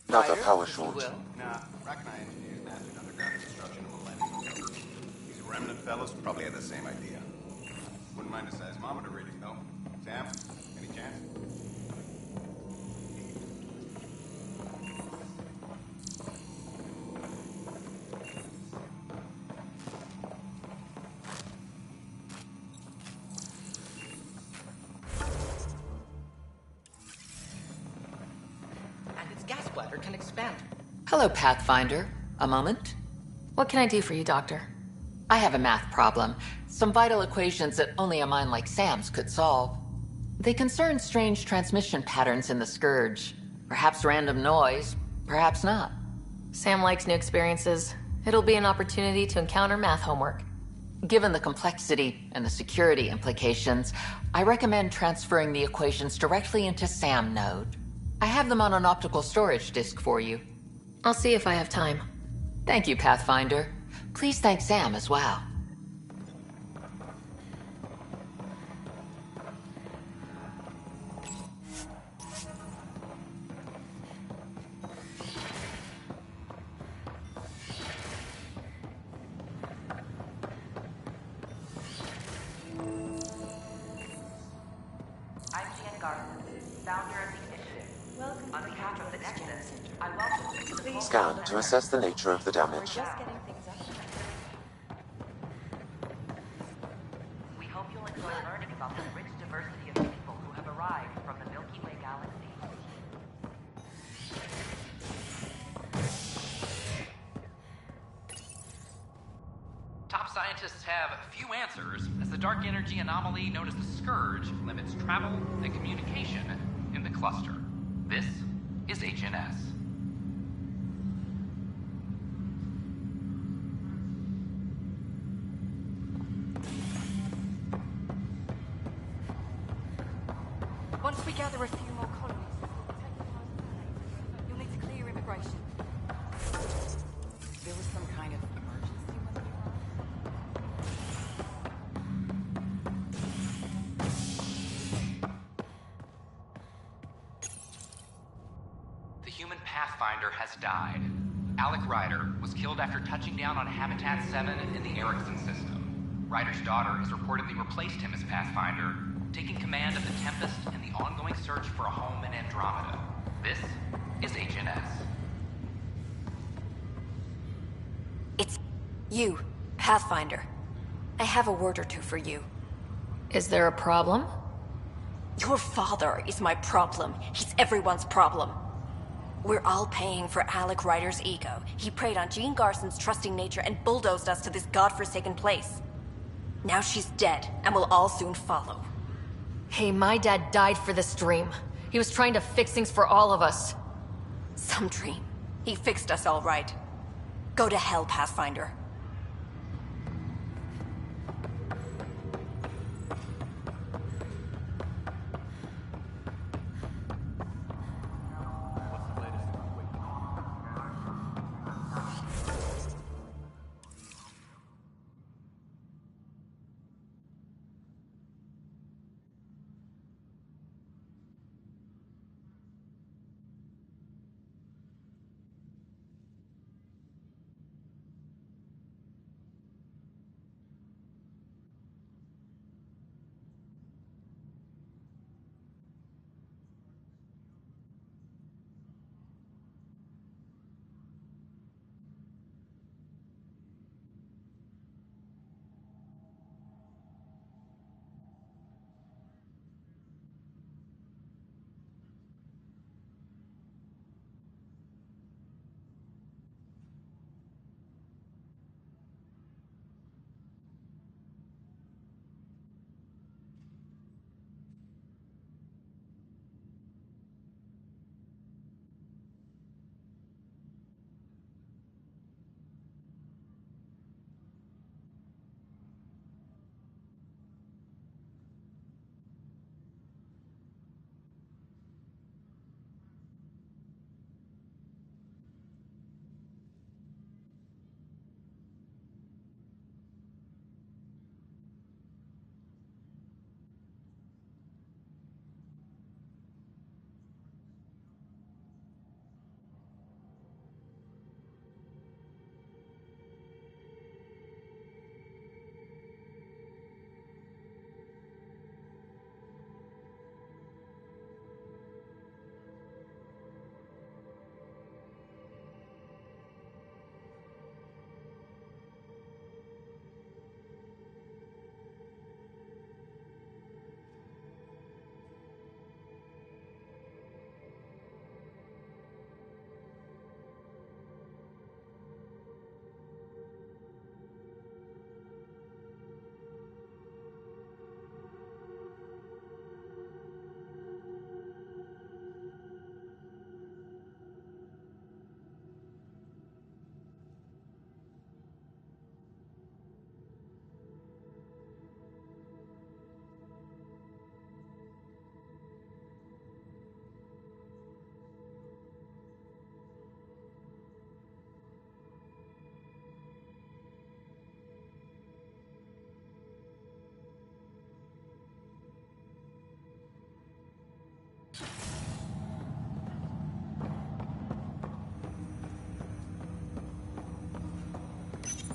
Another power short. Nah, Rack and I engineered massive underground construction a millennium ago. These remnant fellows probably had the same idea. Wouldn't mind a seismometer reading, though. Sam, any chance? Pathfinder can expand. Hello, Pathfinder. A moment? What can I do for you, Doctor? I have a math problem. Some vital equations that only a mind like Sam's could solve. They concern strange transmission patterns in the Scourge. Perhaps random noise, perhaps not. Sam likes new experiences. It'll be an opportunity to encounter math homework. Given the complexity and the security implications, I recommend transferring the equations directly into SAM node. I have them on an optical storage disk for you. I'll see if I have time. Thank you, Pathfinder. Please thank Sam as well. Scan to assess the nature of the damage. We hope you'll enjoy learning about the rich diversity of people who have arrived from the Milky Way galaxy. Top scientists have few answers, as the dark energy anomaly known as the Scourge limits travel and communication in the cluster. This is HNS. Once we gather a few more colonies, you'll need to clear immigration. There was some kind of emergency when The human Pathfinder has died. Alec Ryder was killed after touching down on Habitat 7 in the Erickson system. Ryder's daughter has reportedly replaced him as Pathfinder, taking command of the Tempest and the ongoing search for a home in Andromeda. This is HNS. It's you, Pathfinder. I have a word or two for you. Is there a problem? Your father is my problem. He's everyone's problem. We're all paying for Alec Ryder's ego. He preyed on Jean Garson's trusting nature and bulldozed us to this godforsaken place. Now she's dead, and we'll all soon follow. Hey, my dad died for this dream. He was trying to fix things for all of us. Some dream. He fixed us all right. Go to hell, Pathfinder.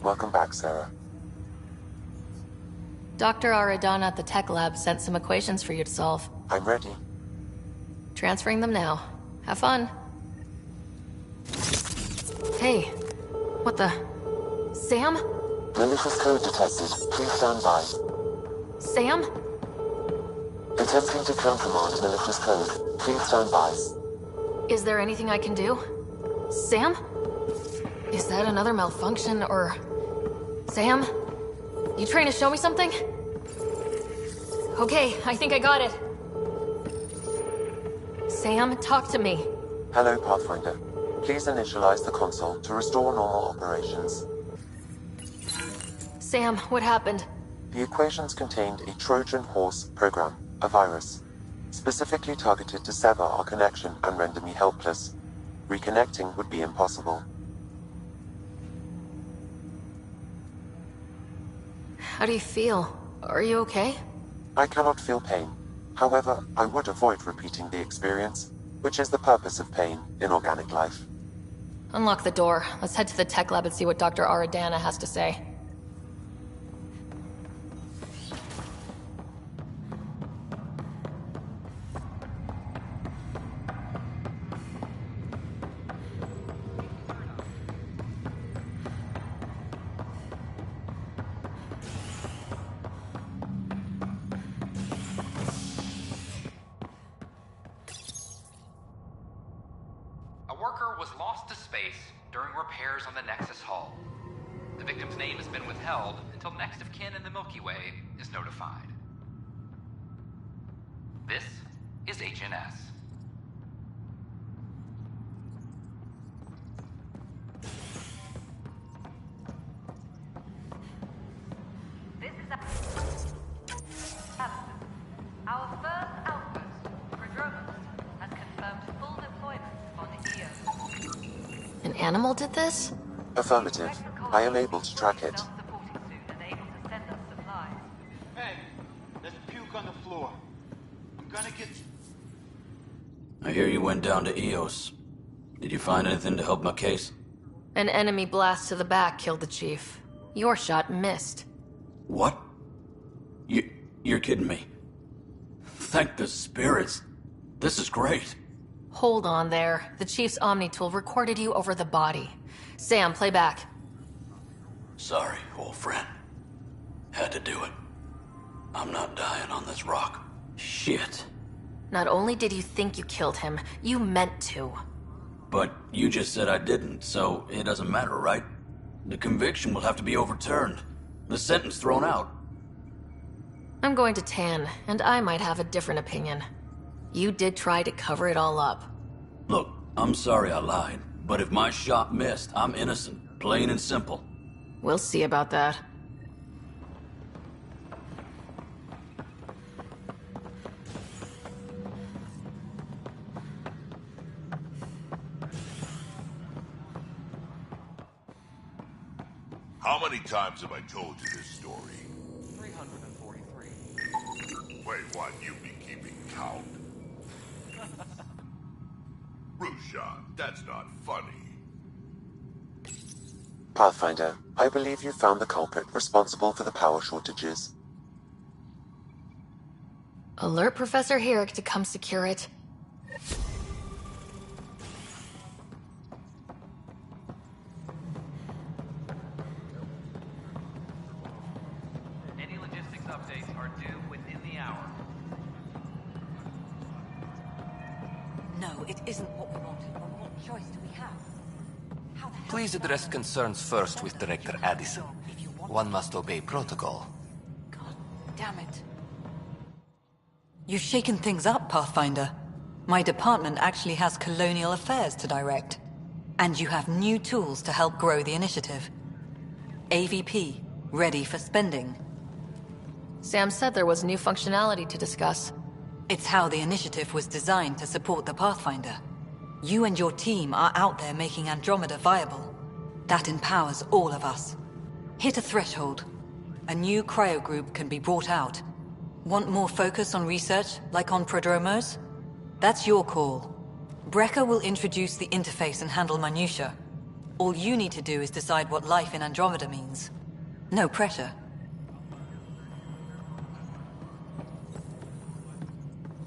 Welcome back, Sarah. Dr. Aradana at the tech lab sent some equations for you to solve. I'm ready. Transferring them now. Have fun. Hey, what the... Sam? Malicious code detected. Please stand by. Sam? Attempting to countermand malicious code. Please stand by. Is there anything I can do? Sam? Is that another malfunction, or... Sam? You trying to show me something? Okay, I think I got it. Sam, talk to me. Hello, Pathfinder. Please initialize the console to restore normal operations. Sam, what happened? The equations contained a Trojan horse program, a virus, specifically targeted to sever our connection and render me helpless. Reconnecting would be impossible. How do you feel? Are you okay? I cannot feel pain. However, I would avoid repeating the experience, which is the purpose of pain in organic life. Unlock the door. Let's head to the tech lab and see what Dr. Aradana has to say. Was lost to space during repairs on the Nexus hull. The victim's name has been withheld until next of kin in the Milky Way is notified. This is HNS. This is our first outpost. Andromeda has confirmed full deployment on EO. An animal did this? Affirmative. I am able to track it. Hey, there's puke on the floor. I'm gonna get... I hear you went down to EOS. Did you find anything to help my case? An enemy blast to the back killed the chief. Your shot missed. What? You're kidding me. Thank the spirits. This is great. Hold on there. The chief's Omni tool recorded you over the body. Sam, play back. Sorry, old friend. Had to do it. I'm not dying on this rock. Shit. Not only did you think you killed him, you meant to. But you just said I didn't, so it doesn't matter, right? The conviction will have to be overturned. The sentence thrown out. I'm going to Tan, and I might have a different opinion. You did try to cover it all up. Look, I'm sorry I lied, but if my shot missed, I'm innocent. Plain and simple. We'll see about that. How many times have I told you this story? 343. Wait, what? You've been keeping count? Rushan, that's not funny. Pathfinder, I believe you found the culprit responsible for the power shortages. Alert Professor Herrick to come secure it. Any logistics updates are due within the hour. No, it isn't what we wanted, but what choice do we have? Please address concerns first with Director Addison. One must obey protocol. Damn it. You've shaken things up, Pathfinder. My department actually has colonial affairs to direct. And you have new tools to help grow the initiative. AVP, ready for spending. Sam said there was new functionality to discuss. It's how the initiative was designed to support the Pathfinder. You and your team are out there making Andromeda viable. That empowers all of us. Hit a threshold. A new cryo group can be brought out. Want more focus on research, like on prodromos? That's your call. Brecker will introduce the interface and handle minutiae. All you need to do is decide what life in Andromeda means. No pressure.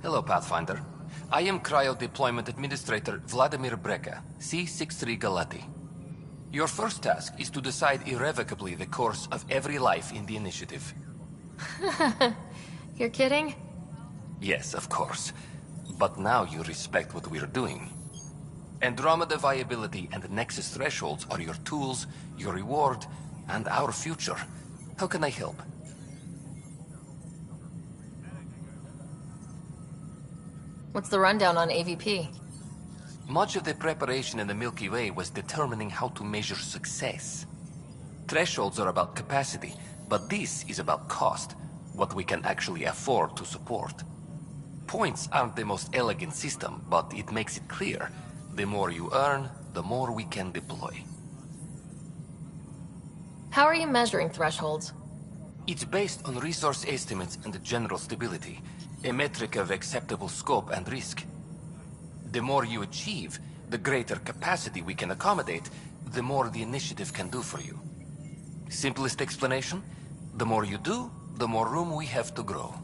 Hello, Pathfinder. I am Cryo Deployment Administrator Vladimir Brecker, C-63 Galati. Your first task is to decide irrevocably the course of every life in the initiative. You're kidding? Yes, of course. But now you respect what we're doing. Andromeda viability and Nexus thresholds are your tools, your reward, and our future. How can I help? What's the rundown on AVP? Much of the preparation in the Milky Way was determining how to measure success. Thresholds are about capacity, but this is about cost, what we can actually afford to support. Points aren't the most elegant system, but it makes it clear. The more you earn, the more we can deploy. How are you measuring thresholds? It's based on resource estimates and general stability, a metric of acceptable scope and risk. The more you achieve, the greater capacity we can accommodate, the more the initiative can do for you. Simplest explanation? The more you do, the more room we have to grow.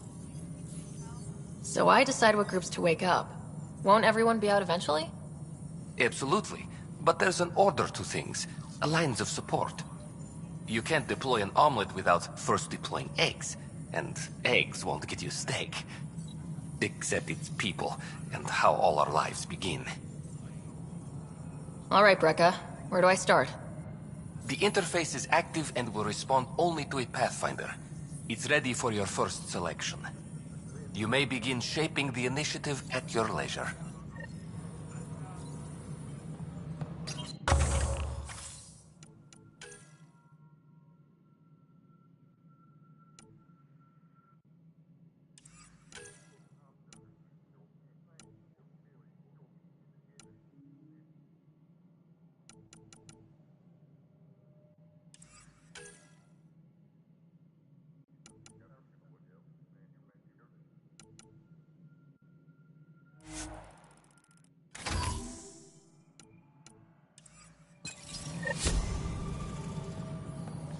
So I decide what groups to wake up. Won't everyone be out eventually? Absolutely. But there's an order to things, lines of support. You can't deploy an omelet without first deploying eggs, and eggs won't get you steak. Except it's people, and how all our lives begin. All right, Brekka. Where do I start? The interface is active and will respond only to a Pathfinder. It's ready for your first selection. You may begin shaping the initiative at your leisure.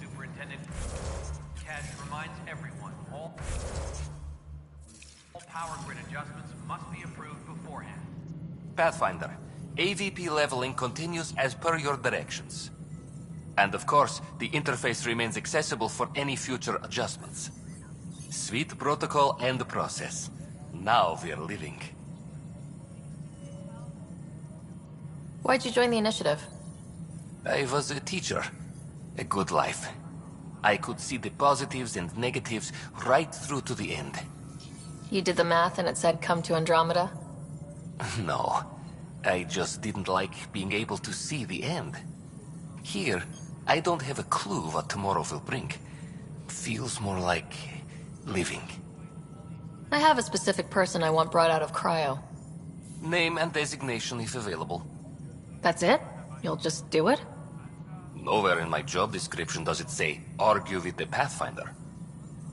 Superintendent Cash reminds everyone, all power grid adjustments must be approved beforehand. Pathfinder, AVP leveling continues as per your directions. And of course, the interface remains accessible for any future adjustments. Sweet protocol and process. Now we're living. Why'd you join the initiative? I was a teacher. A good life. I could see the positives and negatives right through to the end. You did the math and it said come to Andromeda? No. I just didn't like being able to see the end. Here, I don't have a clue what tomorrow will bring. Feels more like living. I have a specific person I want brought out of cryo. Name and designation if available. That's it? You'll just do it? Nowhere in my job description does it say, argue with the Pathfinder.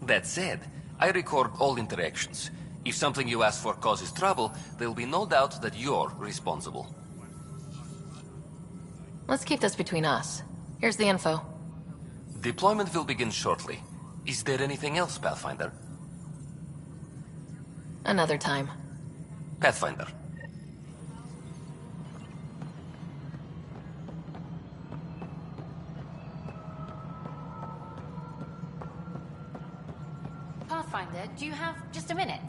That said, I record all interactions. If something you ask for causes trouble, there'll be no doubt that you're responsible. Let's keep this between us. Here's the info. Deployment will begin shortly. Is there anything else, Pathfinder? Another time. Pathfinder. Pathfinder, do you have just a minute?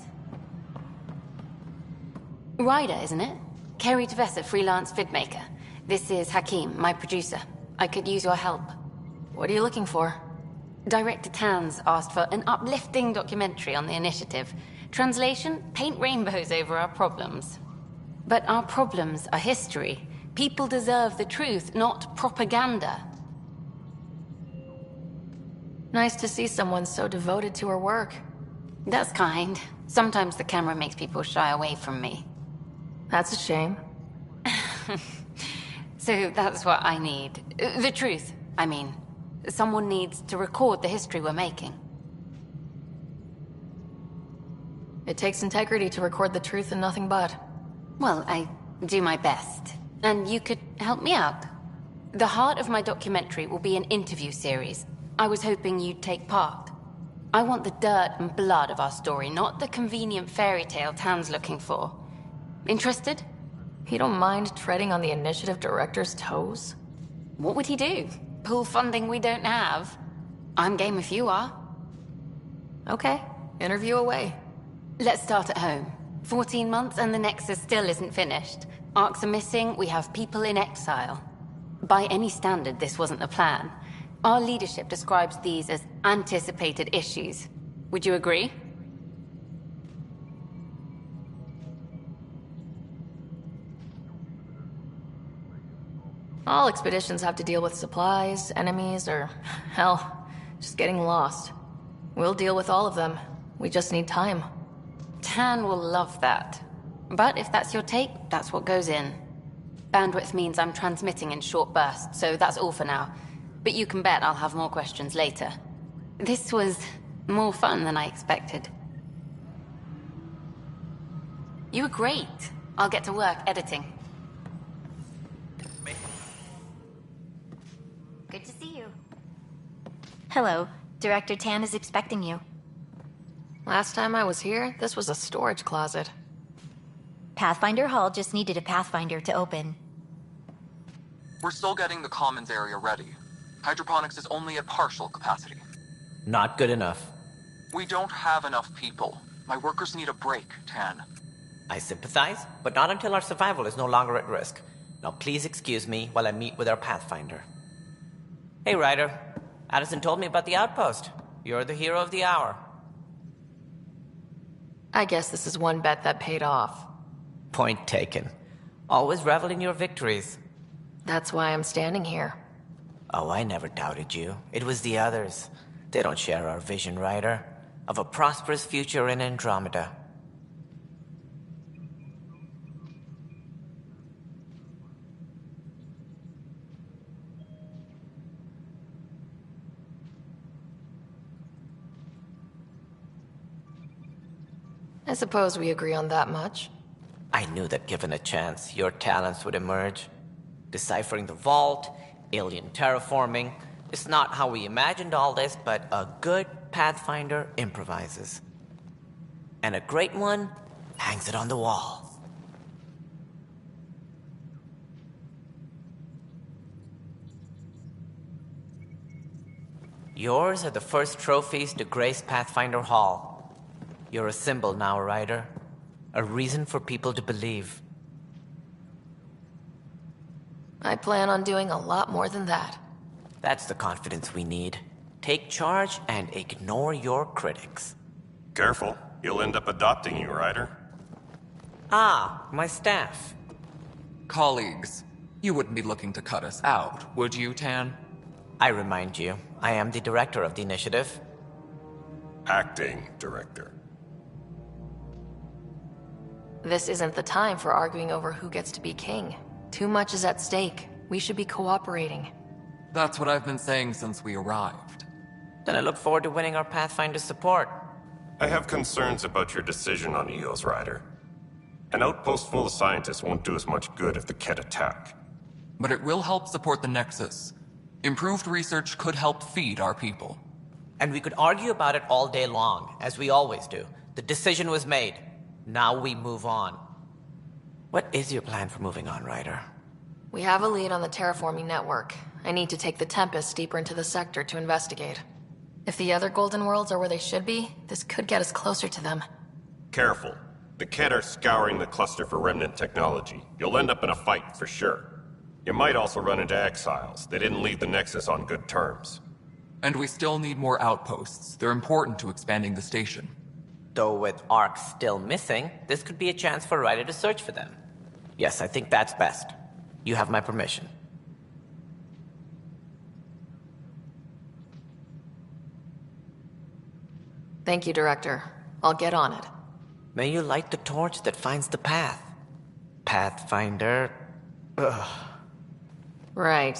Ryder, isn't it? Kerry Tavessa, freelance vidmaker. This is Hakim, my producer. I could use your help. What are you looking for? Director Tans asked for an uplifting documentary on the initiative. Translation, paint rainbows over our problems. But our problems are history. People deserve the truth, not propaganda. Nice to see someone so devoted to her work. That's kind. Sometimes the camera makes people shy away from me. That's a shame. So that's what I need. The truth, I mean. Someone needs to record the history we're making. It takes integrity to record the truth and nothing but. Well, I do my best. And you could help me out. The heart of my documentary will be an interview series. I was hoping you'd take part. I want the dirt and blood of our story, not the convenient fairy tale Tan's looking for. Interested? You don't mind treading on the initiative director's toes? What would he do? Pull funding we don't have? I'm game if you are. Okay, interview away. Let's start at home. 14 months and the Nexus still isn't finished. Arcs are missing, we have people in exile. By any standard, this wasn't the plan. Our leadership describes these as anticipated issues. Would you agree? All expeditions have to deal with supplies, enemies, or, hell, just getting lost. We'll deal with all of them. We just need time. Tan will love that. But if that's your take, that's what goes in. Bandwidth means I'm transmitting in short bursts, so that's all for now. But you can bet I'll have more questions later. This was more fun than I expected. You were great. I'll get to work editing. Good to see you. Hello. Director Tan is expecting you. Last time I was here, this was a storage closet. Pathfinder Hall just needed a Pathfinder to open. We're still getting the commons area ready. Hydroponics is only at partial capacity. Not good enough. We don't have enough people. My workers need a break, Tan. I sympathize, but not until our survival is no longer at risk. Now please excuse me while I meet with our Pathfinder. Hey, Ryder. Addison told me about the outpost. You're the hero of the hour. I guess this is one bet that paid off. Point taken. Always revel in your victories. That's why I'm standing here. Oh, I never doubted you. It was the others. They don't share our vision, Ryder. Of a prosperous future in Andromeda. I suppose we agree on that much. I knew that given a chance, your talents would emerge. Deciphering the vault, alien terraforming. It's not how we imagined all this, but a good Pathfinder improvises. And a great one hangs it on the wall. Yours are the first trophies to grace Pathfinder Hall. You're a symbol now, Ryder. A reason for people to believe. I plan on doing a lot more than that. That's the confidence we need. Take charge and ignore your critics. Careful. You'll end up adopting you, Ryder. Ah, my staff. Colleagues, you wouldn't be looking to cut us out, would you, Tan? I remind you, I am the director of the initiative. Acting director. This isn't the time for arguing over who gets to be king. Too much is at stake. We should be cooperating. That's what I've been saying since we arrived. Then I look forward to winning our Pathfinder's support. I have concerns about your decision on EOS, Ryder. An outpost full of scientists won't do us much good if the Ket attack. But it will help support the Nexus. Improved research could help feed our people. And we could argue about it all day long, as we always do. The decision was made. Now we move on. What is your plan for moving on, Ryder? We have a lead on the terraforming network. I need to take the Tempest deeper into the sector to investigate. If the other Golden Worlds are where they should be, this could get us closer to them. Careful. The Ket are scouring the cluster for remnant technology. You'll end up in a fight for sure. You might also run into exiles. They didn't leave the Nexus on good terms. And we still need more outposts. They're important to expanding the station. Though with Ark still missing, this could be a chance for Ryder to search for them. Yes, I think that's best. You have my permission. Thank you, Director. I'll get on it. May you light the torch that finds the path. Pathfinder. Ugh. Right.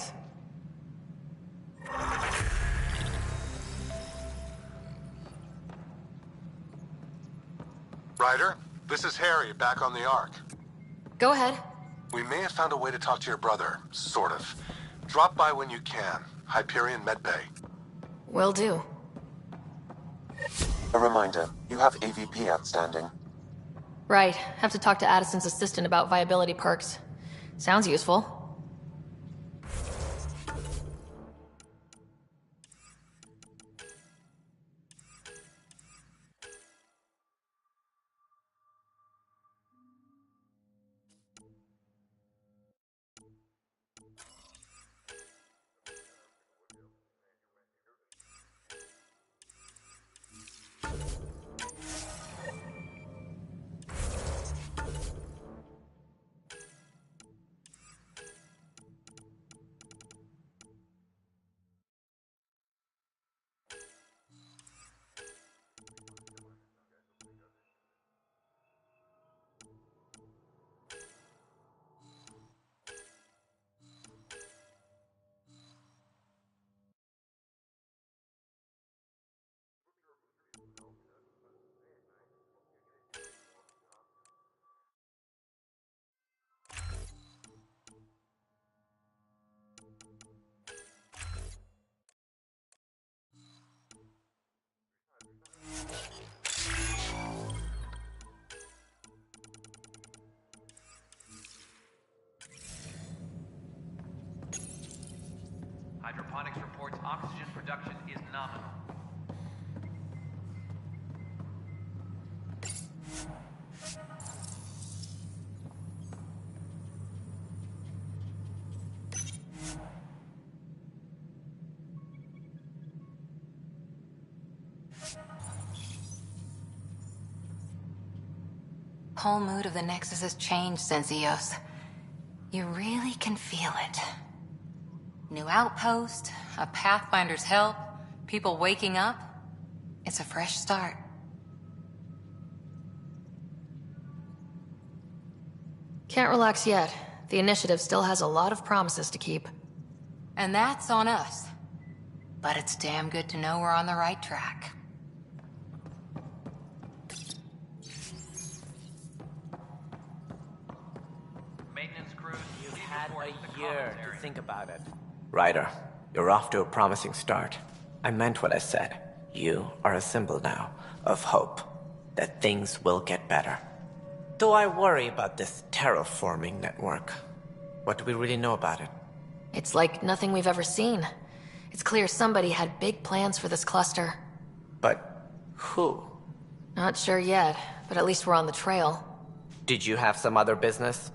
Ryder, this is Harry, back on the Ark. Go ahead. We may have found a way to talk to your brother, sort of. Drop by when you can. Hyperion Medbay. Will do. A reminder, you have AVP outstanding. Right. Have to talk to Addison's assistant about viability perks. Sounds useful. Hydroponics reports oxygen production is nominal. Whole mood of the Nexus has changed since EOS. You really can feel it. New outpost, a Pathfinder's help, people waking up. It's a fresh start. Can't relax yet. The initiative still has a lot of promises to keep. And that's on us. But it's damn good to know we're on the right track. Maintenance crews, You've had a year to think about it. Ryder, you're off to a promising start. I meant what I said. You are a symbol now of hope that things will get better. Though I worry about this terraforming network. What do we really know about it? It's like nothing we've ever seen. It's clear somebody had big plans for this cluster. But who? Not sure yet, but at least we're on the trail. Did you have some other business?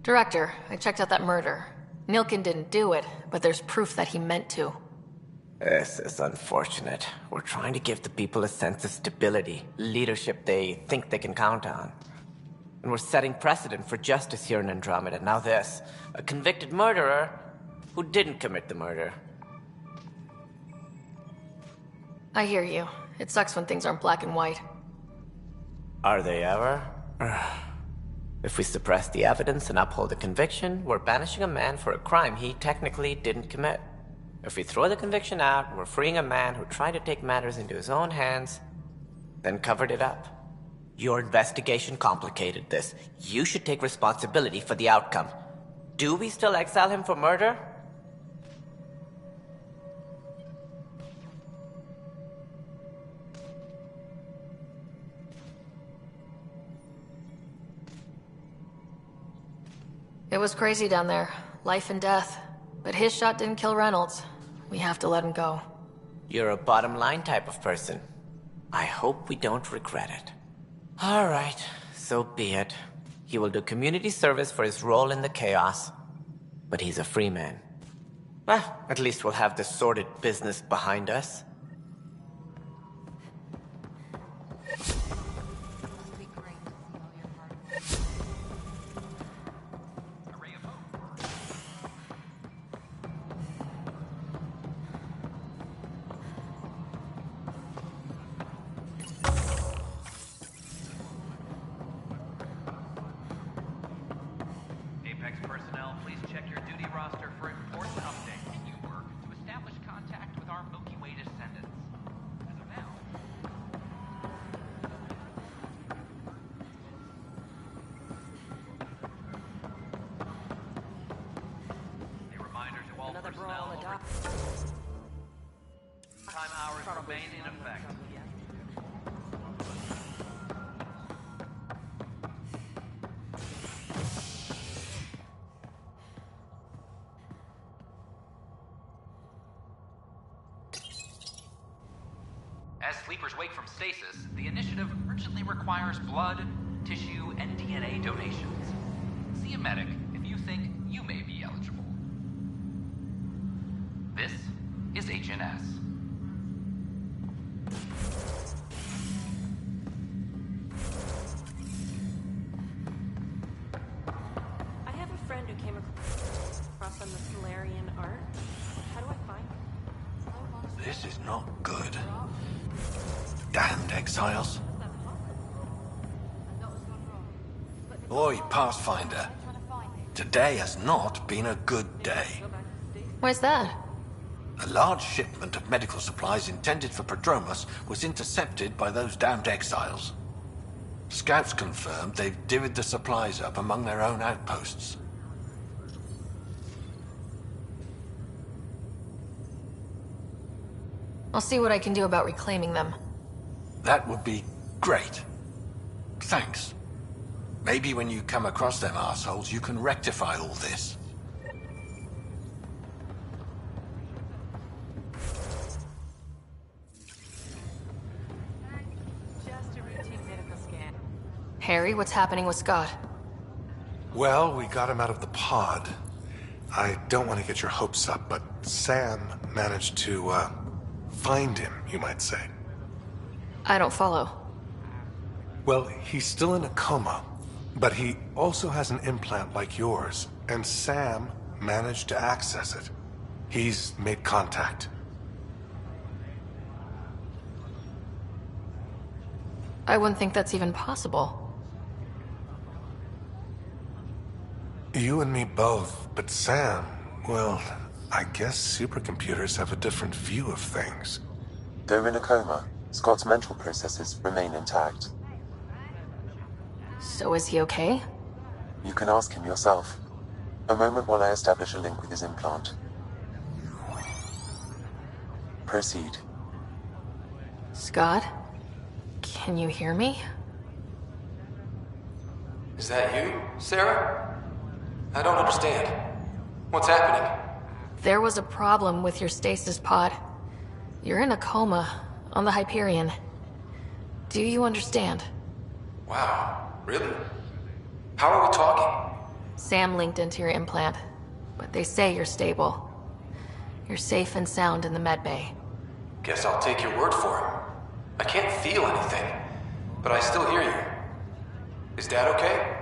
Director, I checked out that murder. Nilkin didn't do it, but there's proof that he meant to. This is unfortunate. We're trying to give the people a sense of stability, leadership they think they can count on. And we're setting precedent for justice here in Andromeda. Now this, a convicted murderer who didn't commit the murder. I hear you. It sucks when things aren't black and white. Are they ever? If we suppress the evidence and uphold the conviction, we're banishing a man for a crime he technically didn't commit. If we throw the conviction out, we're freeing a man who tried to take matters into his own hands, then covered it up. Your investigation complicated this. You should take responsibility for the outcome. Do we still exile him for murder? It was crazy down there. Life and death. But his shot didn't kill Reynolds. We have to let him go. You're a bottom line type of person. I hope we don't regret it. All right, so be it. He will do community service for his role in the chaos. But he's a free man. Well, at least we'll have this sordid business behind us. Apex personnel, please check your duty roster for important updates. You work to establish contact with our Milky Way descendants. remain in effect. As sleepers wake from stasis, the initiative urgently requires blood, tissue, and DNA donations. See a medic if you think you may be eligible. This is HNS. I have a friend who came across on the Solarian art. How do I find him? This is not good. Damned exiles. Oi, Pathfinder. Today has not been a good day. Why's that? A large shipment of medical supplies intended for Prodromos was intercepted by those damned exiles. Scouts confirmed they've divvied the supplies up among their own outposts. I'll see what I can do about reclaiming them. That would be great. Thanks. Maybe when you come across them assholes, you can rectify all this. Just a routine medical scan. Harry, what's happening with Scott? Well, we got him out of the pod. I don't want to get your hopes up, but Sam managed to, find him, you might say. I don't follow. Well, he's still in a coma, but he also has an implant like yours, and Sam managed to access it. He's made contact. I wouldn't think that's even possible. You and me both, but Sam, well, I guess supercomputers have a different view of things. Though in a coma, Scott's mental processes remain intact. So is he okay? You can ask him yourself. A moment while I establish a link with his implant. Proceed. Scott? Can you hear me? Is that you, Sarah? I don't understand. What's happening? There was a problem with your stasis pod. You're in a coma on the Hyperion. Do you understand? Wow, really? How are we talking? Sam linked into your implant, but they say you're stable. You're safe and sound in the medbay. Guess I'll take your word for it. I can't feel anything, but I still hear you. Is Dad okay?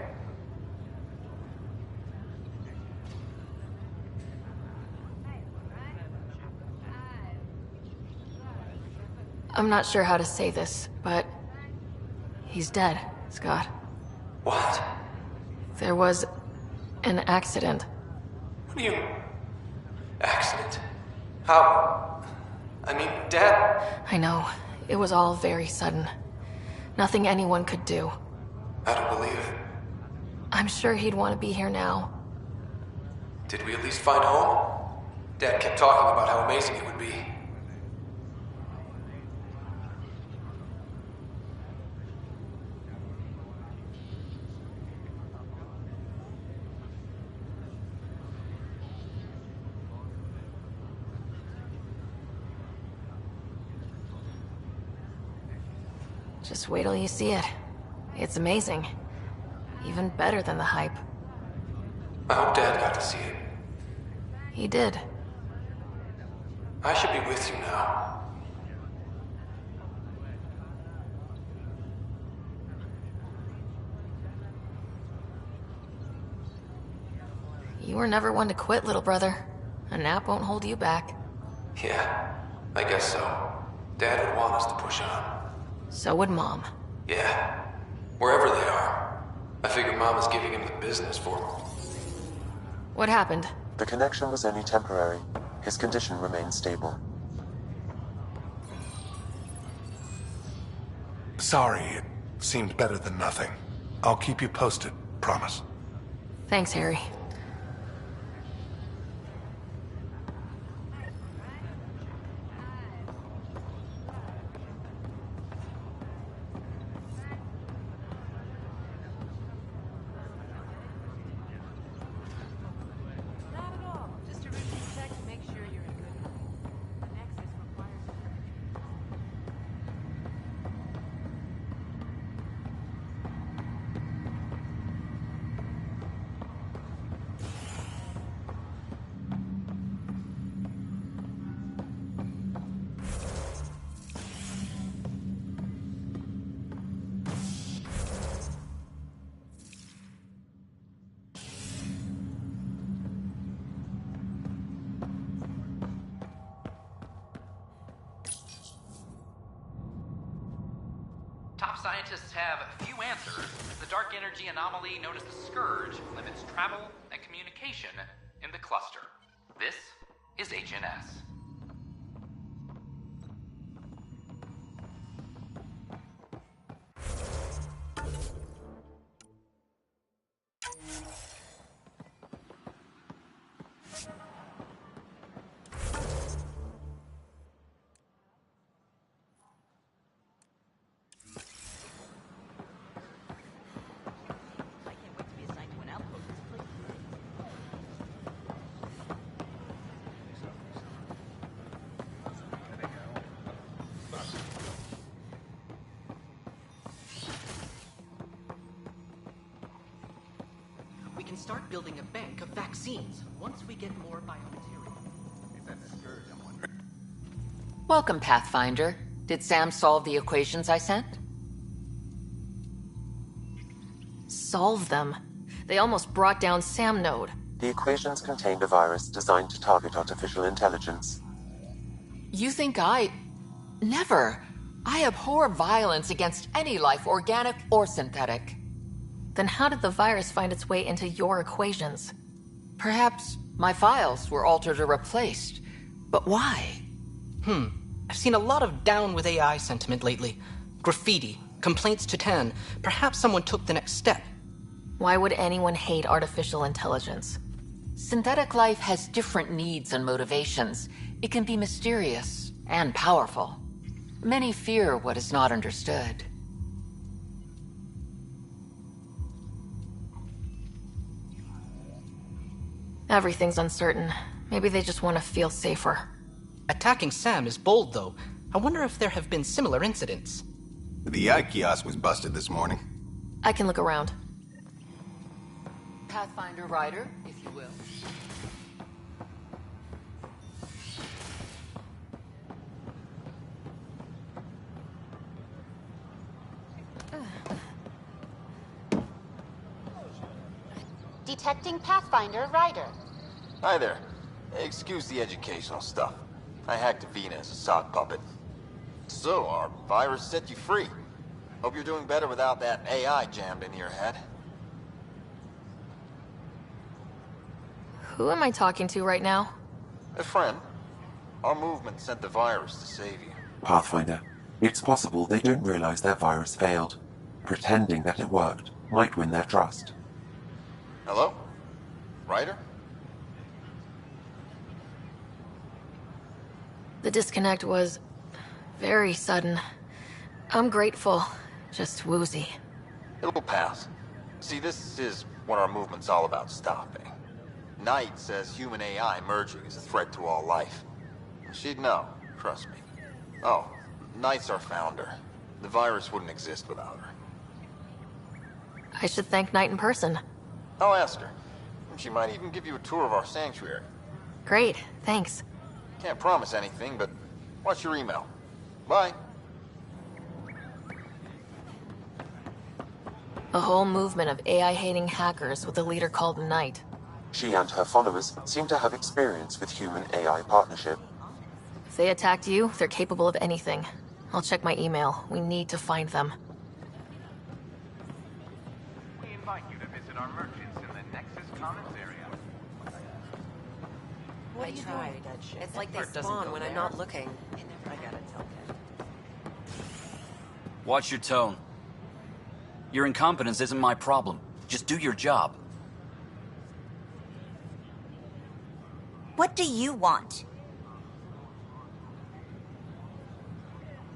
I'm not sure how to say this, but he's dead, Scott. What? There was an accident. What do you... accident? How... I mean, Dad... I know. It was all very sudden. Nothing anyone could do. I don't believe it. I'm sure he'd want to be here now. Did we at least find home? Dad kept talking about how amazing it would be. Just wait till you see it. It's amazing. Even better than the hype. I hope Dad got to see it. He did. I should be with you now. You were never one to quit, little brother. A nap won't hold you back. Yeah, I guess so. Dad would want us to push on. So would Mom. Yeah, wherever they are. I figure Mama's giving him the business for him. What happened? The connection was only temporary. His condition remains stable. Sorry, it seemed better than nothing. I'll keep you posted, promise. Thanks, Harry. scientists have few answers, the dark energy anomaly known as the Scourge limits travel and communication in the cluster. This is HNS. We can start building a bank of vaccines once we get more biomaterial. Welcome, Pathfinder. Did Sam solve the equations I sent? Solve them? They almost brought down Sam Node. The equations contained a virus designed to target artificial intelligence. You think Never. I abhor violence against any life, organic or synthetic. Then how did the virus find its way into your equations? Perhaps my files were altered or replaced. But why? I've seen a lot of down with AI sentiment lately. Graffiti, complaints to 10. Perhaps someone took the next step. Why would anyone hate artificial intelligence? Synthetic life has different needs and motivations. It can be mysterious and powerful. Many fear what is not understood. Everything's uncertain. Maybe they just want to feel safer. Attacking Sam is bold, though. I wonder if there have been similar incidents. The AI kiosk was busted this morning. I can look around. Pathfinder Rider, if you will. Detecting Pathfinder Rider. Hi there. Excuse the educational stuff. I hacked Avina as a sock puppet. So, our virus set you free. Hope you're doing better without that AI jammed into your head. Who am I talking to right now? A friend. Our movement sent the virus to save you. Pathfinder, it's possible they don't realize their virus failed. Pretending that it worked might win their trust. Hello? Ryder? The disconnect was very sudden. I'm grateful, just woozy. It'll pass. See, this is what our movement's all about stopping. Knight says human AI merging is a threat to all life. She'd know, trust me. Oh, Knight's our founder. The virus wouldn't exist without her. I should thank Knight in person. I'll ask her. She might even give you a tour of our sanctuary. Great, thanks. Can't promise anything, but watch your email. Bye. A whole movement of AI-hating hackers with a leader called Knight. She and her followers seem to have experience with human-AI partnership. If they attacked you, they're capable of anything. I'll check my email. We need to find them. We invite you to visit our merchants in the Nexus Commons area. What are you doing? It's like they spawn when I'm not looking. I gotta tell Ken. Watch your tone. Your incompetence isn't my problem. Just do your job. What do you want?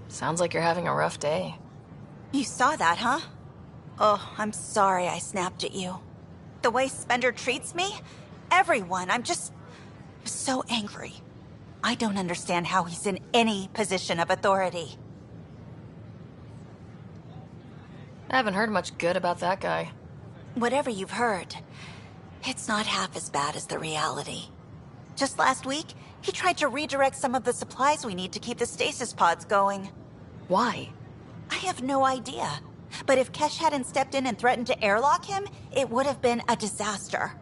Sounds like you're having a rough day. You saw that, huh? Oh, I'm sorry I snapped at you. The way Spender treats me? Everyone, I'm just so angry. I don't understand how he's in any position of authority. I haven't heard much good about that guy. Whatever you've heard, it's not half as bad as the reality. Just last week, he tried to redirect some of the supplies we need to keep the stasis pods going. Why? I have no idea. But if Kesh hadn't stepped in and threatened to airlock him, it would have been a disaster.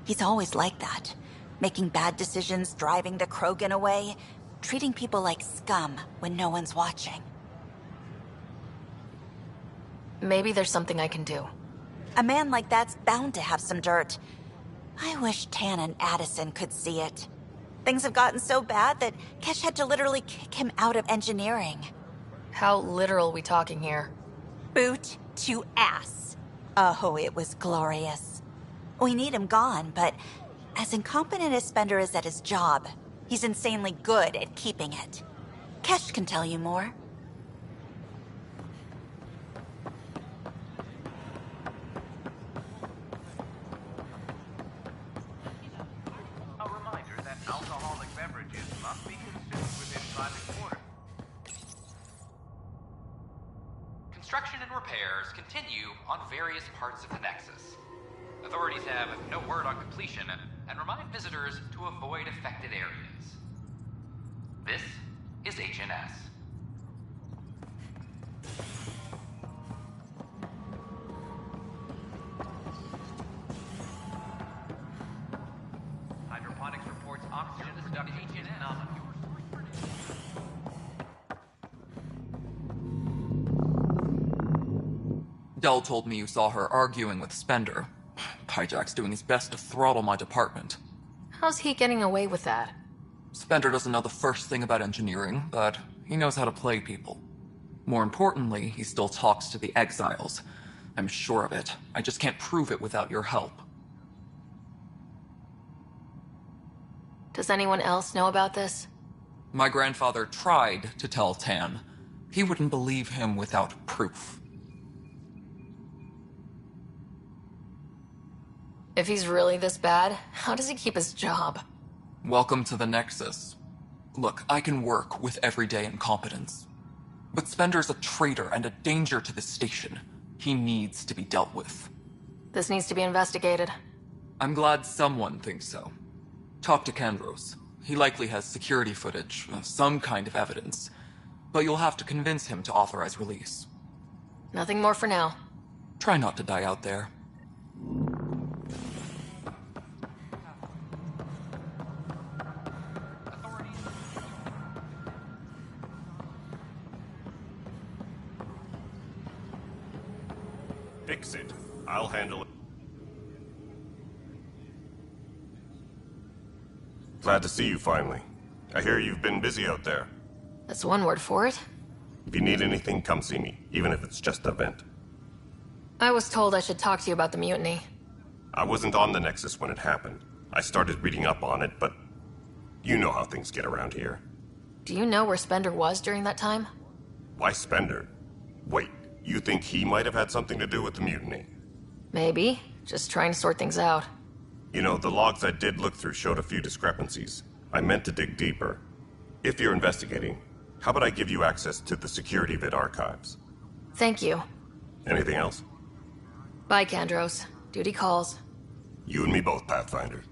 He's always like that. Making bad decisions, driving the Krogan away, treating people like scum when no one's watching. Maybe there's something I can do. A man like that's bound to have some dirt. I wish Tan and Addison could see it. Things have gotten so bad that Kesh had to literally kick him out of engineering. How literal we talking here? Boot to ass. Oh, it was glorious. We need him gone, but as incompetent as Spender is at his job, he's insanely good at keeping it. Kesh can tell you more. A reminder that alcoholic beverages must be consumed within private quarters. Construction and repairs continue on various parts of the Nexus. Authorities have no word on completion and remind visitors to avoid affected areas. This is HNS. Hydroponics reports oxygen is conducted in anomaly. Dell told me you saw her arguing with Spender. Pyjack's doing his best to throttle my department. How's he getting away with that? Spender doesn't know the first thing about engineering, but he knows how to play people. More importantly, he still talks to the exiles. I'm sure of it. I just can't prove it without your help. Does anyone else know about this? My grandfather tried to tell Tan. He wouldn't believe him without proof. If he's really this bad, how does he keep his job? Welcome to the Nexus. Look, I can work with everyday incompetence. But Spender's a traitor and a danger to the station. He needs to be dealt with. This needs to be investigated. I'm glad someone thinks so. Talk to Kandros. He likely has security footage, some kind of evidence. But you'll have to convince him to authorize release. Nothing more for now. Try not to die out there. Fix it. I'll handle it. Glad to see you finally. I hear you've been busy out there. That's one word for it. If you need anything, come see me, even if it's just a vent. I was told I should talk to you about the mutiny. I wasn't on the Nexus when it happened. I started reading up on it, but you know how things get around here. Do you know where Spender was during that time? Why Spender? Wait, you think he might have had something to do with the mutiny? Maybe. Just trying to sort things out. You know, the logs I did look through showed a few discrepancies. I meant to dig deeper. If you're investigating, how about I give you access to the security vid archives? Thank you. Anything else? Bye, Kandros. Duty calls. You and me both, Pathfinder.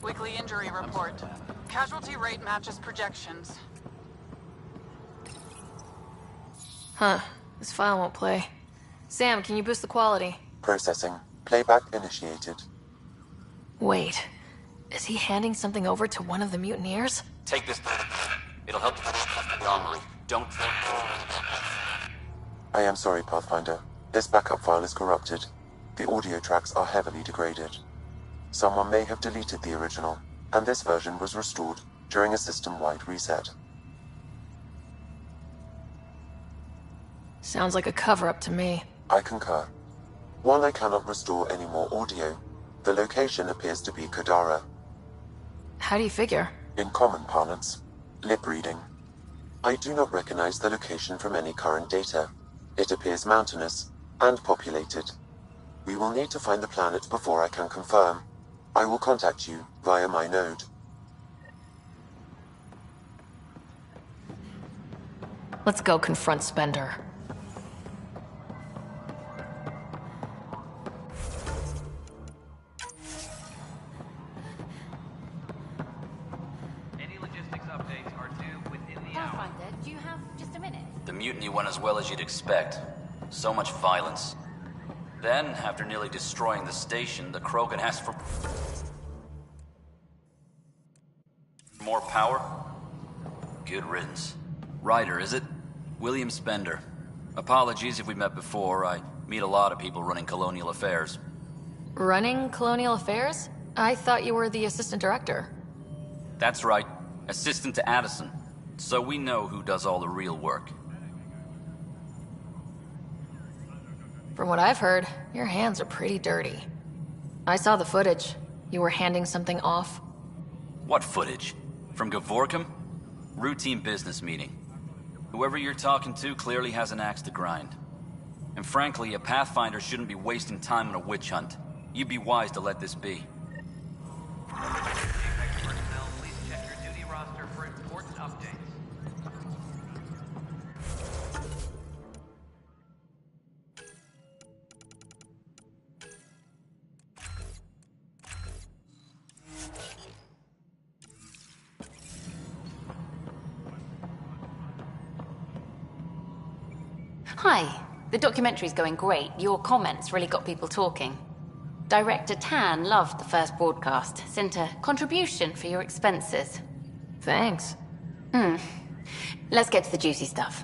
Weekly injury report. Casualty rate matches projections. Huh. This file won't play. Sam, can you boost the quality? Processing. Playback initiated. Wait. Is he handing something over to one of the mutineers? Take this. It'll help you the armory. Don't... I am sorry, Pathfinder. This backup file is corrupted. The audio tracks are heavily degraded. Someone may have deleted the original, and this version was restored during a system-wide reset. Sounds like a cover-up to me. I concur. While I cannot restore any more audio, the location appears to be Kadara. How do you figure? In common parlance, lip reading. I do not recognize the location from any current data. It appears mountainous and populated. We will need to find the planet before I can confirm. I will contact you via my node. Let's go confront Spender. Any logistics updates are due within the hour. Pathfinder, do you have just a minute? The mutiny went as well as you'd expect. So much violence. Then, after nearly destroying the station, the Krogan asked for more power? Good riddance. Ryder, is it? William Spender. Apologies if we met before. I meet a lot of people running colonial affairs. Running Colonial Affairs? I thought you were the assistant director. That's right. Assistant to Addison. So we know who does all the real work. From what I've heard, your hands are pretty dirty. I saw the footage. You were handing something off. What footage? From Gavorkum? Routine business meeting. Whoever you're talking to clearly has an axe to grind. And frankly, a Pathfinder shouldn't be wasting time on a witch hunt. You'd be wise to let this be. Personnel, please check your duty roster for important updates. Hi. The documentary's going great. Your comments really got people talking. Director Tan loved the first broadcast. Sent a contribution for your expenses. Thanks. Let's get to the juicy stuff.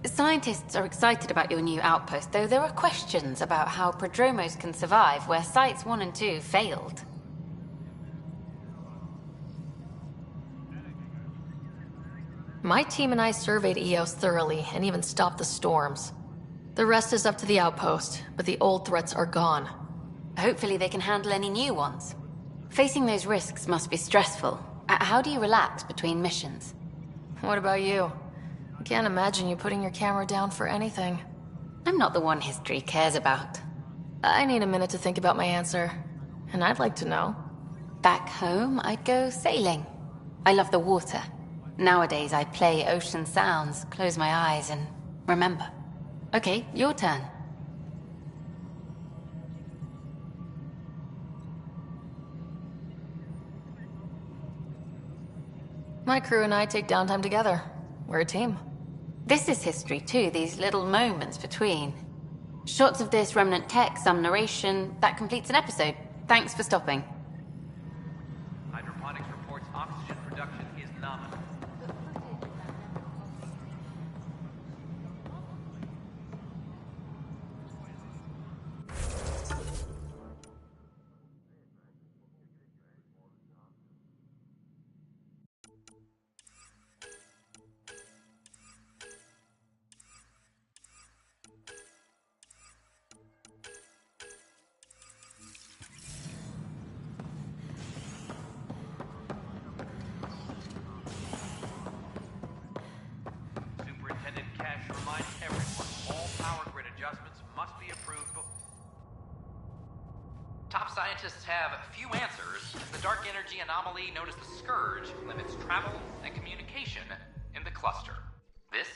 Scientists are excited about your new outpost, though there are questions about how prodromos can survive where Sites 1 and 2 failed. My team and I surveyed EOS thoroughly and even stopped the storms. The rest is up to the outpost, but the old threats are gone. Hopefully they can handle any new ones. Facing those risks must be stressful. How do you relax between missions? What about you? I can't imagine you putting your camera down for anything. I'm not the one history cares about. I need a minute to think about my answer, and I'd like to know. Back home, I'd go sailing. I love the water. Nowadays, I play ocean sounds, close my eyes, and remember. Okay, your turn. My crew and I take downtime together. We're a team. This is history too, these little moments between. Shots of this remnant tech, some narration, that completes an episode. Thanks for stopping. Hydroponics reports oxygen production is nominal. Superintendent Cash reminds everyone all power grid adjustments must be approved before... Top scientists have few answers. The dark energy anomaly known as the Scourge limits travel and communication in the cluster. This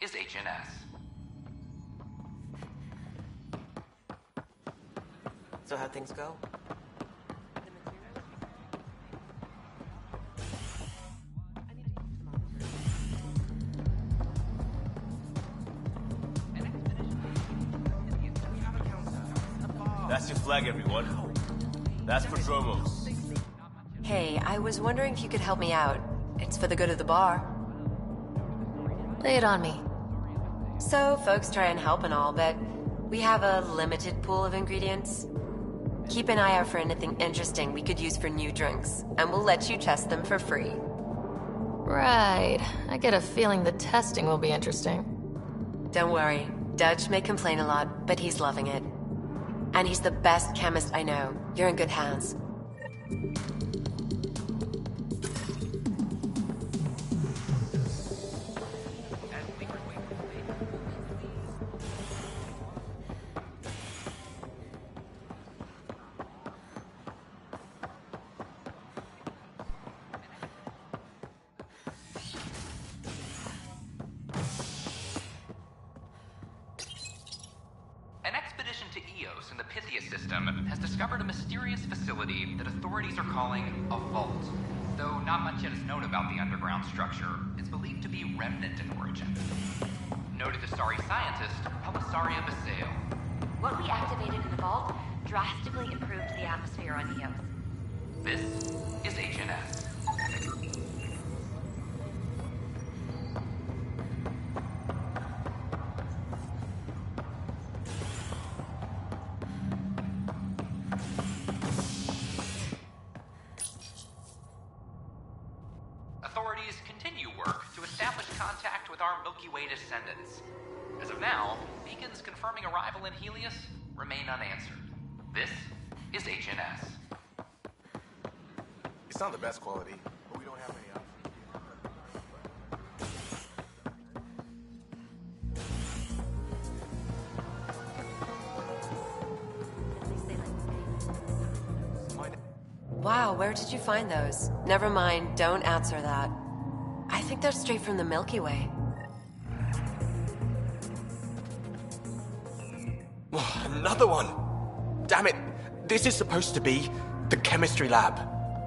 is HNS. So how'd things go? That's your flag, everyone. That's Prodromos. Hey, I was wondering if you could help me out. It's for the good of the bar. Lay it on me. So, folks try and help and all, but we have a limited pool of ingredients. Keep an eye out for anything interesting we could use for new drinks, and we'll let you test them for free. Right. I get a feeling the testing will be interesting. Don't worry. Dutch may complain a lot, but he's loving it. And he's the best chemist I know. You're in good hands. An expedition to Eos in the Pythia system has discovered a mysterious facility that authorities are calling a vault. Though not much yet is known about the underground structure, it's believed to be remnant in origin. Noted Asari scientist, Pelisaria Basale. What we activated in the vault drastically improved the atmosphere on Eos. This is HNS. Milky Way descendants. As of now, beacons confirming arrival in Helios remain unanswered. This is HNS. It's not the best quality, but we don't have any options. Wow, where did you find those? Never mind, don't answer that. I think they're straight from the Milky Way. Another one! Damn it! This is supposed to be the chemistry lab.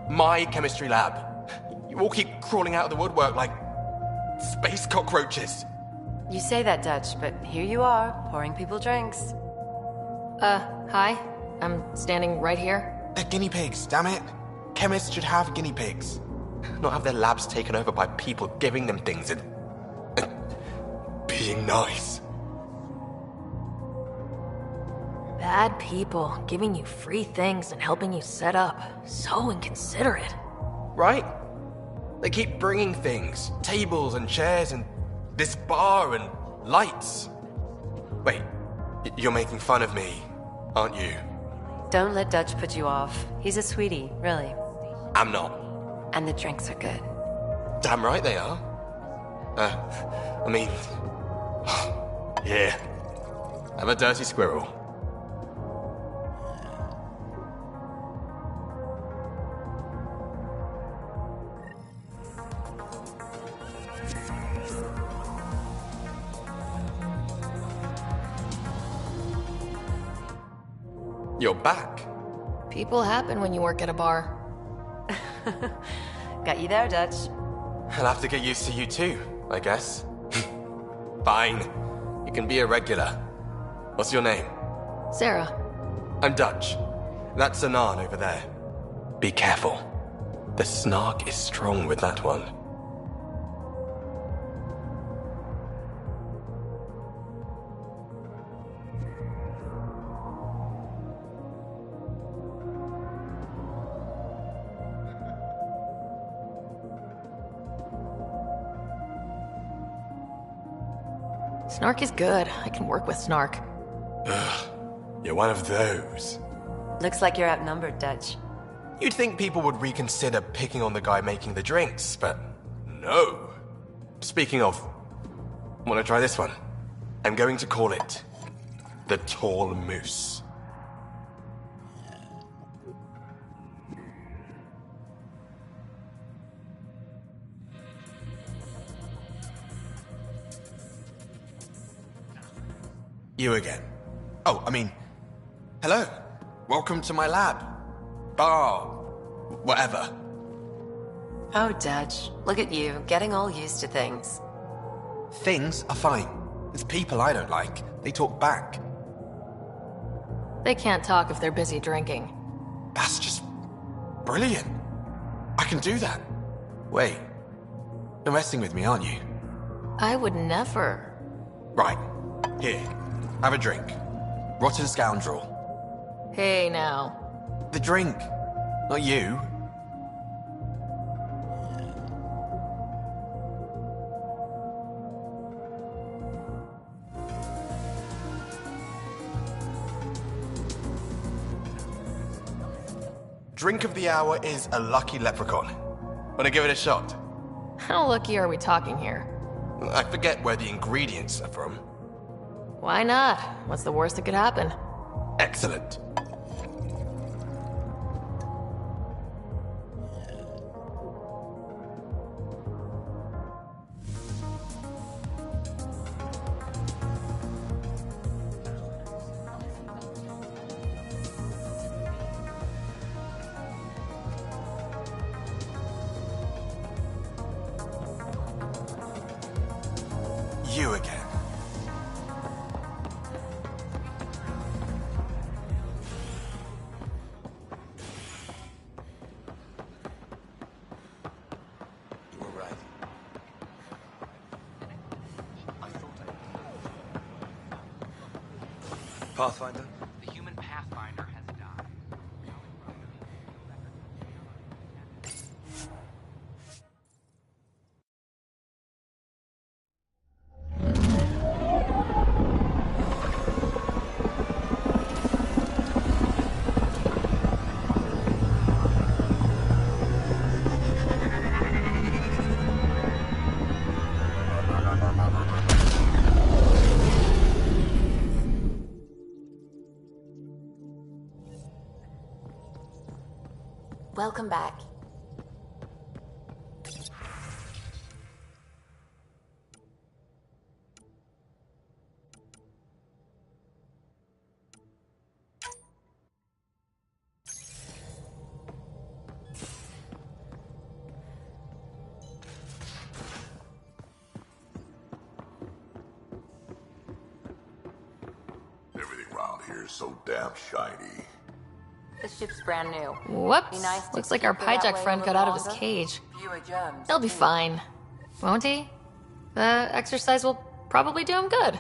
My chemistry lab. You all keep crawling out of the woodwork like space cockroaches. You say that, Dutch, but here you are, pouring people drinks. Hi. I'm standing right here. They're guinea pigs, damn it. Chemists should have guinea pigs. Not have their labs taken over by people giving them things and being nice. Bad people giving you free things and helping you set up. So inconsiderate. Right? They keep bringing things. Tables and chairs and this bar and lights. Wait, you're making fun of me, aren't you? Don't let Dutch put you off. He's a sweetie, really. I'm not. And the drinks are good. Damn right they are. I mean... yeah. I'm a dirty squirrel. You're back. People happen when you work at a bar. Got you there, Dutch. I'll have to get used to you too, I guess. Fine. You can be a regular. What's your name? Sarah. I'm Dutch. That's Anan over there. Be careful. The snark is strong with that one. Snark is good. I can work with Snark. Ugh. You're one of those. Looks like you're outnumbered, Dutch. You'd think people would reconsider picking on the guy making the drinks, but no. Speaking of, want to try this one? I'm going to call it the Tall Moose. You again. Oh, I mean, hello. Welcome to my lab. Bar. Whatever. Oh, Dutch. Look at you, getting all used to things. Things are fine. It's people I don't like. They talk back. They can't talk if they're busy drinking. That's just brilliant. I can do that. Wait. You're messing with me, aren't you? I would never. Right. Here. Have a drink. Rotten scoundrel. Hey, now. The drink. Not you. Drink of the hour is a lucky leprechaun. Wanna give it a shot? How lucky are we talking here? I forget where the ingredients are from. Why not? What's the worst that could happen? Excellent. You again. You were right. Pathfinder? The human Pathfinder has died. Welcome back. Everything around here is so damn shiny. The ship's brand new. Whoops. Be nice to Looks like keep our her that hijack way friend a got little out of his longer. cage. Fewer germs. He'll be fine. Won't he? The exercise will probably do him good.